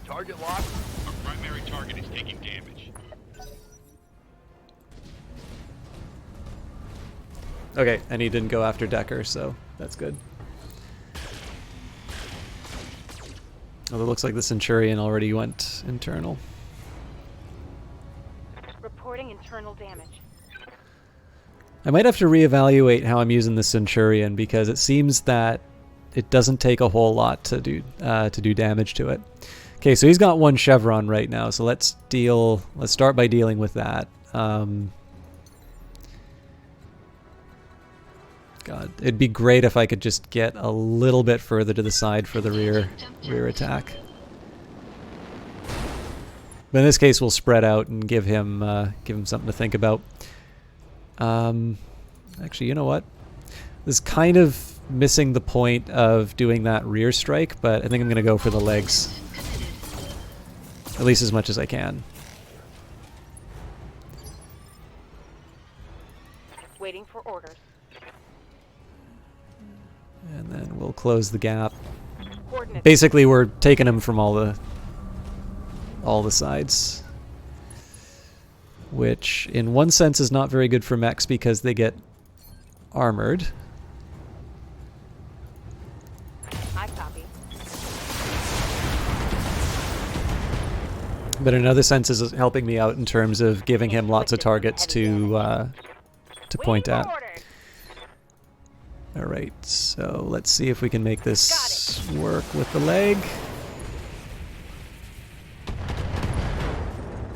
Target locked. Our primary target is taking damage. Okay, and he didn't go after Decker, so that's good. Well, it looks like the Centurion already went internal. Reporting internal damage. I might have to reevaluate how I'm using the Centurion because it seems that it doesn't take a whole lot to do damage to it. Okay, so he's got one chevron right now, so let's start by dealing with that. God, it'd be great if I could just get a little bit further to the side for the rear attack. But in this case, we'll spread out and give him something to think about. Actually, you know what? This is kind of missing the point of doing that rear strike, but I think I'm going to go for the legs. At least as much as I can. Waiting for orders. And then we'll close the gap. Coordinates. Basically, we're taking him from all the sides. Which, in one sense, is not very good for mechs because they get armored. I copy. But in another sense, is helping me out in terms of giving him lots of targets to point Waiting at. for orders. Alright, so let's see if we can make this work with the leg.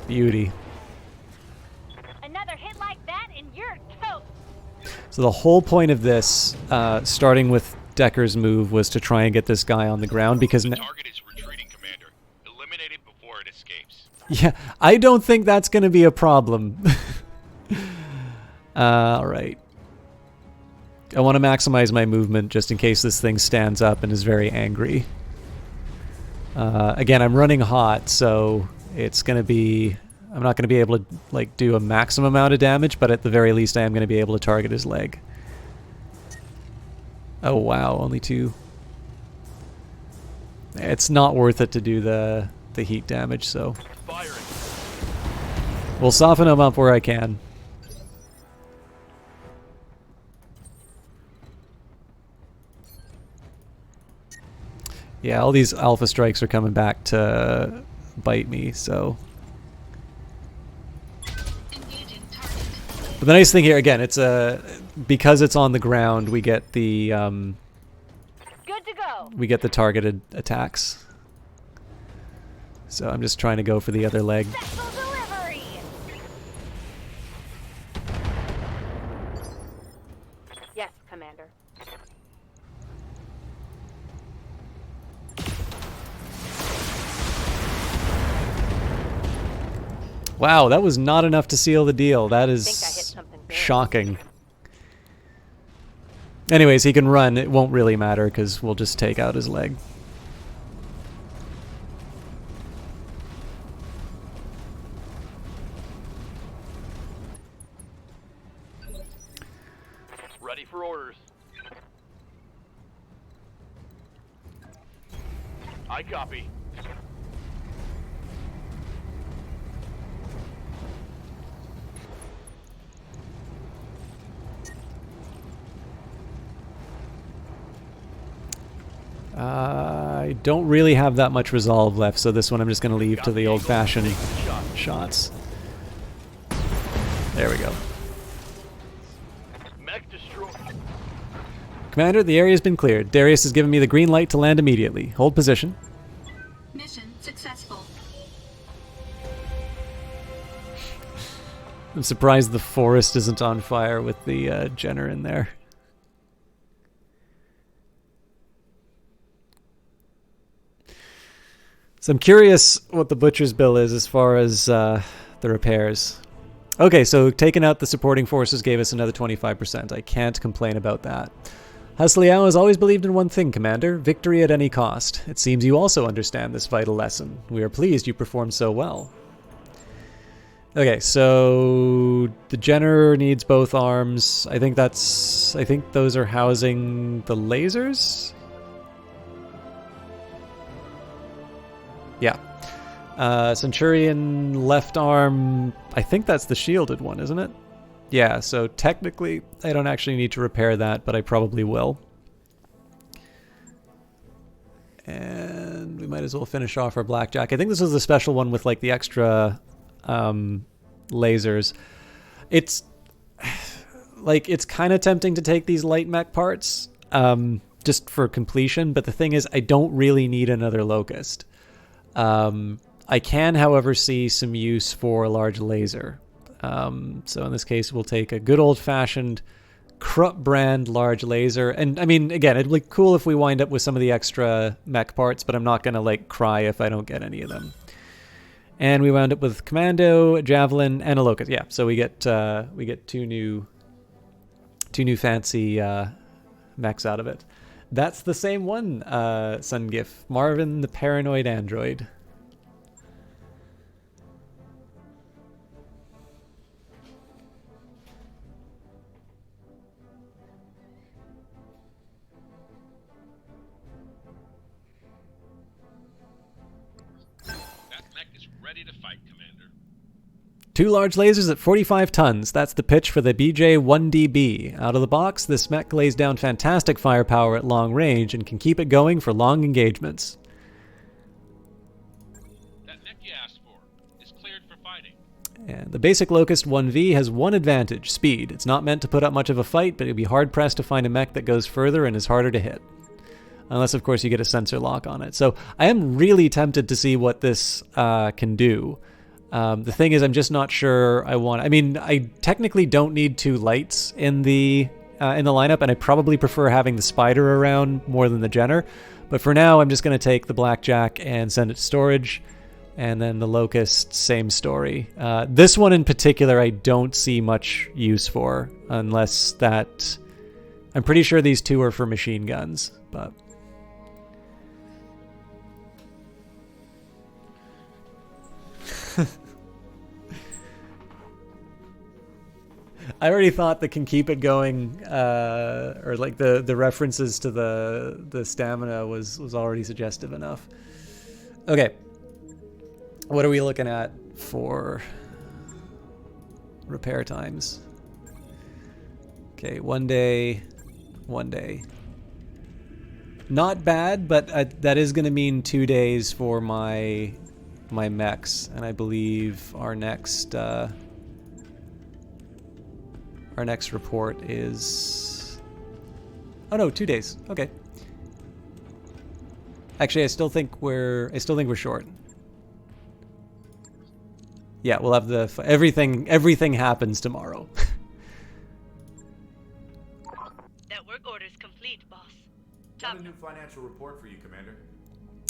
Beauty. Another hit like that and you're toast. So the whole point of this, starting with Decker's move, was to try and get this guy on the ground because... The target is retreating, Commander. Eliminate it before it escapes. Yeah, I don't think that's going to be a problem. Alright. I want to maximize my movement just in case this thing stands up and is very angry. Again, I'm running hot, so it's going to be... I'm not going to be able to like do a maximum amount of damage, but at the very least I am going to be able to target his leg. Oh wow, only 2. It's not worth it to do the heat damage, so... Firing. We'll soften him up where I can. Yeah, all these alpha strikes are coming back to bite me, so... But the nice thing here, again, it's because it's on the ground, we get the Good to go. we get the targeted attacks. So I'm just trying to go for the other leg. Special delivery. Yes, Commander. Wow, that was not enough to seal the deal. That I is think I hit something big. shocking. Anyways, he can run. It won't really matter because we'll just take out his leg. Ready for orders. I copy. I don't really have that much resolve left, so this one I'm just going to leave to the old-fashioned shots. There we go. Mech destroy. Commander, the area's been cleared. Darius has given me the green light to land immediately. Hold position. Mission successful. I'm surprised the forest isn't on fire with the Jenner in there. So I'm curious what the butcher's bill is as far as the repairs. Okay, so taking out the supporting forces gave us another 25%. I can't complain about that. Hasliao has always believed in one thing, Commander: victory at any cost. It seems you also understand this vital lesson. We are pleased you performed so well. Okay, so the Jenner needs both arms. I think those are housing the lasers? Yeah. Centurion left arm, I think that's the shielded one, isn't it? Yeah, so technically I don't actually need to repair that, but I probably will. And we might as well finish off our blackjack. I think this was the special one with like the extra lasers. It's like, it's kind of tempting to take these light mech parts just for completion, but the thing is I don't really need another Locust. I can, however, see some use for a large laser. So in this case, we'll take a good old-fashioned Krupp brand large laser. And I mean, again, it'd be cool if we wind up with some of the extra mech parts, but I'm not going to like cry if I don't get any of them. And we wound up with Commando, Javelin, and a Locust. Yeah, so we get two new fancy mechs out of it. That's the same one, Sungif. Marvin the Paranoid Android. That mech is ready to fight, Commander. 2 large lasers at 45 tons. That's the pitch for the BJ-1DB. Out of the box, this mech lays down fantastic firepower at long range and can keep it going for long engagements. That mech you asked for is cleared for fighting. And the basic Locust 1V has one advantage: speed. It's not meant to put up much of a fight, but it'd be hard-pressed to find a mech that goes further and is harder to hit. Unless, of course, you get a sensor lock on it. So I am really tempted to see what this can do. The thing is, I'm just not sure I want... I mean, I technically don't need 2 lights in the lineup, and I probably prefer having the Spider around more than the Jenner. But for now, I'm just going to take the Blackjack and send it to storage. And then the Locust, same story. This one in particular, I don't see much use for, unless that... I'm pretty sure these 2 are for machine guns, but... I already thought the can keep it going, or like the references to the stamina was already suggestive enough. Okay, what are we looking at for repair times? Okay, one day. Not bad, but that is going to mean 2 days for my mechs, and I believe our next report is... Oh no, 2 days. Okay. Actually, I still think we're short. Yeah, we'll have the everything happens tomorrow. Network orders complete, boss. Got a new financial report for you, Commander.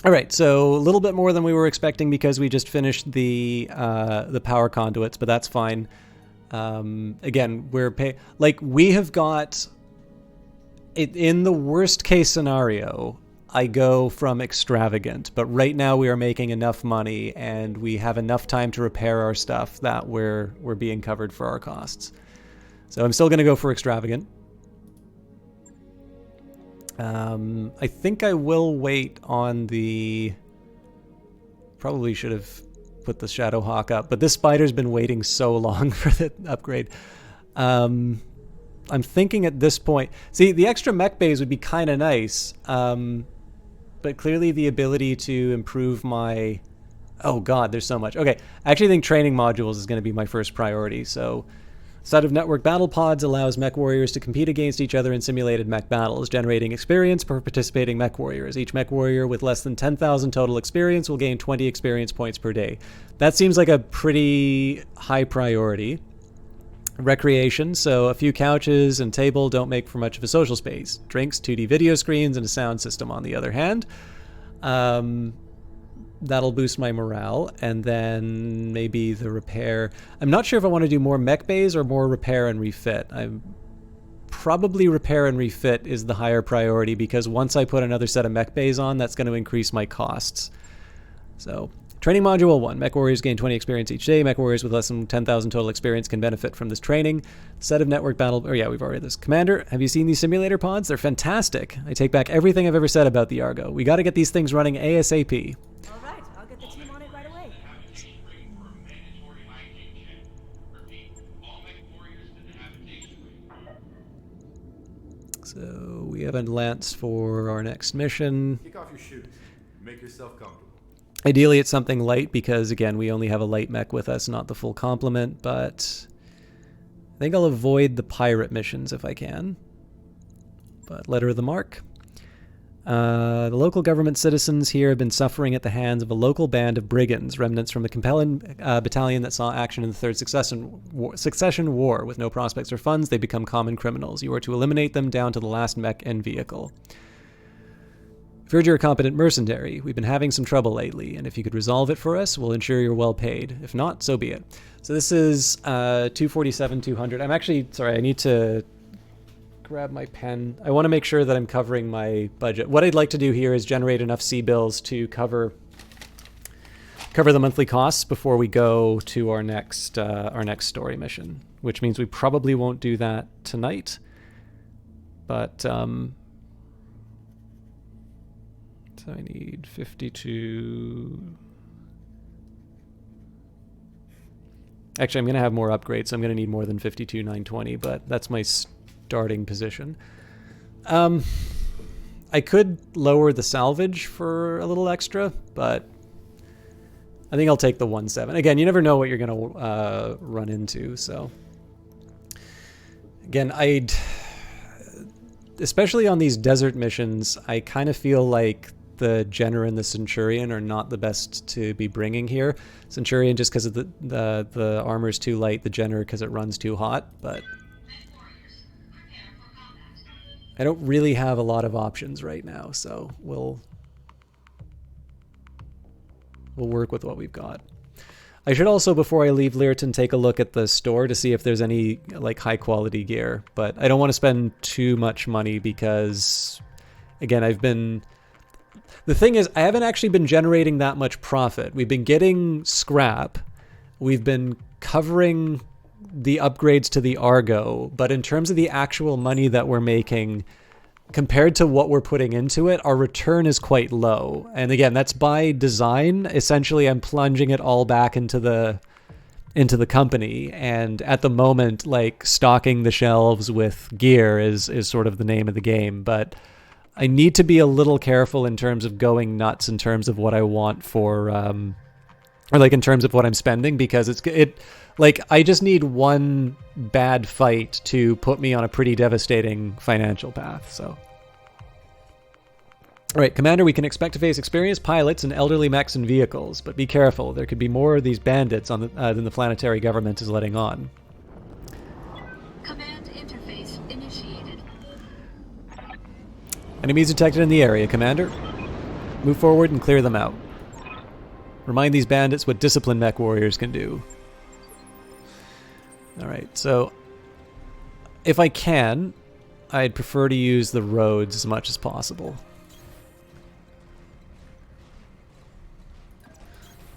All right, so a little bit more than we were expecting because we just finished the power conduits, but that's fine. Again, we have got it in the worst case scenario. I go from extravagant, but right now we are making enough money and we have enough time to repair our stuff that we're being covered for our costs. So I'm still going to go for extravagant. I think I will wait on the... Probably should have put the Shadowhawk up, but this Spider's been waiting so long for the upgrade. I'm thinking at this point... See, the extra mech bays would be kind of nice, but clearly the ability to improve my... Oh god, there's so much. Okay, I actually think training modules is going to be my first priority, so... Set of network battle pods allows mech warriors to compete against each other in simulated mech battles, generating experience per participating mech warriors. Each mech warrior with less than 10,000 total experience will gain 20 experience points per day. That seems like a pretty high priority. Recreation, so a few couches and table don't make for much of a social space. Drinks, 2D video screens, and a sound system on the other hand. That'll boost my morale. And then maybe the repair. I'm not sure if I want to do more mech bays or more repair and refit. I'm probably repair and refit is the higher priority, because once I put another set of mech bays on, that's going to increase my costs. So, training module 1. Mech warriors gain 20 experience each day. Mech warriors with less than 10,000 total experience can benefit from this training. Set of network battle... Oh yeah, we've already this. Commander, have you seen these simulator pods? They're fantastic. I take back everything I've ever said about the Argo. We got to get these things running ASAP. All right, I'll get the team on it right away. So we have a lance for our next mission. Kick off your shoes. Make yourself comfortable. Ideally, it's something light because, again, we only have a light mech with us, not the full complement, but I think I'll avoid the pirate missions if I can. But letter of the mark. The local government citizens here have been suffering at the hands of a local band of brigands, remnants from the Capellan battalion that saw action in the Third Succession War. With no prospects or funds, they become common criminals. You are to eliminate them down to the last mech and vehicle. I've heard you're a competent mercenary. We've been having some trouble lately, and if you could resolve it for us, we'll ensure you're well paid. If not, so be it. So this is 247-200. I'm actually, sorry, I need to grab my pen. I want to make sure that I'm covering my budget. What I'd like to do here is generate enough C-bills to cover the monthly costs before we go to our next story mission, which means we probably won't do that tonight. But so I need 52. Actually, I'm going to have more upgrades, so I'm going to need more than 52,920, but that's my starting position. I could lower the salvage for a little extra, but I think I'll take the 1.7. Again, you never know what you're going to run into, so again, especially on these desert missions, I kind of feel like the Jenner and the Centurion are not the best to be bringing here. Centurion just because of the armor's too light, the Jenner because it runs too hot, but I don't really have a lot of options right now, so we'll work with what we've got. I should also, before I leave Learton, take a look at the store to see if there's any like high quality gear, but I don't want to spend too much money because, again, the thing is, I haven't actually been generating that much profit. We've been getting scrap. We've been covering the upgrades to the Argo, but in terms of the actual money that we're making, compared to what we're putting into it, our return is quite low. And again, that's by design. Essentially, I'm plunging it all back into the company. And at the moment, like, stocking the shelves with gear is sort of the name of the game. But I need to be a little careful in terms of going nuts in terms of what I want for, or like in terms of what I'm spending, because like, I just need one bad fight to put me on a pretty devastating financial path, so. Alright, Commander, we can expect to face experienced pilots and elderly mechs and vehicles, but be careful. There could be more of these bandits on than the planetary government is letting on. Command interface initiated. Enemies detected in the area, Commander. Move forward and clear them out. Remind these bandits what disciplined mech warriors can do. Alright, so if I can, I'd prefer to use the roads as much as possible.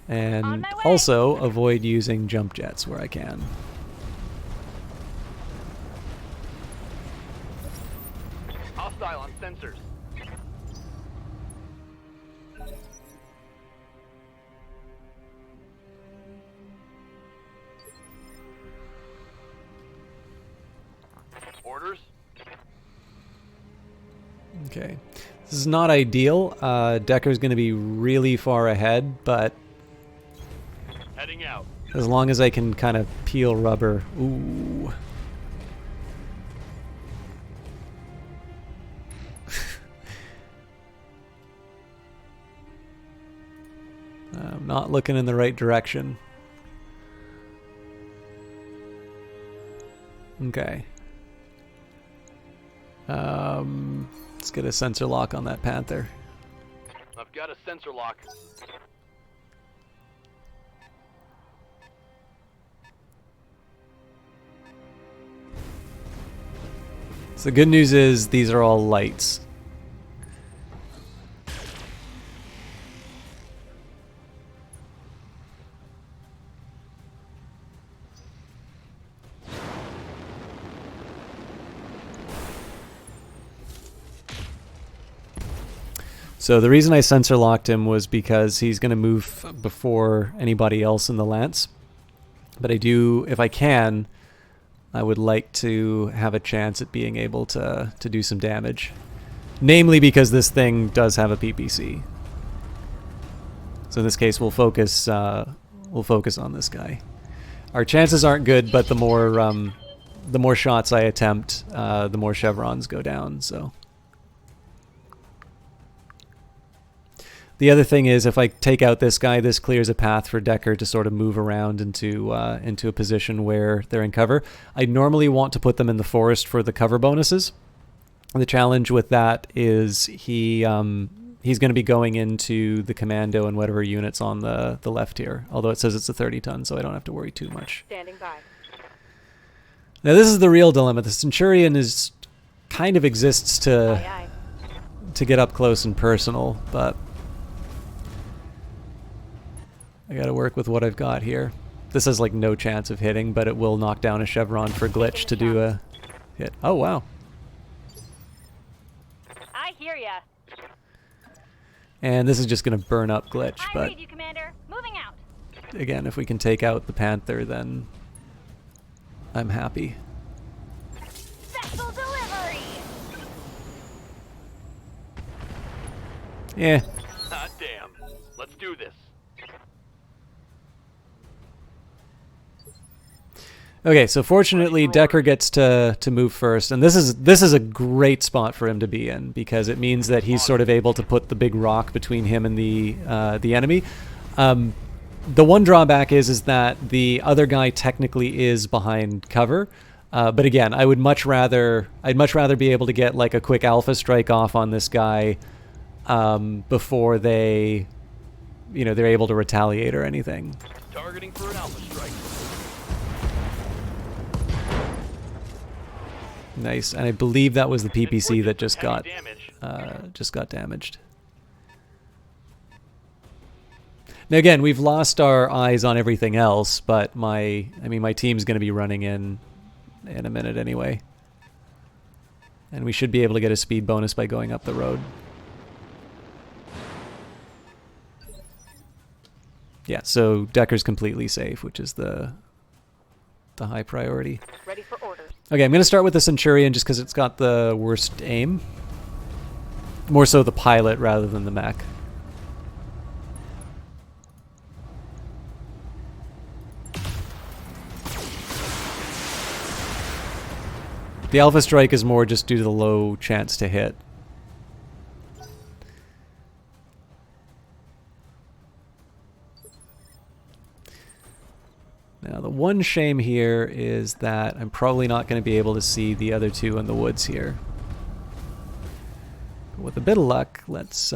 And also avoid using jump jets where I can. Hostile on sensors. Orders? Okay. This is not ideal. Decker's going to be really far ahead, but Heading out. as long as I can kind of peel rubber. Ooh. I'm not looking in the right direction. Okay. Let's get a sensor lock on that Panther. I've got a sensor lock. So the good news is these are all lights. So the reason I sensor locked him was because he's going to move before anybody else in the lance. But I do, if I can, I would like to have a chance at being able to do some damage. Namely because this thing does have a PPC. So in this case we'll focus on this guy. Our chances aren't good, but the more shots I attempt, the more chevrons go down, so. The other thing is, if I take out this guy, this clears a path for Decker to sort of move around into a position where they're in cover. I normally want to put them in the forest for the cover bonuses. The challenge with that is he's going to be going into the commando and whatever units on the left here. Although it says it's a 30-ton, so I don't have to worry too much. Standing by. Now this is the real dilemma. The Centurion kind of exists to get up close and personal, but I gotta work with what I've got here. This has like no chance of hitting, but it will knock down a chevron for glitch to do a hit. Oh wow. I hear ya. And this is just gonna burn up glitch, I but read you, Commander. Moving out. again, if we can take out the Panther, then I'm happy. Vessel delivery. Yeah. Ah, damn. Let's do this. Okay, so fortunately Decker gets to move first, and this is a great spot for him to be in because it means that he's sort of able to put the big rock between him and the enemy. The one drawback is that the other guy technically is behind cover, but again, I'd much rather be able to get like a quick alpha strike off on this guy before they're able to retaliate or anything. Targeting for an alpha strike. Nice, and I believe that was the PPC that just got damage. damaged. Now again, we've lost our eyes on everything else, but my team's going to be running in a minute anyway, and we should be able to get a speed bonus by going up the road. Yeah, so Decker's completely safe, which is the high priority. Ready for orders. Okay, I'm going to start with the Centurion just because it's got the worst aim. More so the pilot rather than the mech. The Alpha Strike is more just due to the low chance to hit. Now the one shame here is that I'm probably not going to be able to see the other two in the woods here. But with a bit of luck, let's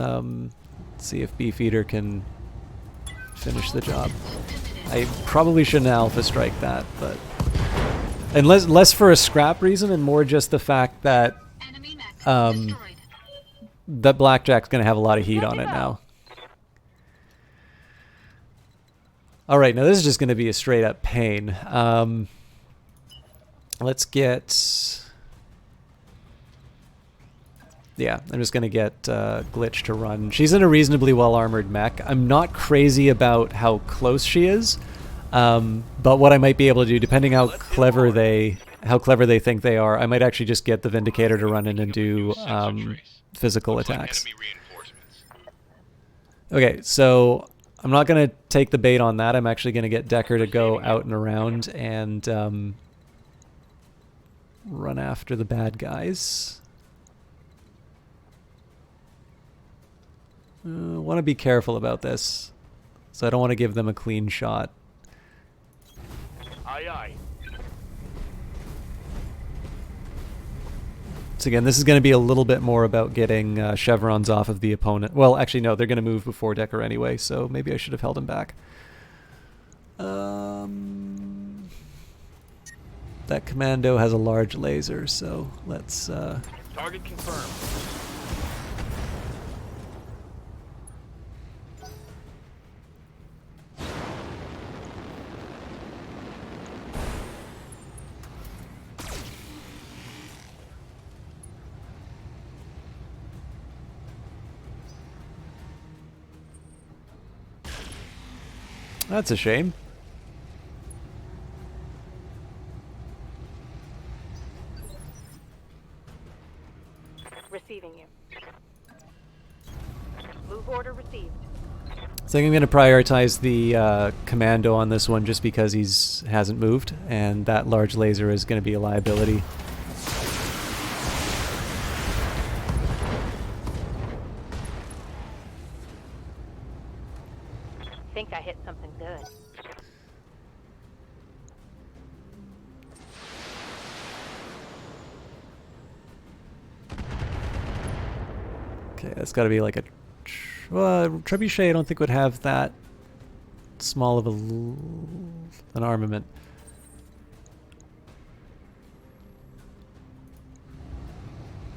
see if Beefeater can finish the job. I probably shouldn't Alpha Strike that, but... And less for a scrap reason and more just the fact that that Blackjack's going to have a lot of heat on it now. Alright, now this is just going to be a straight up pain. Let's get... Yeah, I'm just going to get Glitch to run. She's in a reasonably well-armored mech. I'm not crazy about how close she is, but what I might be able to do, depending how clever they think they are, I might actually just get the Vindicator to run in and do physical attacks. Okay, so I'm not going to take the bait on that. I'm actually going to get Decker to go out and around and run after the bad guys. Want to be careful about this, so I don't want to give them a clean shot. Aye, aye. So again, this is going to be a little bit more about getting chevrons off of the opponent. Well, actually, no, they're going to move before Decker anyway, so maybe I should have held him back. That commando has a large laser, so let's... Target confirmed. That's a shame. Receiving you. Move order received. So I'm going to prioritize the commando on this one just because he's hasn't moved, and that large laser is going to be a liability. Think I hit something good. Okay, that's got to be like a... Trebuchet I don't think would have that small of an armament.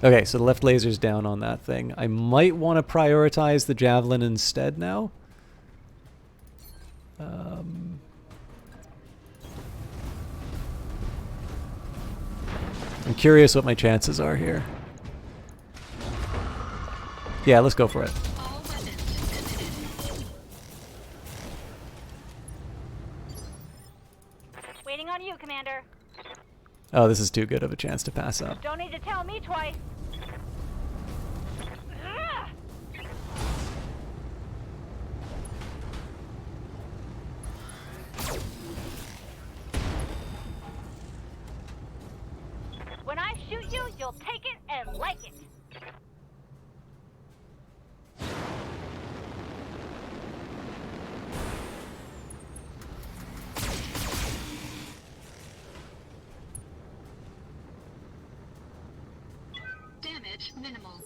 Okay, so the left laser's down on that thing. I might want to prioritize the javelin instead now. I'm curious what my chances are here. Yeah, let's go for it. All weapons committed. Waiting on you, Commander. Oh, this is too good of a chance to pass up. Don't need to tell me twice. Ah! When I shoot you, you'll take it and like it. Damage minimal.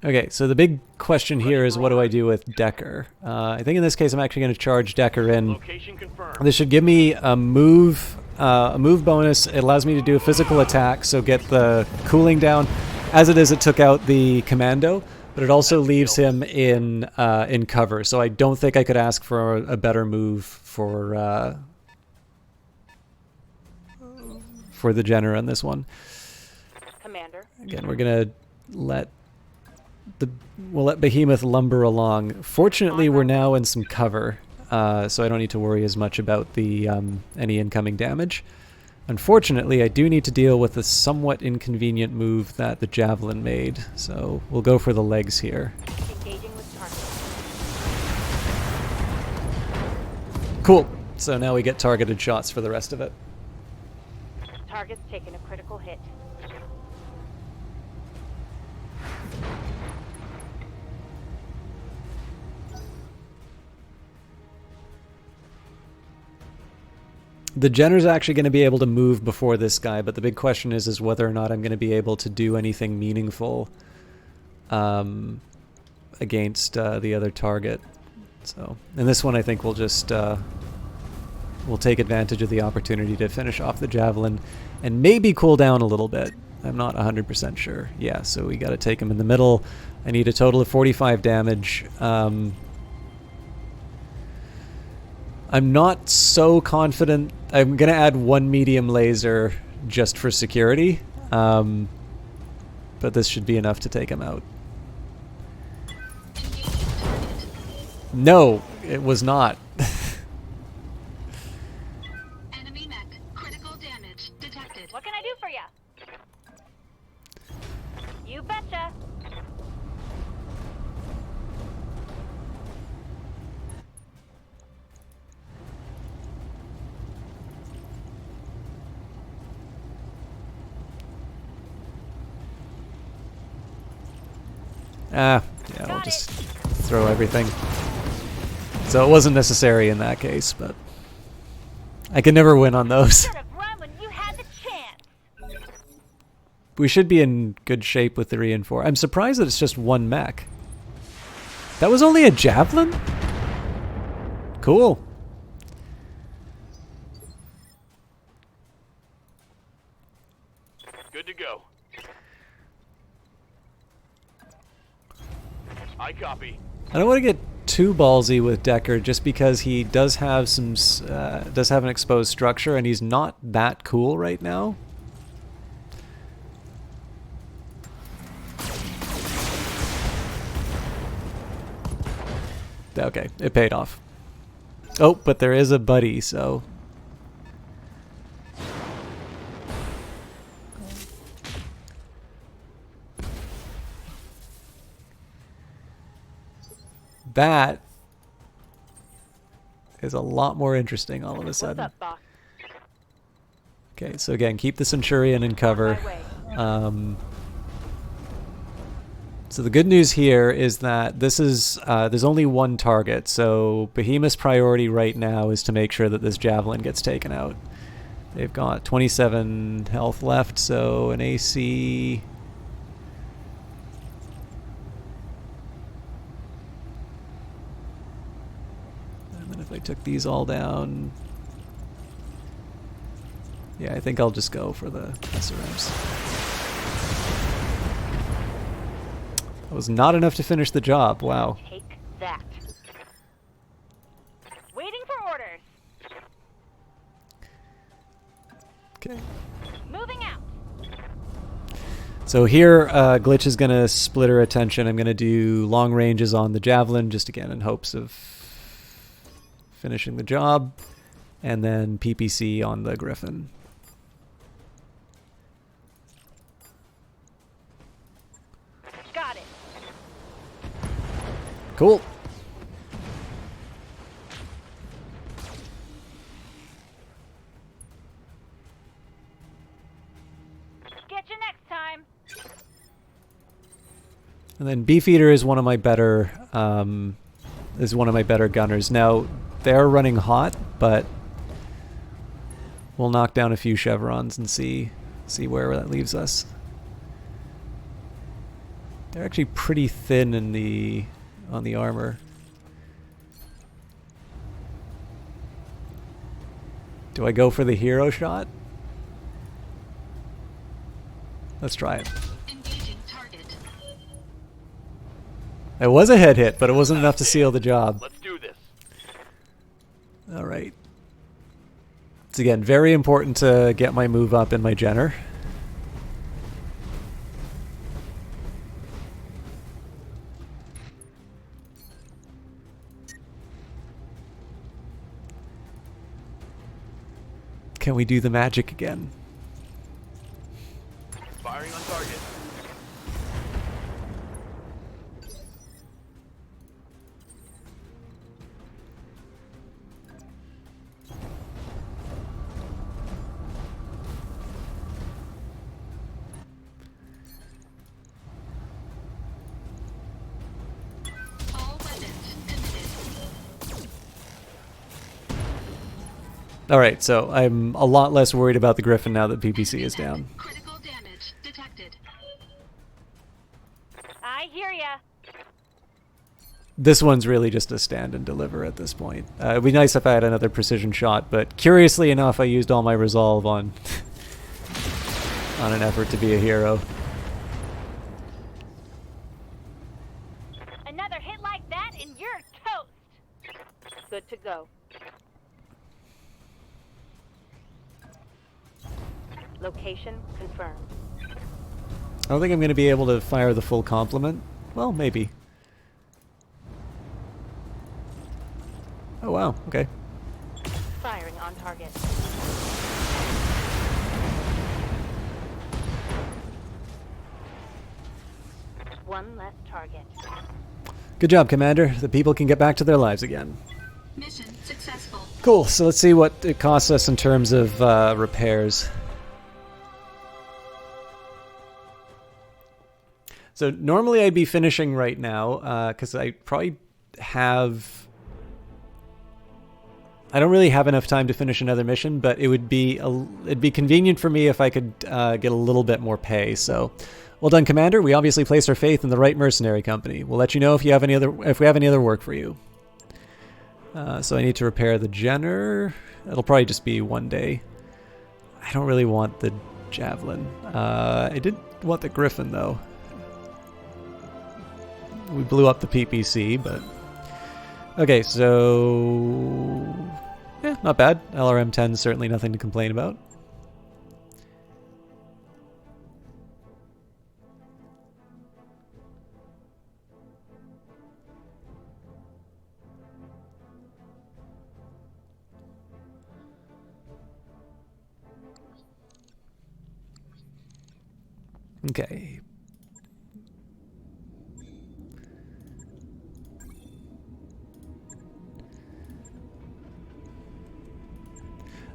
Okay, so the big question here is what do I do with Decker? I think in this case I'm actually going to charge Decker in. Location confirmed. This should give me a move bonus. It allows me to do a physical attack, so get the cooling down. As it is, it took out the commando, but it also leaves him in cover. So I don't think I could ask for a better move for the Jenner on this one. Commander. Again, we're gonna let we'll let Behemoth lumber along. Fortunately, we're now in some cover, so I don't need to worry as much about the any incoming damage. Unfortunately, I do need to deal with the somewhat inconvenient move that the Javelin made, so we'll go for the legs here. Engaging with target. Cool. So now we get targeted shots for the rest of it. Target's taken a critical hit. The Jenner's actually going to be able to move before this guy, but the big question is whether or not I'm going to be able to do anything meaningful against the other target. So, in this one, I think we'll just we'll take advantage of the opportunity to finish off the Javelin and maybe cool down a little bit. I'm not 100% sure. Yeah, so we got to take him in the middle. I need a total of 45 damage. I'm not so confident. I'm going to add one medium laser just for security. But this should be enough to take him out. No, it was not. Enemy mech. Critical damage detected. What can I do for you? You betcha. Yeah, we'll just throw everything. So it wasn't necessary in that case, but I can never win on those. Should have run when you had the chance. we should be in good shape with the reinforce. I'm surprised that it's just one mech. That was only a javelin? Cool. Good to go. I copy. I don't want to get too ballsy with Deckard just because he does have some does have an exposed structure and he's not that cool right now. Okay, it paid off. Oh, but there is a buddy, so that is a lot more interesting all of a sudden. What's up, boss? Okay, so again, keep the Centurion in cover. So the good news here is that this is there's only one target, so Behemoth's priority right now is to make sure that this Javelin gets taken out. They've got 27 health left, so an AC... And then if I took these all down... Yeah, I think I'll just go for the SRMs. That was not enough to finish the job. Wow. Take that. Waiting for orders. Okay. Moving out. So here, Glitch is going to split her attention. I'm going to do long ranges on the Javelin, just again in hopes of finishing the job. And then PPC on the Griffin. Got it. Cool. Get you next time. And then Beefeater is one of my better gunners. Now they're running hot, but we'll knock down a few chevrons and see where that leaves us. They're actually pretty thin in on the armor. Do I go for the hero shot? Let's try it. Engaging target. It was a head hit, but it wasn't enough to seal the job. Let's do this. All right. It's again very important to get my move up in my Jenner. Can we do the magic again? Firing on target. All weapons committed. All right, so I'm a lot less worried about the Griffin now that PPC is down. Critical damage detected. I hear ya. This one's really just a stand and deliver at this point. It'd be nice if I had another precision shot, but curiously enough, I used all my resolve on on an effort to be a hero. Another hit like that and you're toast. Good to go. Location confirmed. I don't think I'm going to be able to fire the full complement. Well, maybe. Oh, wow. Okay. Firing on target. One less target. Good job, Commander. The people can get back to their lives again. Mission successful. Cool. So let's see what it costs us in terms of repairs. So normally I'd be finishing right now because I probably have... I don't really have enough time to finish another mission, but it'd be convenient for me if I could get a little bit more pay. So, well done, Commander. We obviously placed our faith in the right mercenary company. We'll let you know if we have any other work for you. So I need to repair the Jenner. It'll probably just be one day. I don't really want the Javelin. I did want the Griffin though. We blew up the PPC, but okay. So yeah, not bad. LRM 10 certainly nothing to complain about. Okay.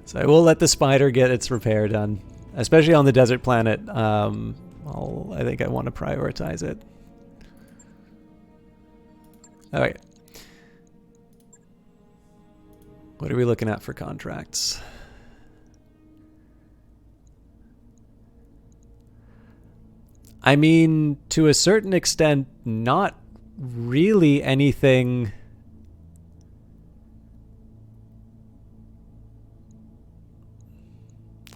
So I will let the spider get its repair done, especially on the desert planet. I think I want to prioritize it. All right. What are we looking at for contracts? I mean, to a certain extent, not really anything.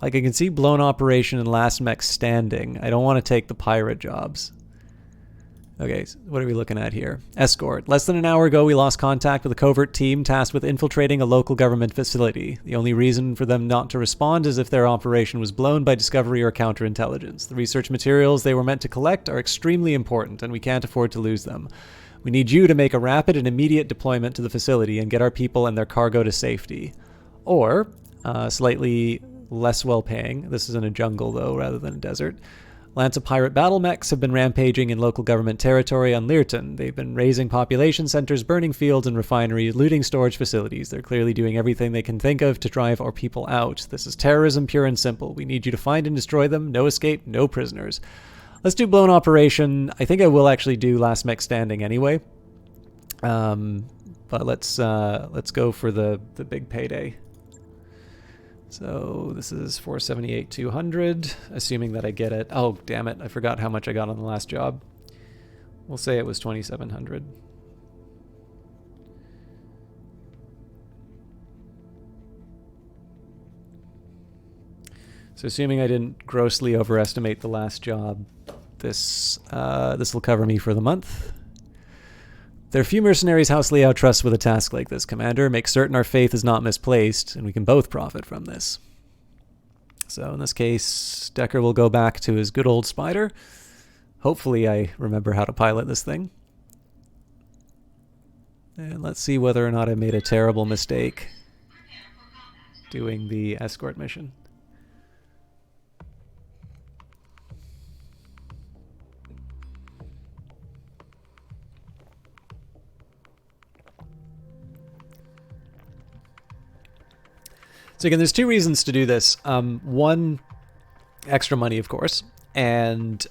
Like, I can see blown operation and last mech standing. I don't want to take the pirate jobs. Okay, so what are we looking at here? Escort. Less than an hour ago, we lost contact with a covert team tasked with infiltrating a local government facility. The only reason for them not to respond is if their operation was blown by discovery or counterintelligence. The research materials they were meant to collect are extremely important, and we can't afford to lose them. We need you to make a rapid and immediate deployment to the facility and get our people and their cargo to safety. Or, slightly less well-paying, this is in a jungle though, rather than a desert, Lancer pirate battle mechs have been rampaging in local government territory on Learton. They've been razing population centers, burning fields and refineries, looting storage facilities. They're clearly doing everything they can think of to drive our people out. This is terrorism pure and simple. We need you to find and destroy them. No escape, no prisoners. Let's do blown operation. I think I will actually do last mech standing anyway. But let's go for the big payday. So this is 478,200, assuming that I get it. Oh, damn it. I forgot how much I got on the last job. We'll say it was 2,700. So assuming I didn't grossly overestimate the last job, this will cover me for the month. There are few mercenaries House Liao trusts with a task like this, Commander. Make certain our faith is not misplaced, and we can both profit from this. So in this case, Decker will go back to his good old spider. Hopefully I remember how to pilot this thing. And let's see whether or not I made a terrible mistake doing the escort mission. So again, there's two reasons to do this. One, extra money, of course. And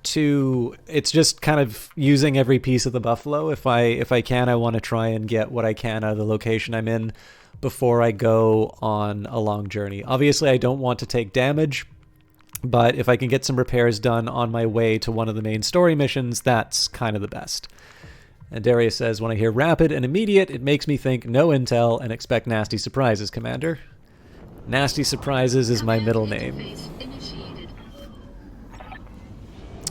two, it's just kind of using every piece of the buffalo. If I can, I want to try and get what I can out of the location I'm in before I go on a long journey. Obviously, I don't want to take damage, but if I can get some repairs done on my way to one of the main story missions, that's kind of the best. And Darius says, when I hear rapid and immediate, it makes me think no intel and expect nasty surprises, Commander. Nasty Surprises is my middle name.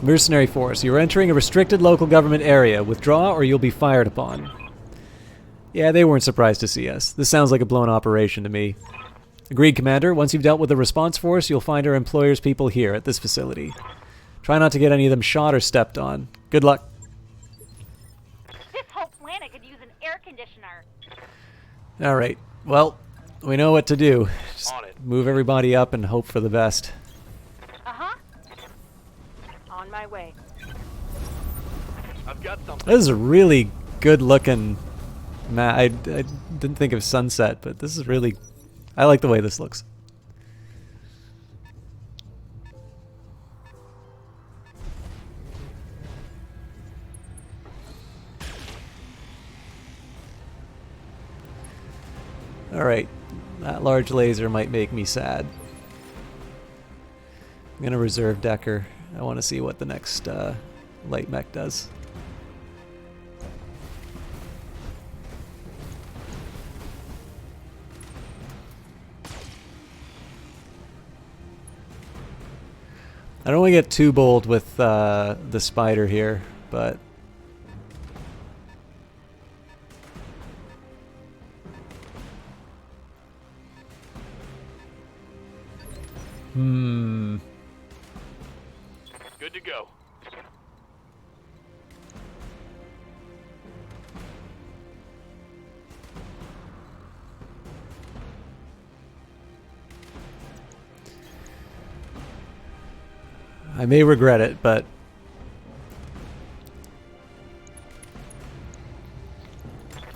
Mercenary Force. You are entering a restricted local government area. Withdraw or you'll be fired upon. Yeah, they weren't surprised to see us. This sounds like a blown operation to me. Agreed, Commander. Once you've dealt with the response force, you'll find our employer's people here at this facility. Try not to get any of them shot or stepped on. Good luck. This whole planet could use an air conditioner. Alright, well, we know what to do. Just On it. move everybody up and hope for the best. Uh-huh. On my way. I've got something. This is a really good looking map. I didn't think of sunset, but this is really... I like the way this looks. Alright, that large laser might make me sad. I'm gonna reserve Decker. I want to see what the next light mech does. I don't want to get too bold with the spider here, but Good to go. I may regret it, but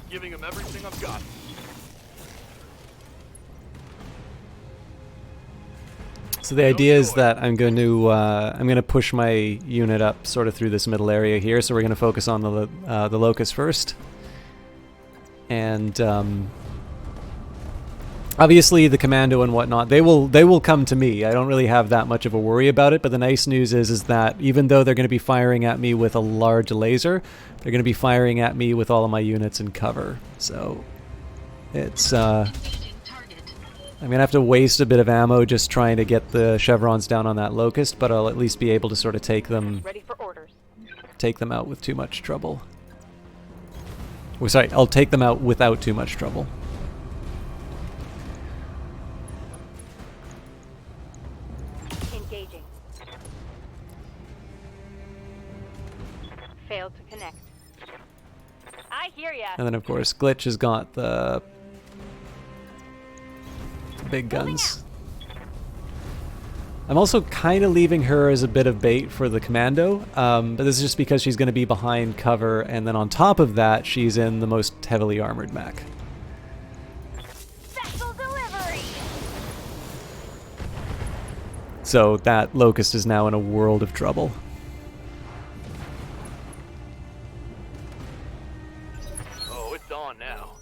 Giving him everything I've got. so the idea is that I'm going to push my unit up sort of through this middle area here. So we're going to focus on the locust first, and obviously the commando and whatnot, they will come to me. I don't really have that much of a worry about it. But the nice news is that even though they're going to be firing at me with a large laser, they're going to be firing at me with all of my units in cover. So it's I'm going to have to waste a bit of ammo just trying to get the chevrons down on that locust, but I'll at least be able to sort of take them Ready for orders. out with too much trouble. Oh, sorry, I'll take them out without too much trouble. Engaging. Failed to connect. I hear ya. And then of course Glitch has got the big guns. I'm also kind of leaving her as a bit of bait for the commando, but this is just because she's going to be behind cover, and then on top of that, she's in the most heavily armored mech. Vessel delivery. So that locust is now in a world of trouble. Oh, it's on now.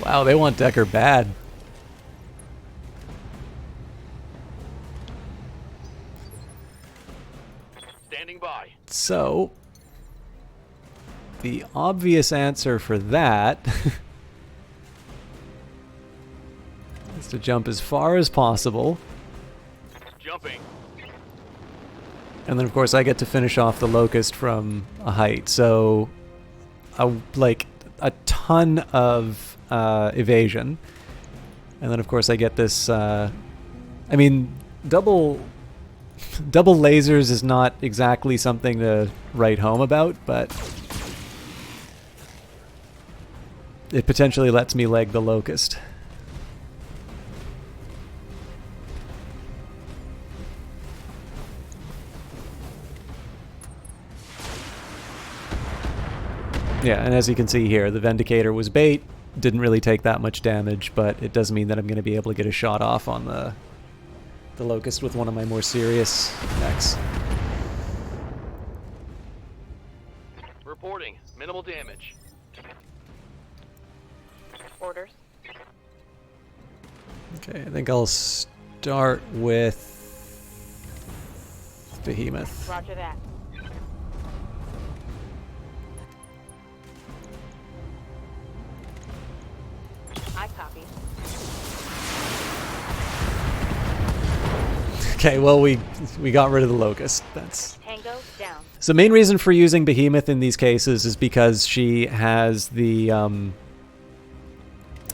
Wow, they want Decker bad. Standing by. So, the obvious answer for that is to jump as far as possible. Jumping. And then, of course, I get to finish off the locust from a height. So, like a ton of evasion. And then, of course, I get this... I mean, double lasers is not exactly something to write home about, but it potentially lets me leg the locust. Yeah, and as you can see here, the Vindicator was bait, didn't really take that much damage, but it does mean that I'm going to be able to get a shot off on the locust with one of my more serious mechs. Reporting. Minimal damage. Orders. Okay, I think I'll start with Behemoth. Roger that. I copy. Okay, well we got rid of the locust. That's Tango down. so. Main reason for using Behemoth in these cases is because she has the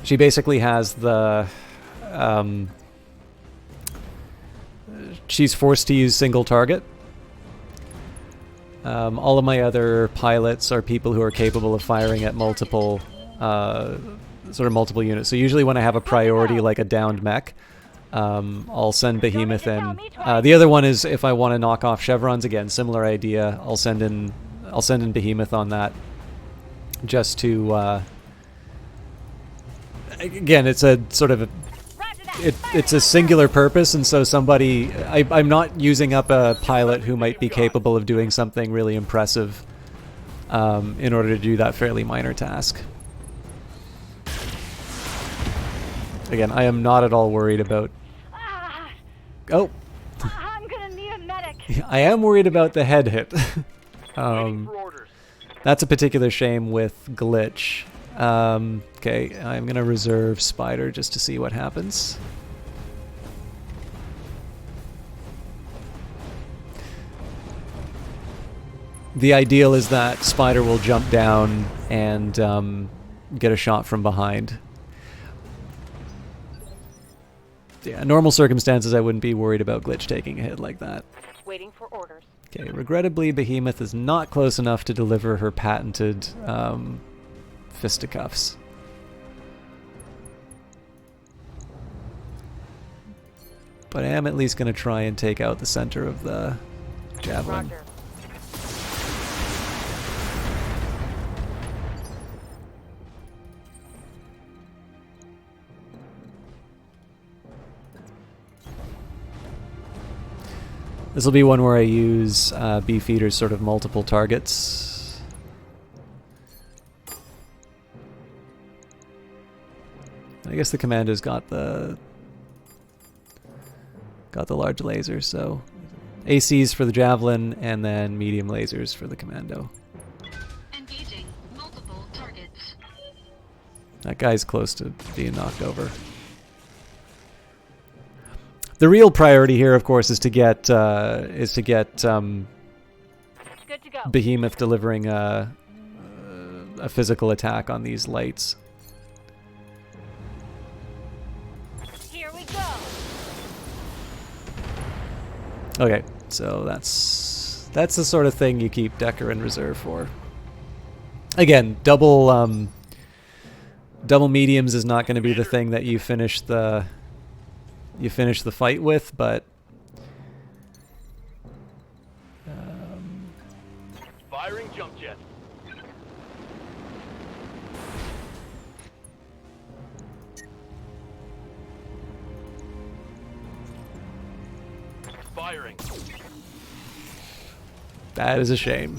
she basically has the she's forced to use single target. All of my other pilots are people who are capable of firing at multiple multiple units. So usually when I have a priority like a downed mech, I'll send Behemoth in. The other one is if I want to knock off chevrons, again, similar idea. I'll send in Behemoth on that, just to again, it's a sort of a it's a singular purpose, and so I'm not using up a pilot who might be capable of doing something really impressive in order to do that fairly minor task. Again, I am not at all worried about... Ah, Oh, I'm gonna need a medic. I am worried about the head hit. Waiting for orders. That's a particular shame with Glitch. Okay, I'm gonna reserve Spider just to see what happens. The ideal is that Spider will jump down and get a shot from behind. Yeah, normal circumstances I wouldn't be worried about Glitch taking a hit like that. Waiting for orders. Okay, regrettably, Behemoth is not close enough to deliver her patented fisticuffs. But I am at least going to try and take out the center of the javelin. Roger. This will be one where I use Beefeater's sort of multiple targets. I guess the commando's got the large laser, so ACs for the javelin and then medium lasers for the commando. Engaging multiple targets. That guy's close to being knocked over. The real priority here, of course, is to get Good to go. Behemoth delivering a physical attack on these lights. Here we go. Okay, so that's the sort of thing you keep Decker in reserve for. Again, double mediums is not going to be the thing that you finish the fight with, but Firing jump jet. Firing. that is a shame.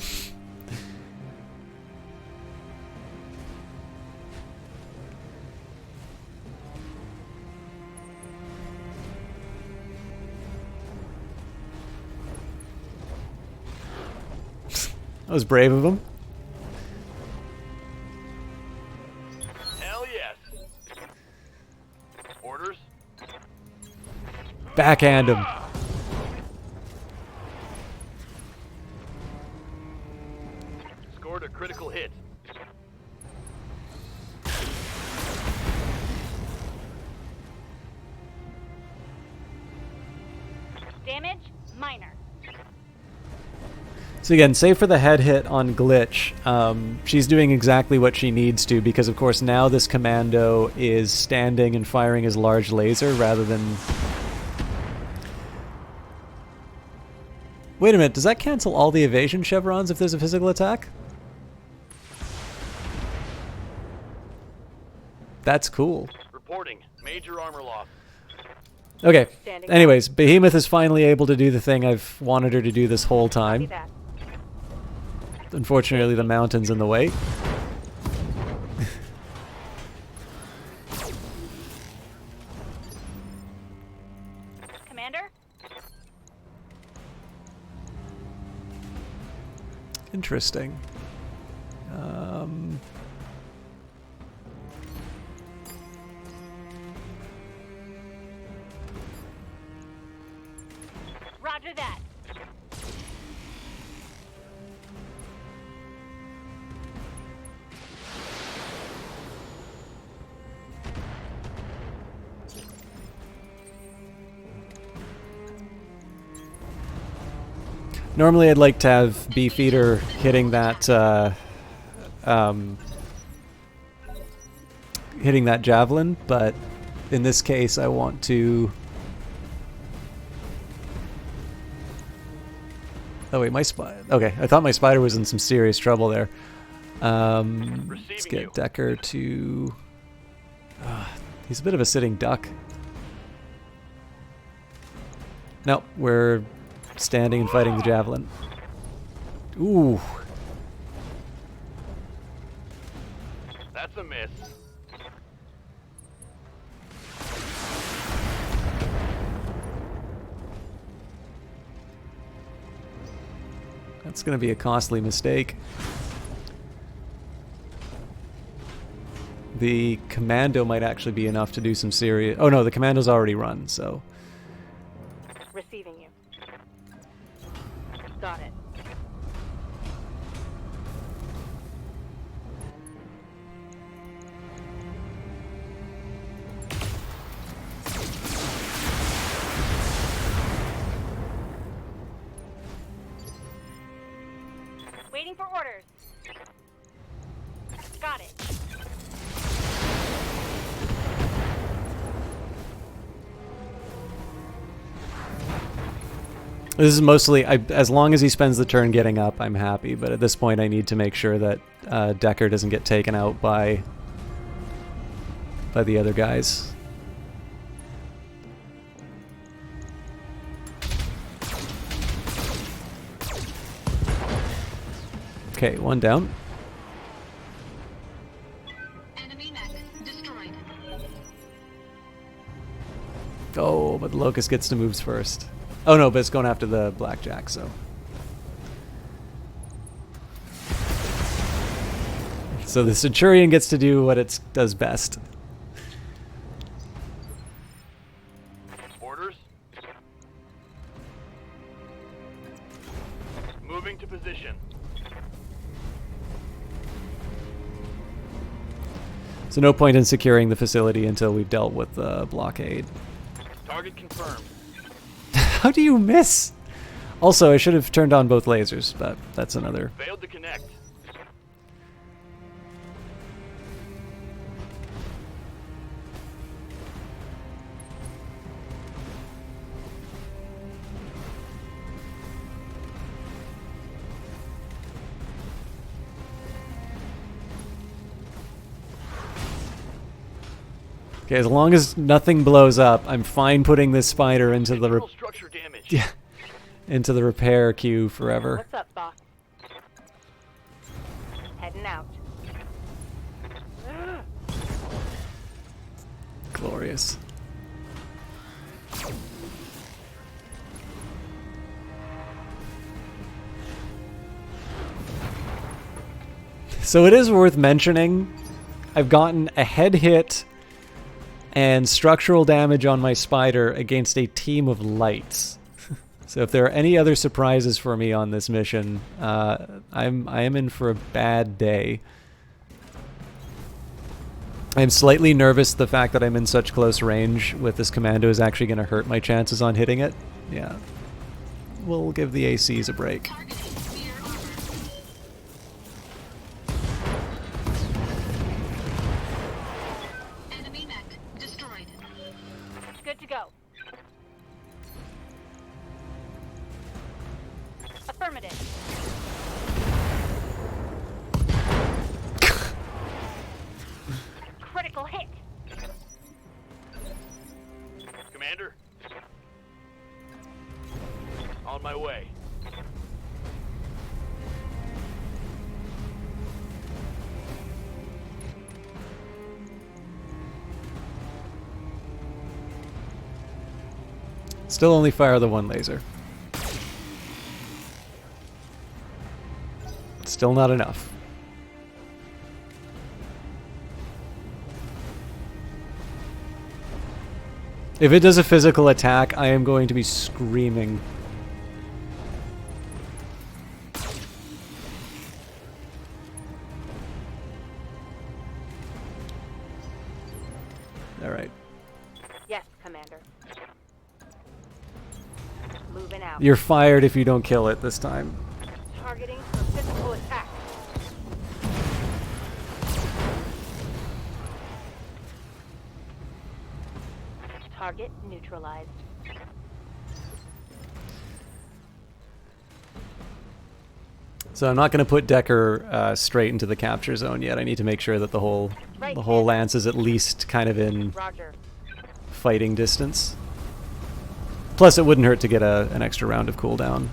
That was brave of him. Hell yes. Orders. Backhand him. Scored a critical hit. Damage minor. So again, save for the head hit on Glitch, she's doing exactly what she needs to, because of course now this commando is standing and firing his large laser rather than... Wait a minute, does that cancel all the evasion chevrons if there's a physical attack? That's cool. Reporting. Major armor loss. Okay, Standing anyways, Behemoth is finally able to do the thing I've wanted her to do this whole Copy time. that. Unfortunately, the mountain's in the way. Commander? Interesting. Roger that. Normally I'd like to have Beefeater hitting that hitting that javelin, but in this case I want to... Oh wait, my spider... Okay, I thought my spider was in some serious trouble there. Let's Receiving get you. Decker to... he's a bit of a sitting duck. Nope, we're standing and fighting the javelin. Ooh. That's a miss. That's going to be a costly mistake. The commando might actually be enough to do some serious... Oh no, the commando's already run, so... Receiving you. Got it. Waiting for orders. Got it. This is mostly, as long as he spends the turn getting up, I'm happy. But at this point, I need to make sure that Decker doesn't get taken out by the other guys. Okay, one down. Enemy mech destroyed. Oh, but the Locust gets to moves first. Oh no, but it's going after the Blackjack, so. So the Centurion gets to do what it does best. Orders. Moving to position. So no point in securing the facility until we've dealt with the blockade. Target confirmed. How do you miss? Also, I should have turned on both lasers, but that's another. Failed to connect. Okay, as long as nothing blows up, I'm fine putting this spider into the Internal structure damage. yeah, into the repair queue forever. What's up, boss? Heading out. Glorious. So it is worth mentioning, I've gotten a head hit and structural damage on my spider against a team of lights. So if there are any other surprises for me on this mission, I am in for a bad day. I'm slightly nervous the fact that I'm in such close range with this commando is actually going to hurt my chances on hitting it. Yeah. We'll give the ACs a break. Targeting spear armor. Enemy mech destroyed. Good to go. Affirmative. Critical hit. Commander. On my way. Still only fire the one laser. Still not enough. If it does a physical attack, I am going to be screaming. All right. Yes, Commander. Moving out. You're fired if you don't kill it this time. Targeting for physical attack. Target neutralized. So I'm not going to put Decker straight into the capture zone yet. I need to make sure that the whole lance is at least kind of in Roger. fighting distance. Plus, it wouldn't hurt to get an extra round of cooldown.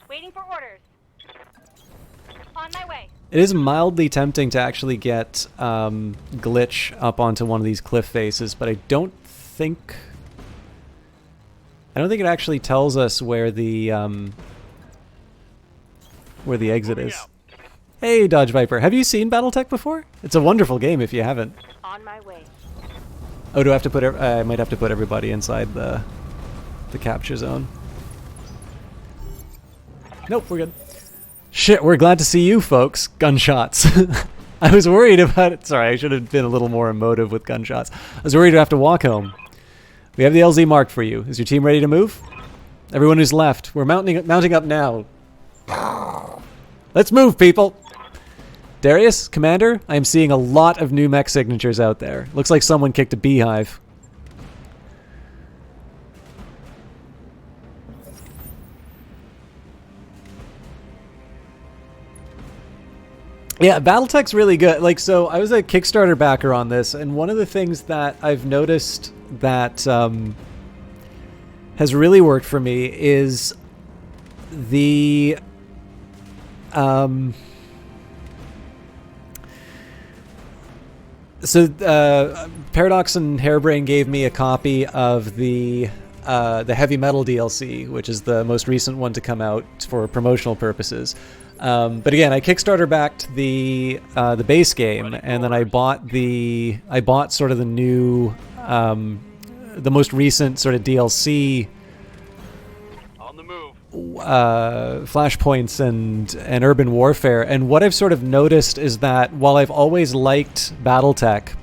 Waiting for orders. On my way. It is mildly tempting to actually get Glitch up onto one of these cliff faces, but I don't think it actually tells us where the exit is. Hey, Dodge Viper, have you seen Battletech before? It's a wonderful game if you haven't. On my way. Oh, do I have to put? I might have to put everybody inside the capture zone. Nope, we're good. Shit, we're glad to see you folks. Gunshots. I was worried about it. Sorry, I should have been a little more emotive with gunshots. I was worried to have to walk home. We have the LZ marked for you. Is your team ready to move? Everyone who's left, we're mounting up now. Let's move, people. Darius, Commander, I am seeing a lot of new mech signatures out there. Looks like someone kicked a beehive. Yeah, Battletech's really good. Like, so I was a Kickstarter backer on this, and one of the things that I've noticed that has really worked for me is the Paradox and Hairbrain gave me a copy of the Heavy Metal DLC, which is the most recent one to come out for promotional purposes. But again, I Kickstarter backed the base game, and then I bought sort of the new, the most recent sort of DLC. On the move. Flashpoints and Urban Warfare, and what I've sort of noticed is that while I've always liked BattleTech,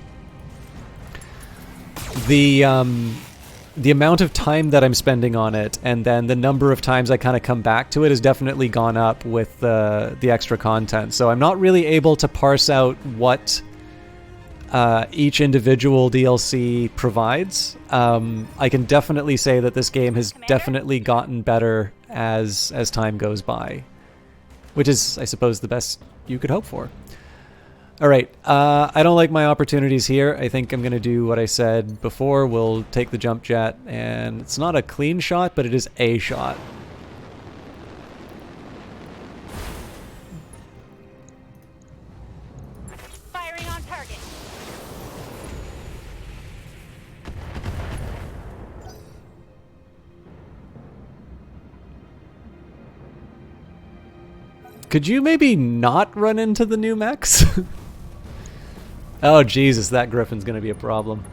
the amount of time that I'm spending on it, and then the number of times I kind of come back to it, has definitely gone up with the extra content. So I'm not really able to parse out what each individual DLC provides. I can definitely say that this game has definitely gotten better as time goes by, which is, I suppose, the best you could hope for. All right, I don't like my opportunities here. I think I'm going to do what I said before. We'll take the jump jet, and it's not a clean shot, but it is a shot. Firing on target. Could you maybe not run into the new mechs? Oh, Jesus, that Griffin's going to be a problem.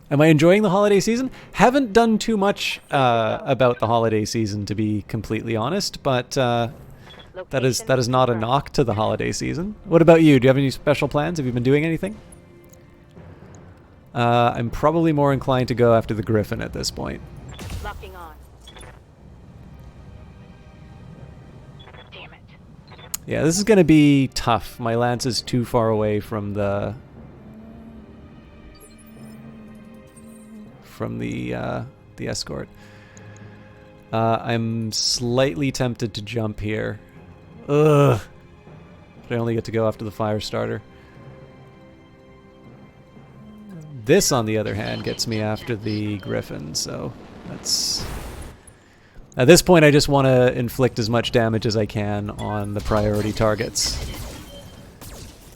Am I enjoying the holiday season? Haven't done too much about the holiday season, to be completely honest, but that is not a knock to the holiday season. What about you? Do you have any special plans? Have you been doing anything? I'm probably more inclined to go after the Griffin at this point. Locking on. Damn it. Yeah, this is going to be tough. My lance is too far away from the escort. I'm slightly tempted to jump here. Ugh. But I only get to go after the fire starter. This, on the other hand, gets me after the Griffin, so that's... At this point, I just want to inflict as much damage as I can on the priority targets.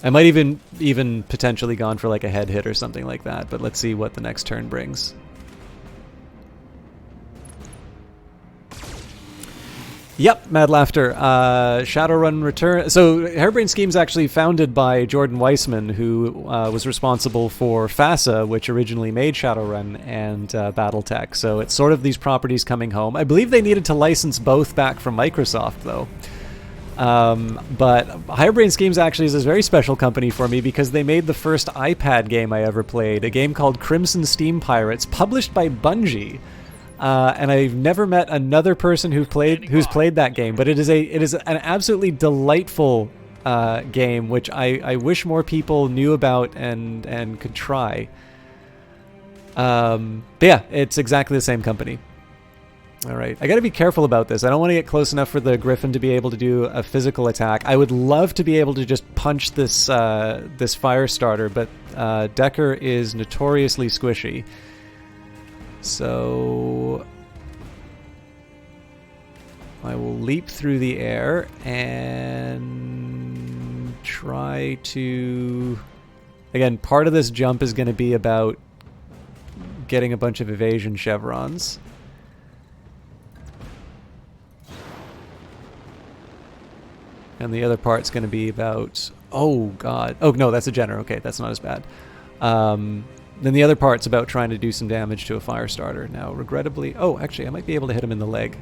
I might even potentially gone for like a head hit or something like that, but let's see what the next turn brings. Yep, Mad Laughter. Shadowrun return. So Hairbrain Scheme's actually founded by Jordan Weissman, who was responsible for FASA, which originally made Shadowrun and Battletech. So it's sort of these properties coming home. I believe they needed to license both back from Microsoft, though. But Hairbrain Schemes actually is a very special company for me because they made the first iPad game I ever played, a game called Crimson Steam Pirates, published by Bungie. And I've never met another person who's played that game, but it is an absolutely delightful game, which I wish more people knew about and could try. But yeah, it's exactly the same company. All right, I got to be careful about this. I don't want to get close enough for the Griffin to be able to do a physical attack. I would love to be able to just punch this this fire starter, but Decker is notoriously squishy. So I will leap through the air and try to... Again, part of this jump is going to be about getting a bunch of evasion chevrons. And the other part's going to be about... Oh, God. Oh, no, that's a Jenner. Okay, that's not as bad. Then the other part's about trying to do some damage to a fire starter. Now, regrettably... Oh, actually, I might be able to hit him in the leg.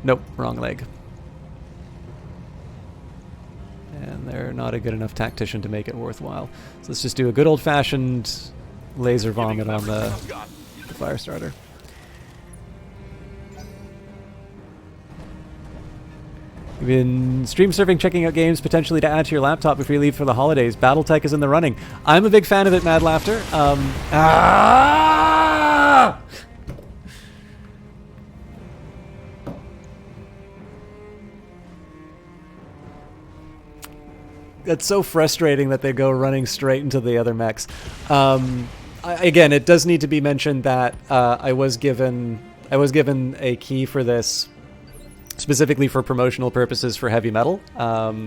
Nope, wrong leg. And they're not a good enough tactician to make it worthwhile. So let's just do a good old-fashioned laser vomit on the fire starter. You've been stream surfing, checking out games potentially to add to your laptop before you leave for the holidays. Battletech is in the running. I'm a big fan of it, Mad Laughter. It's so frustrating that they go running straight into the other mechs. Again, it does need to be mentioned that I was given a key for this specifically for promotional purposes for heavy metal.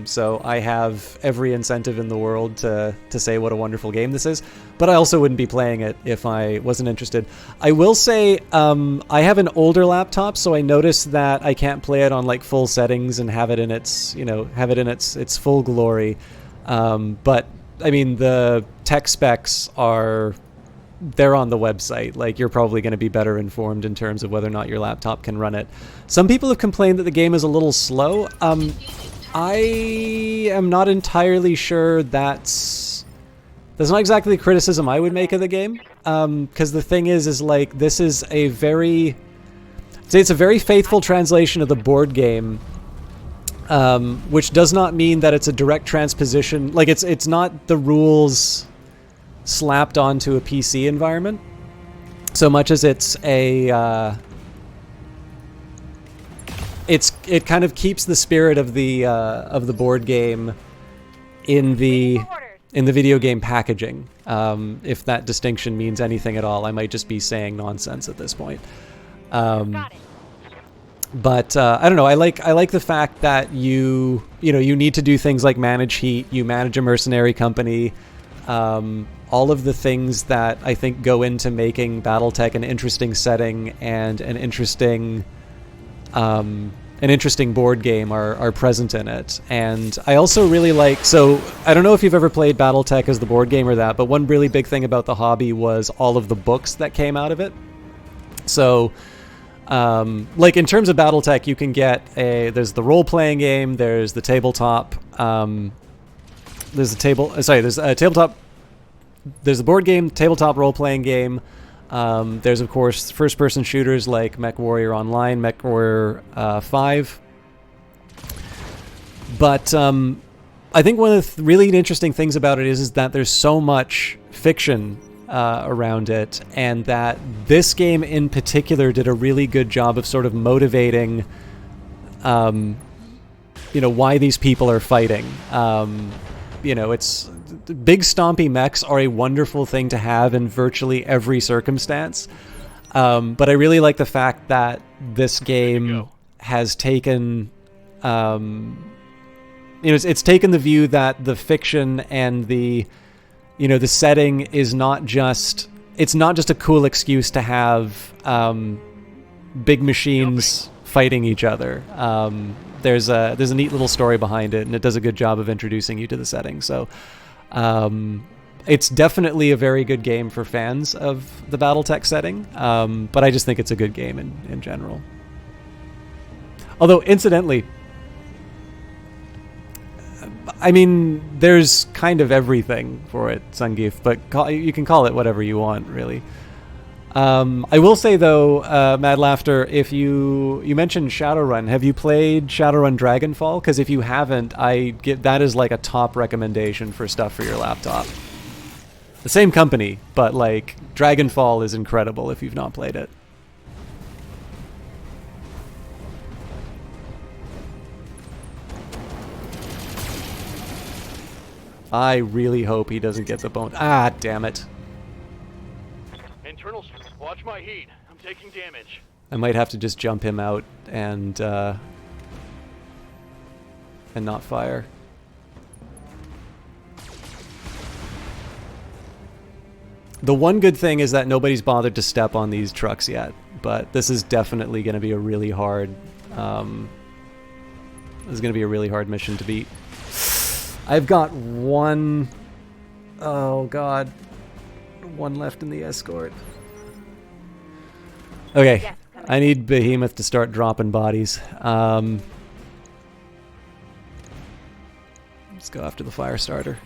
So I have every incentive in the world to say what a wonderful game this is, but I also wouldn't be playing it if I wasn't interested. I will say I have an older laptop, so I noticed that I can't play it on like full settings and have it in its, its full glory. But I mean, the tech specs they're on the website. Like, you're probably going to be better informed in terms of whether or not your laptop can run it. Some people have complained that the game is a little slow. I am not entirely sure that's not exactly the criticism I would make of the game. Because the thing is like, this is it's a very faithful translation of the board game, which does not mean that it's a direct transposition. Like, it's not the rules slapped onto a PC environment so much as it's it kind of keeps the spirit of the board game in the video game packaging. If that distinction means anything at all, I might just be saying nonsense at this point. But I don't know. I like the fact that you need to do things like manage heat. You manage a mercenary company. All of the things that I think go into making Battletech an interesting setting and an interesting board game are present in it. And I also really like... So, I don't know if you've ever played Battletech as the board game or that, but one really big thing about the hobby was all of the books that came out of it. So, like, in terms of Battletech, you can get there's the role-playing game, there's the tabletop... there's a tabletop... There's a board game, tabletop role-playing game. There's, of course, first-person shooters like MechWarrior Online, MechWarrior 5. But I think one of the really interesting things about it is that there's so much fiction around it, and that this game in particular did a really good job of sort of motivating, why these people are fighting. It's... Big stompy mechs are a wonderful thing to have in virtually every circumstance. But I really like the fact that this game has taken, it's taken the view that the fiction and the setting is not just, it's not just a cool excuse to have big machines fighting each other. There's a neat little story behind it, and it does a good job of introducing you to the setting. So. It's definitely a very good game for fans of the Battletech setting, but I just think it's a good game in general. Although, incidentally, I mean, there's kind of everything for it, Sungif, but you can call it whatever you want, really. I will say, though, Mad Laughter, if you mentioned Shadowrun, have you played Shadowrun Dragonfall? Because if you haven't, that is like a top recommendation for stuff for your laptop. The same company, but like Dragonfall is incredible if you've not played it. I really hope he doesn't get the bone. Ah, damn it. Internals, watch my heat. I'm taking damage. I might have to just jump him out and not fire. The one good thing is that nobody's bothered to step on these trucks yet, but this is definitely going to be a really hard. This is going to be a really hard mission to beat. I've got one. Oh god, one left in the escort. Okay, Yes, I need Behemoth to start dropping bodies. Let's go after the fire starter.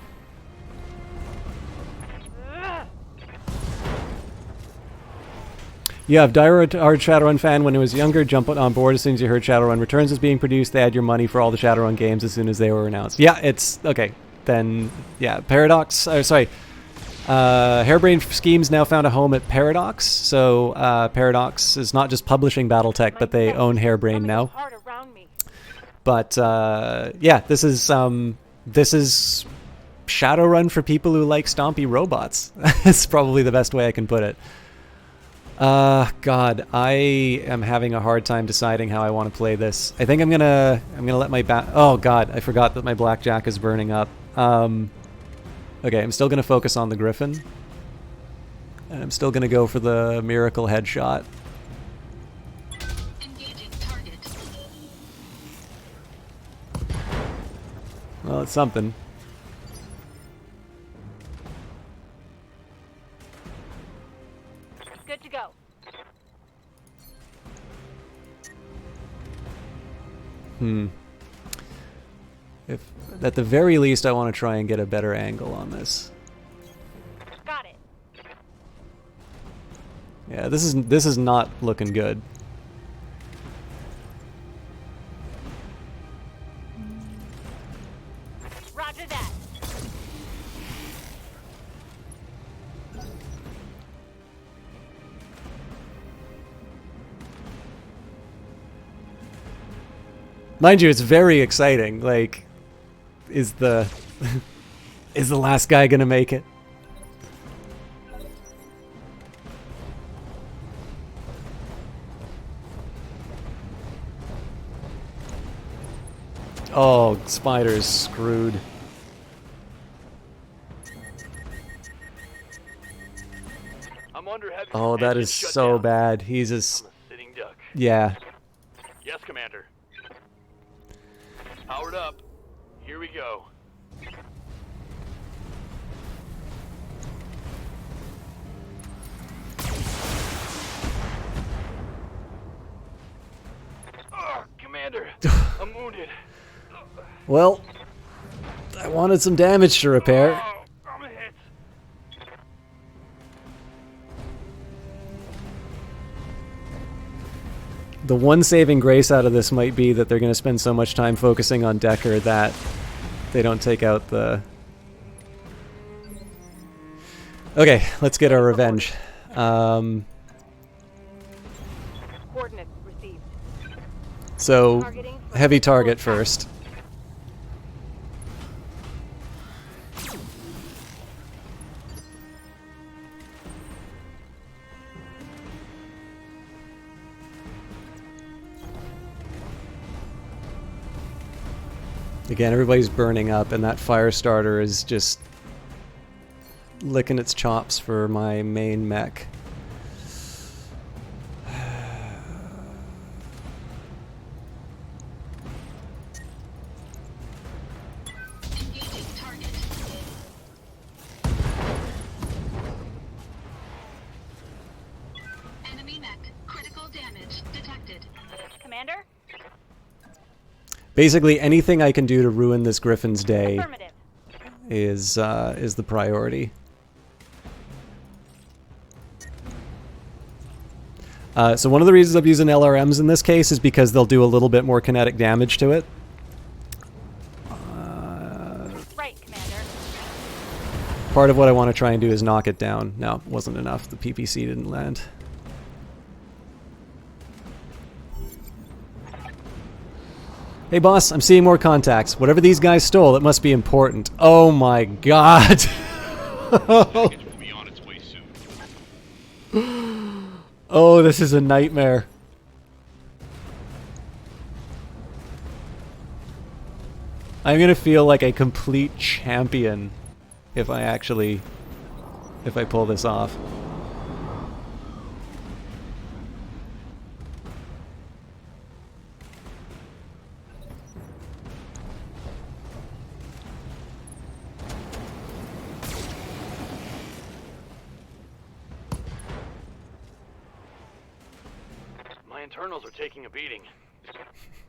Yeah, if diehard Shadowrun fan when he was younger, jump on board as soon as you heard Shadowrun Returns is being produced. They had your money for all the Shadowrun games as soon as they were announced. Yeah, it's okay. Then yeah, Paradox. Harebrained Schemes now found a home at Paradox. So Paradox is not just publishing Battletech, but they own Harebrained now. Hard around me. But yeah, this is Shadowrun for people who like stompy robots. It's probably the best way I can put it. God, I am having a hard time deciding how I want to play this. I think I'm gonna let my oh God, I forgot that my blackjack is burning up. Okay, I'm still gonna focus on the Griffin, and I'm still gonna go for the miracle headshot. Engaging target. Well, it's something. Good to go. If at the very least, I want to try and get a better angle on this. Got it. Yeah, this is not looking good. Roger that. Mind you, it's very exciting. Like, is the is the last guy gonna make it? Oh, Spider's screwed. I'm under heavy. Oh, that engine is shut so down. bad. He's I'm just a sitting duck. yeah. Yes, Commander. Powered up. Here we go. Commander, I'm wounded. Well, I wanted some damage to repair. Oh, I'm hit. The one saving grace out of this might be that they're going to spend so much time focusing on Decker that they don't take out the... Okay, let's get our revenge. Coordinates received. So, Targeting for heavy target full attack. first. Again, everybody's burning up, and that fire starter is just licking its chops for my main mech. Engaging target. Enemy mech. Critical damage detected. Commander? Basically, anything I can do to ruin this Griffin's day Affirmative. is the priority. So one of the reasons I'm using LRMs in this case is because they'll do a little bit more kinetic damage to it. Right, Commander. Part of what I want to try and do is knock it down. No, it wasn't enough. The PPC didn't land. Hey boss, I'm seeing more contacts. Whatever these guys stole, it must be important. Oh my god. Package will be on its way soon. Oh, this is a nightmare. I'm gonna feel like a complete champion if I pull this off. My internals are taking a beating.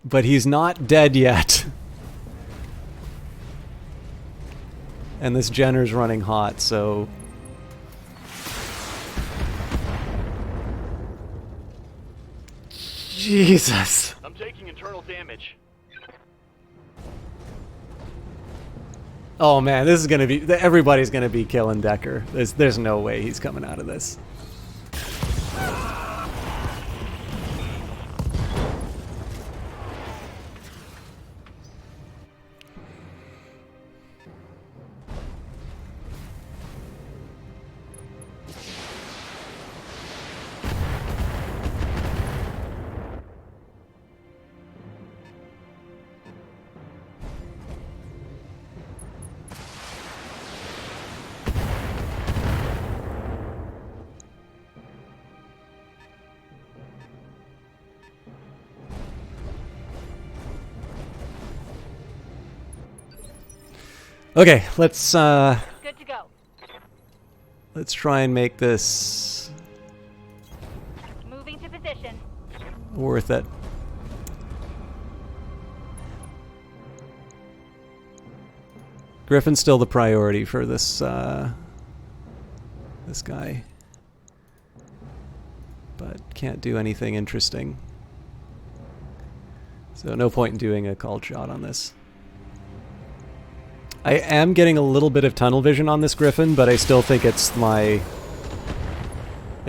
But he's not dead yet. And this Jenner's running hot, so... Jesus. I'm taking internal damage. Oh man, this is gonna be... Everybody's gonna be killing Decker. There's no way he's coming out of this. Okay, let's Good to go. let's try and make this Moving to position. worth it. Griffin's still the priority for this this guy, but can't do anything interesting. So no point in doing a called shot on this. I am getting a little bit of tunnel vision on this Griffin, but I still think it's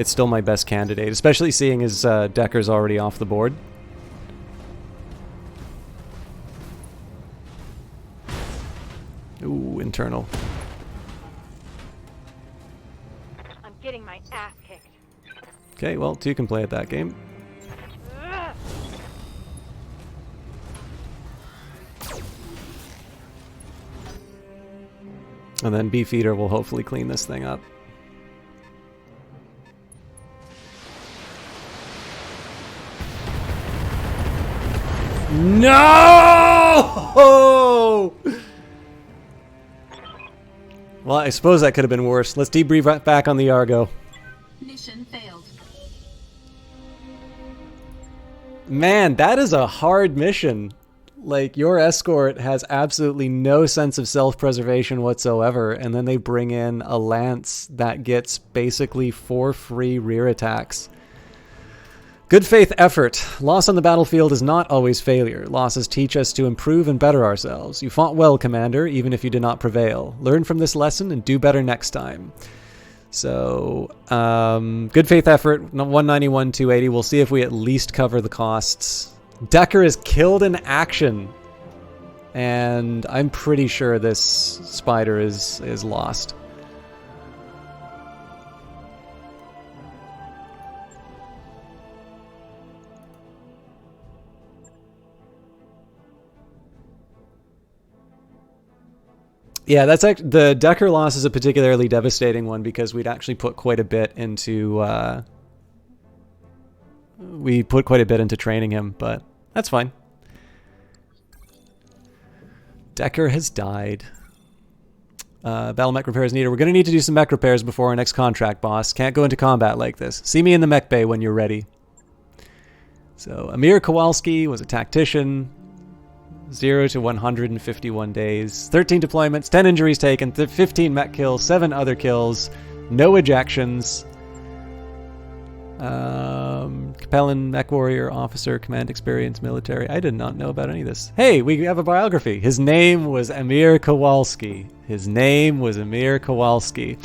still my best candidate, especially seeing as Decker's already off the board. Ooh, internal. I'm getting my ass kicked. Okay, well, 2 can play at that game. Ugh. And then Beefeater will hopefully clean this thing up. No! Well, I suppose that could have been worse. Let's debrief right back on the Argo. Mission failed. Man, that is a hard mission. Like, your escort has absolutely no sense of self-preservation whatsoever, and then they bring in a lance that gets basically 4 free rear attacks. Good faith effort. Loss on the battlefield is not always failure. Losses teach us to improve and better ourselves. You fought well, Commander, even if you did not prevail. Learn from this lesson and do better next time. So, good faith effort, 191, 280. We'll see if we at least cover the costs. Decker is killed in action, and I'm pretty sure this spider is lost. Yeah, that's actually, the Decker loss is a particularly devastating one because we'd actually put quite a bit into training him, but that's fine. Decker has died. Battle mech repairs needed. We're going to need to do some mech repairs before our next contract, boss. Can't go into combat like this. See me in the mech bay when you're ready. So, Amir Kowalski was a tactician. 0 to 151 days. 13 deployments, 10 injuries taken, 15 mech kills, 7 other kills, no ejections. Capellan, mech warrior, officer, command experience, military. I did not know about any of this. Hey, we have a biography. His name was Amir Kowalski. His name was Amir Kowalski.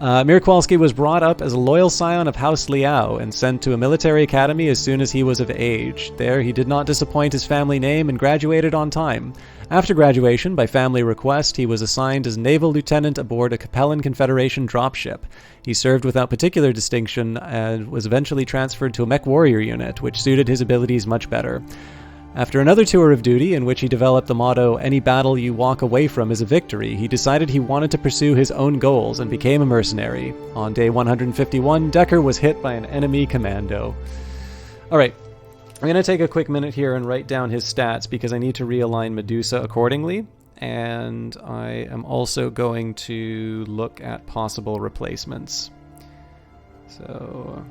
Mir Kowalski was brought up as a loyal scion of House Liao and sent to a military academy as soon as he was of age. There, he did not disappoint his family name and graduated on time. After graduation, by family request, he was assigned as naval lieutenant aboard a Capellan Confederation dropship. He served without particular distinction and was eventually transferred to a mech warrior unit, which suited his abilities much better. After another tour of duty, in which he developed the motto, "Any battle you walk away from is a victory," he decided he wanted to pursue his own goals and became a mercenary. On day 151, Decker was hit by an enemy commando. Alright, I'm going to take a quick minute here and write down his stats because I need to realign Medusa accordingly, and I am also going to look at possible replacements. So...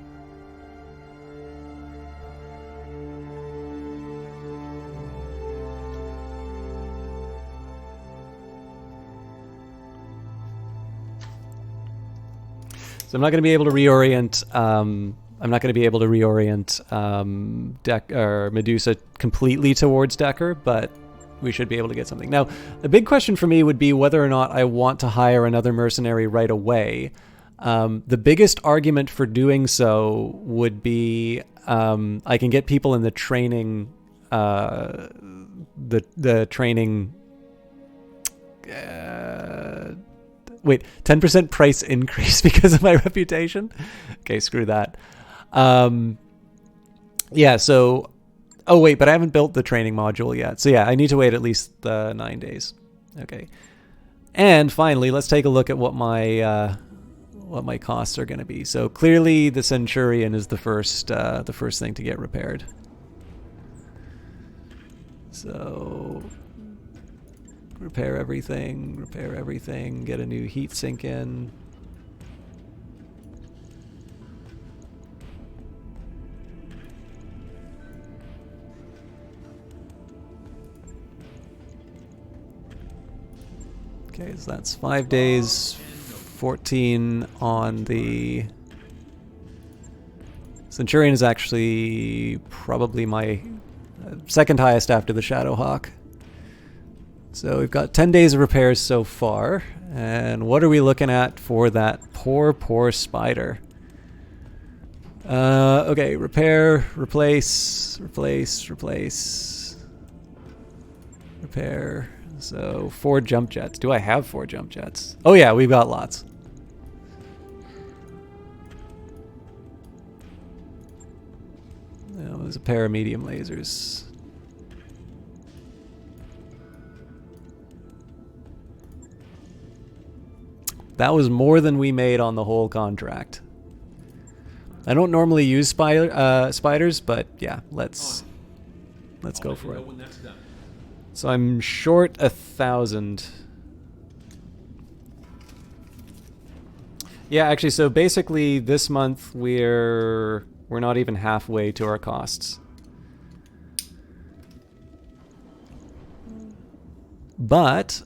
So I'm not going to be able to reorient. I'm not going to be able to reorient Medusa completely towards Decker, but we should be able to get something. Now, the big question for me would be whether or not I want to hire another mercenary right away. The biggest argument for doing so would be I can get people in the training, the training. Wait, 10% price increase because of my reputation? Okay, screw that. Yeah, so... Oh, wait, but I haven't built the training module yet. So yeah, I need to wait at least 9 days. Okay. And finally, let's take a look at what my costs are going to be. So clearly the Centurion is the first thing to get repaired. So... repair everything, get a new heat sink in. Okay, so that's 5 days, 14 on the... Centurion is actually probably my second highest after the Shadowhawk. So we've got 10 days of repairs so far. And what are we looking at for that poor spider? Okay, repair, replace, repair. So 4 jump jets. Do I have 4 jump jets? Oh yeah, we've got lots. Now, there's a pair of medium lasers. That was more than we made on the whole contract. I don't normally use spiders, but yeah, let's go for it. So I'm short 1,000. Yeah, actually, so basically this month we're not even halfway to our costs. But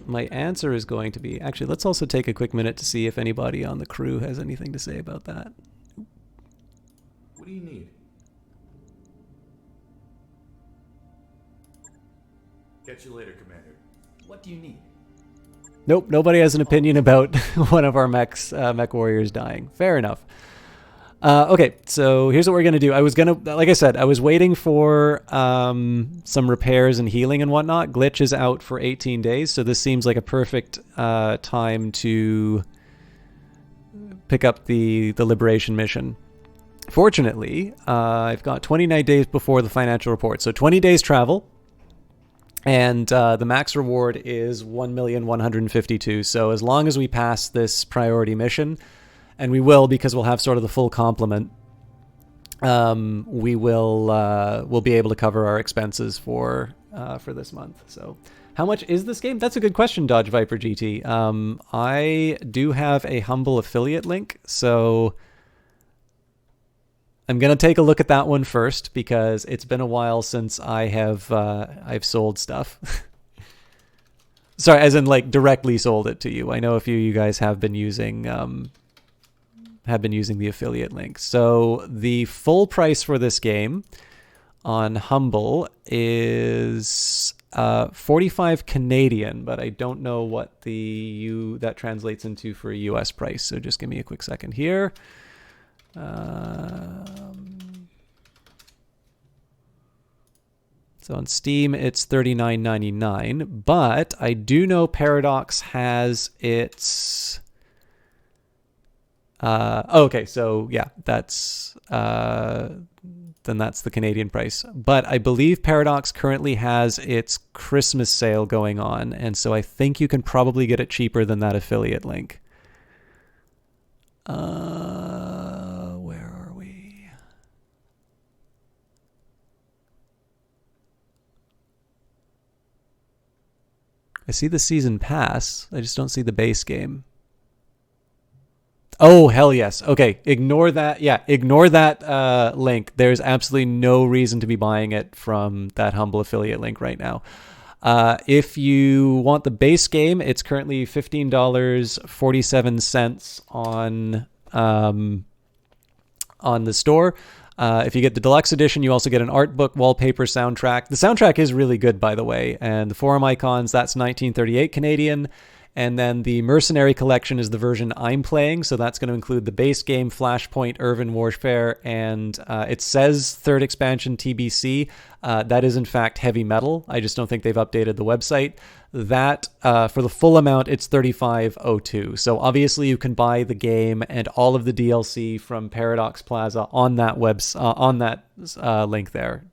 my answer is going to be... Actually, let's also take a quick minute to see if anybody on the crew has anything to say about that. What do you need? Catch you later, Commander. What do you need? Nope, nobody has an opinion about one of our mech warriors dying. Fair enough. Okay, so here's what we're gonna do. I was gonna, like I said, I was waiting for some repairs and healing and whatnot. Glitch is out for 18 days, so this seems like a perfect time to pick up the liberation mission. Fortunately, I've got 29 days before the financial report, so 20 days travel. And the max reward is 1,152,000. So as long as we pass this priority mission, and we will because we'll have sort of the full complement, we'll be able to cover our expenses for this month. So how much is this game? That's a good question, Dodge Viper GT. I do have a Humble affiliate link, so I'm gonna take a look at that one first because it's been a while since I've sold stuff. Sorry, as in like directly sold it to you. I know a few of you guys have been using the affiliate link. So the full price for this game on Humble is $45 Canadian, but I don't know what that translates into for a US price. So just give me a quick second here. So on Steam, it's $39.99, but I do know Paradox has its... okay, so yeah, that's then that's the Canadian price. But I believe Paradox currently has its Christmas sale going on, and so I think you can probably get it cheaper than that affiliate link. Where are we? I see the season pass. I just don't see the base game. Oh, hell yes. Okay, ignore that. Yeah, ignore that link. There's absolutely no reason to be buying it from that Humble affiliate link right now. If you want the base game, it's currently $15.47 on the store. If you get the deluxe edition, you also get an art book, wallpaper, soundtrack. The soundtrack is really good, by the way. And the forum icons, that's $19.38 Canadian. And then the Mercenary Collection is the version I'm playing, so that's going to include the base game, Flashpoint, Urban Warfare, and it says third expansion TBC. That is, in fact, heavy metal. I just don't think they've updated the website. That, for the full amount, it's $35.02. So obviously you can buy the game and all of the DLC from Paradox Plaza on that link there.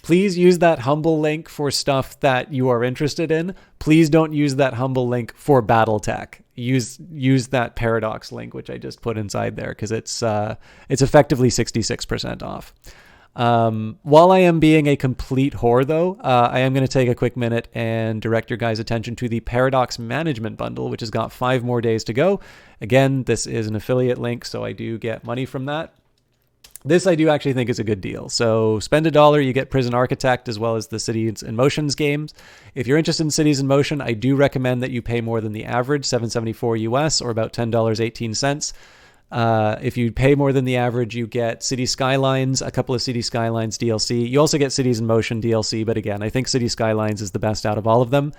Please use that Humble link for stuff that you are interested in. Please don't use that Humble link for Battletech. Use that Paradox link, which I just put inside there, because it's effectively 66% off. While I am being a complete whore, though, I am going to take a quick minute and direct your guys' attention to the Paradox Management Bundle, which has got 5 more days to go. Again, this is an affiliate link, so I do get money from that. This I do actually think is a good deal. So spend $1, you get Prison Architect as well as the Cities in Motions games. If you're interested in Cities in Motion, I do recommend that you pay more than the average, $7.74 US or about $10.18. If you pay more than the average, you get City Skylines, a couple of City Skylines DLC. You also get Cities in Motion DLC, but again, I think City Skylines is the best out of all of them.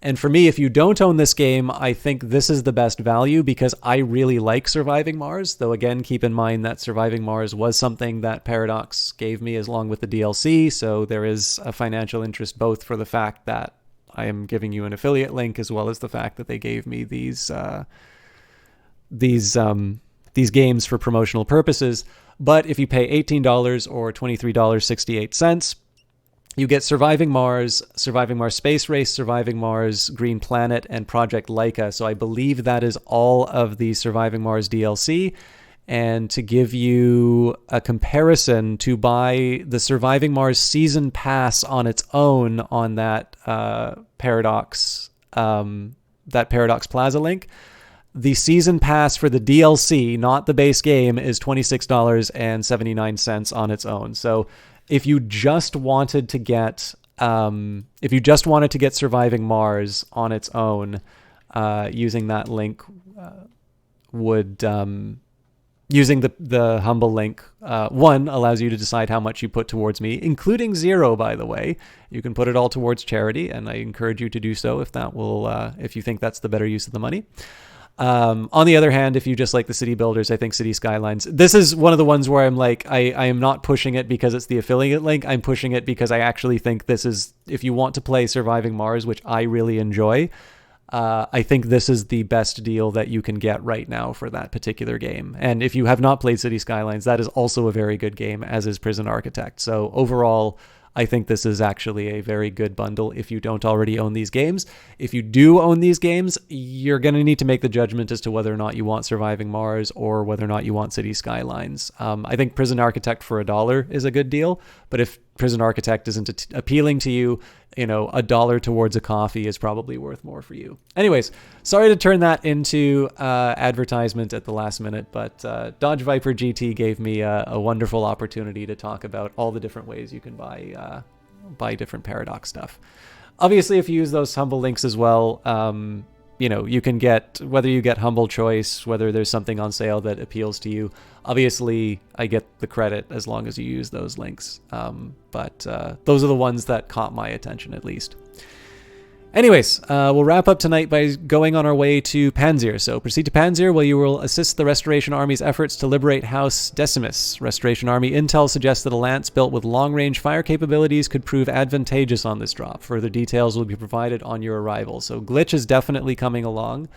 And for me, if you don't own this game, I think this is the best value because I really like Surviving Mars. Though again, keep in mind that Surviving Mars was something that Paradox gave me along with the DLC. So there is a financial interest both for the fact that I am giving you an affiliate link as well as the fact that they gave me these games for promotional purposes. But if you pay $18 or $23.68, you get Surviving Mars, Surviving Mars Space Race, Surviving Mars Green Planet, and Project Laika. So I believe that is all of the Surviving Mars DLC. And to give you a comparison, to buy the Surviving Mars Season Pass on its own on that Paradox Plaza link, the Season Pass for the DLC, not the base game, is $26.79 on its own. So if you just wanted to get Surviving Mars on its own, using that link using the Humble link, one, allows you to decide how much you put towards me, including $0, by the way. You can put it all towards charity, and I encourage you to do so if you think that's the better use of the money. On the other hand, if you just like the city builders, I think City Skylines, this is one of the ones where I'm like, I am not pushing it because it's the affiliate link. I'm pushing it because I actually think this is, if you want to play Surviving Mars, which I really enjoy, I think this is the best deal that you can get right now for that particular game. And if you have not played City Skylines, that is also a very good game, as is Prison Architect. So overall, I think this is actually a very good bundle if you don't already own these games. If you do own these games, you're going to need to make the judgment as to whether or not you want Surviving Mars or whether or not you want City Skylines. I think Prison Architect for $1 is a good deal, but if Prison Architect isn't appealing to you, $1 towards a coffee is probably worth more for you. Anyways, sorry to turn that into advertisement at the last minute, but Dodge Viper GT gave me a wonderful opportunity to talk about all the different ways you can buy different Paradox stuff. Obviously, if you use those Humble links as well, you know, you can get, whether you get Humble Choice, whether there's something on sale that appeals to you. Obviously, I get the credit as long as you use those links. But those are the ones that caught my attention, at least. Anyways, we'll wrap up tonight by going on our way to Panzir. So proceed to Panzir, where you will assist the Restoration Army's efforts to liberate House Decimus. Restoration Army intel suggests that a lance built with long-range fire capabilities could prove advantageous on this drop. Further details will be provided on your arrival. So Glitch is definitely coming along.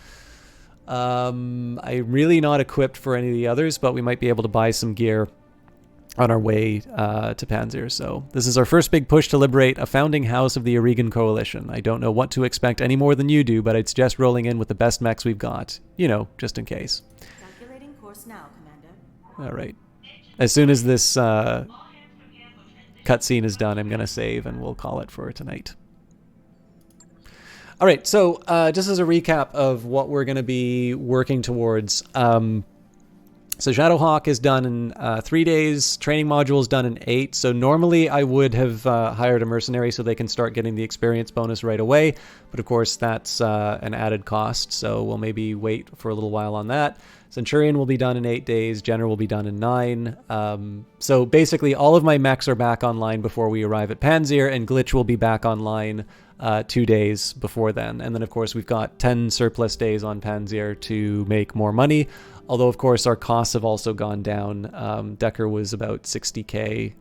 I'm really not equipped for any of the others, but we might be able to buy some gear on our way to Panzir. So this is our first big push to liberate a founding house of the Aurigan Coalition. I don't know what to expect any more than you do, but I'd suggest rolling in with the best mechs we've got. You know, just in case. Calculating course now, Commander. All right. As soon as this cutscene is done, I'm going to save and we'll call it for tonight. All right, so just as a recap of what we're going to be working towards, so Shadowhawk is done in 3 days. Training module is done in 8. So normally I would have hired a mercenary so they can start getting the experience bonus right away. But of course that's an added cost. So we'll maybe wait for a little while on that. Centurion will be done in 8 days. General will be done in 9. So basically all of my mechs are back online before we arrive at Panzir, and Glitch will be back online 2 days before then. And then of course we've got 10 surplus days on Panzir to make more money. Although, of course, our costs have also gone down. Decker was about 60K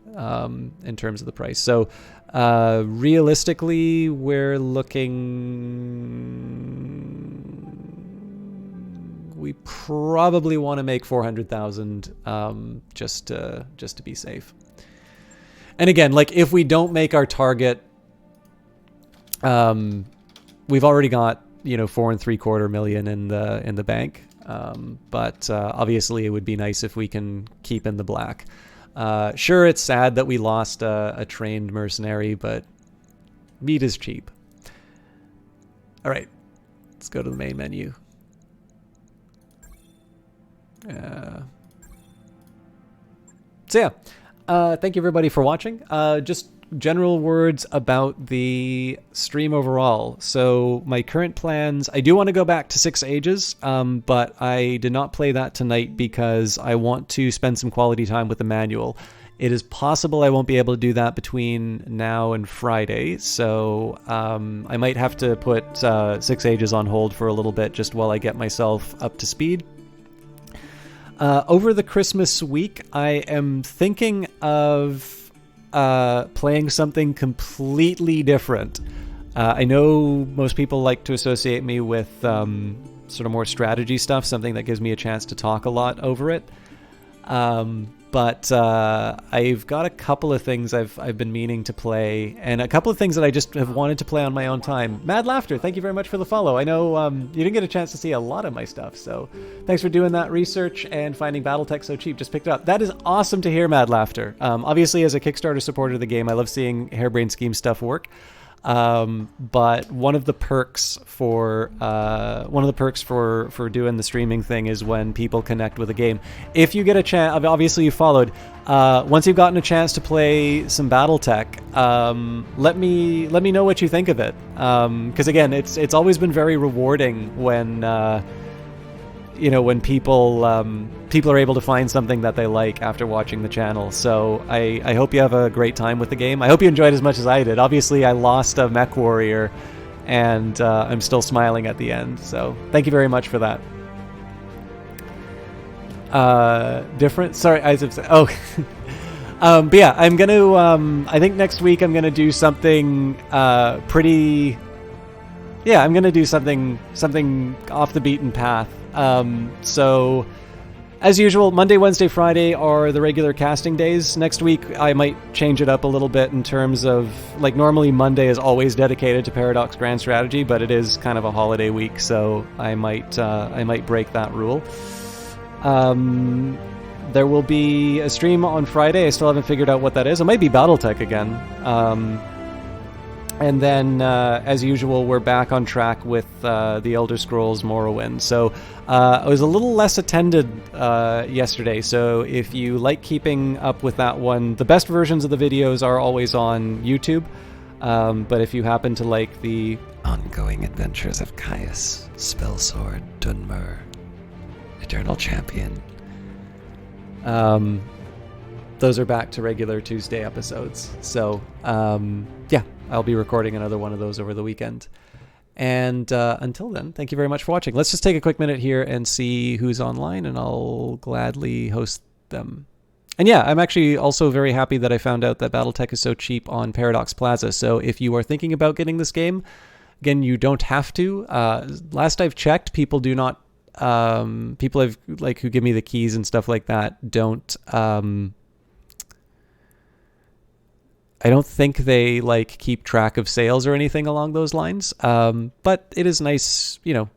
in terms of the price. So realistically, we're looking... We probably want to make 400,000 just to be safe. And again, like if we don't make our target, we've already got, you know, 4.75 million in the bank. But obviously it would be nice if we can keep in the black. Sure, it's sad that we lost a trained mercenary, but meat is cheap. All right, let's go to the main menu. So yeah, thank you everybody for watching. Just general words about the stream overall. So my current plans, I do want to go back to 6 Ages, but I did not play that tonight because I want to spend some quality time with the manual. It is possible I won't be able to do that between now and Friday, so I might have to put 6 Ages on hold for a little bit just while I get myself up to speed. Over the Christmas week, I am thinking of playing something completely different. I know most people like to associate me with sort of more strategy stuff, something that gives me a chance to talk a lot over it. But I've got a couple of things I've been meaning to play, and a couple of things that I just have wanted to play on my own time. Mad Laughter, thank you very much for the follow. I know you didn't get a chance to see a lot of my stuff, so thanks for doing that research and finding Battletech so cheap. Just picked it up. That is awesome to hear, Mad Laughter. Obviously, as a Kickstarter supporter of the game, I love seeing Harebrained Scheme stuff work. But one of the perks for doing the streaming thing is when people connect with a game. If you get a chance, obviously you followed. Once you've gotten a chance to play some BattleTech, let me know what you think of it. Because again, it's always been very rewarding when when people are able to find something that they like after watching the channel. So I hope you have a great time with the game. I hope you enjoyed as much as I did. Obviously, I lost a mech warrior, and I'm still smiling at the end. So thank you very much for that. Different? Sorry, oh. But yeah, I'm gonna. I think next week I'm gonna do something pretty. Yeah, I'm gonna do something off the beaten path. So, as usual, Monday, Wednesday, Friday are the regular casting days. Next week, I might change it up a little bit in terms of, like, normally Monday is always dedicated to Paradox Grand Strategy, but it is kind of a holiday week, so I might break that rule. There will be a stream on Friday. I still haven't figured out what that is. It might be Battletech again. And then, as usual, we're back on track with the Elder Scrolls Morrowind. So I was a little less attended yesterday, so if you like keeping up with that one, the best versions of the videos are always on YouTube. But if you happen to like the ongoing adventures of Caius, Spellsword, Dunmer, Eternal Champion, those are back to regular Tuesday episodes. So, yeah, I'll be recording another one of those over the weekend. And until then, thank you very much for watching. Let's just take a quick minute here and see who's online, and I'll gladly host them. And yeah, I'm actually also very happy that I found out that Battletech is so cheap on Paradox Plaza. So if you are thinking about getting this game, again, you don't have to. Last I've checked, people do not. People have like who give me the keys and stuff like that don't. I don't think they like keep track of sales or anything along those lines. But it is nice, you know,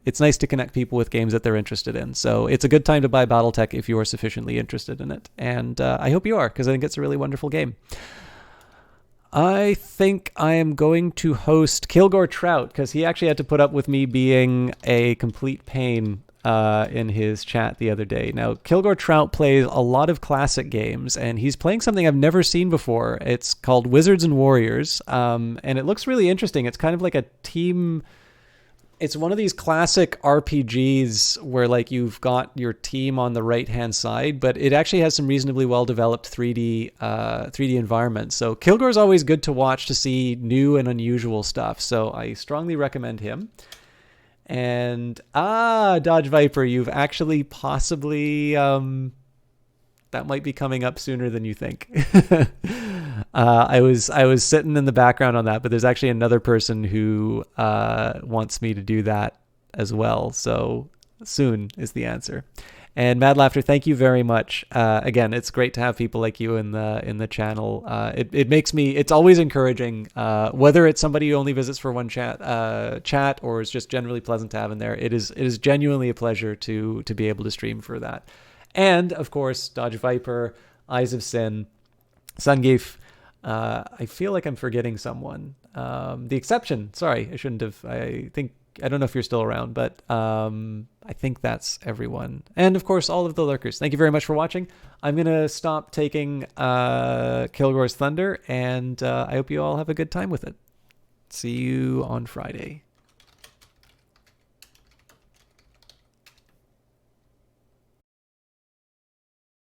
it's nice to connect people with games that they're interested in. So it's a good time to buy Battletech if you are sufficiently interested in it. And I hope you are, because I think it's a really wonderful game. I think I am going to host Kilgore Trout, because he actually had to put up with me being a complete pain in his chat the other day. Now, Kilgore Trout plays a lot of classic games, and he's playing something I've never seen before. It's called Wizards and Warriors, and it looks really interesting. It's kind of like a team... It's one of these classic RPGs where like you've got your team on the right-hand side, but it actually has some reasonably well-developed 3D environments. So Kilgore's always good to watch to see new and unusual stuff. So I strongly recommend him. And Dodge Viper, you've actually possibly that might be coming up sooner than you think. I was sitting in the background on that, but there's actually another person who wants me to do that as well. So soon is the answer. And Mad Laughter, thank you very much. Again, it's great to have people like you in the channel. It makes me. It's always encouraging, whether it's somebody who only visits for one chat, or is just generally pleasant to have in there. It is genuinely a pleasure to be able to stream for that. And of course, Dodge Viper, Eyes of Sin, Sungeef. I feel like I'm forgetting someone. The Exception. Sorry, I shouldn't have. I don't know if you're still around, but I think that's everyone. And of course, all of the lurkers. Thank you very much for watching. I'm going to stop taking Kilgore's thunder, and I hope you all have a good time with it. See you on Friday.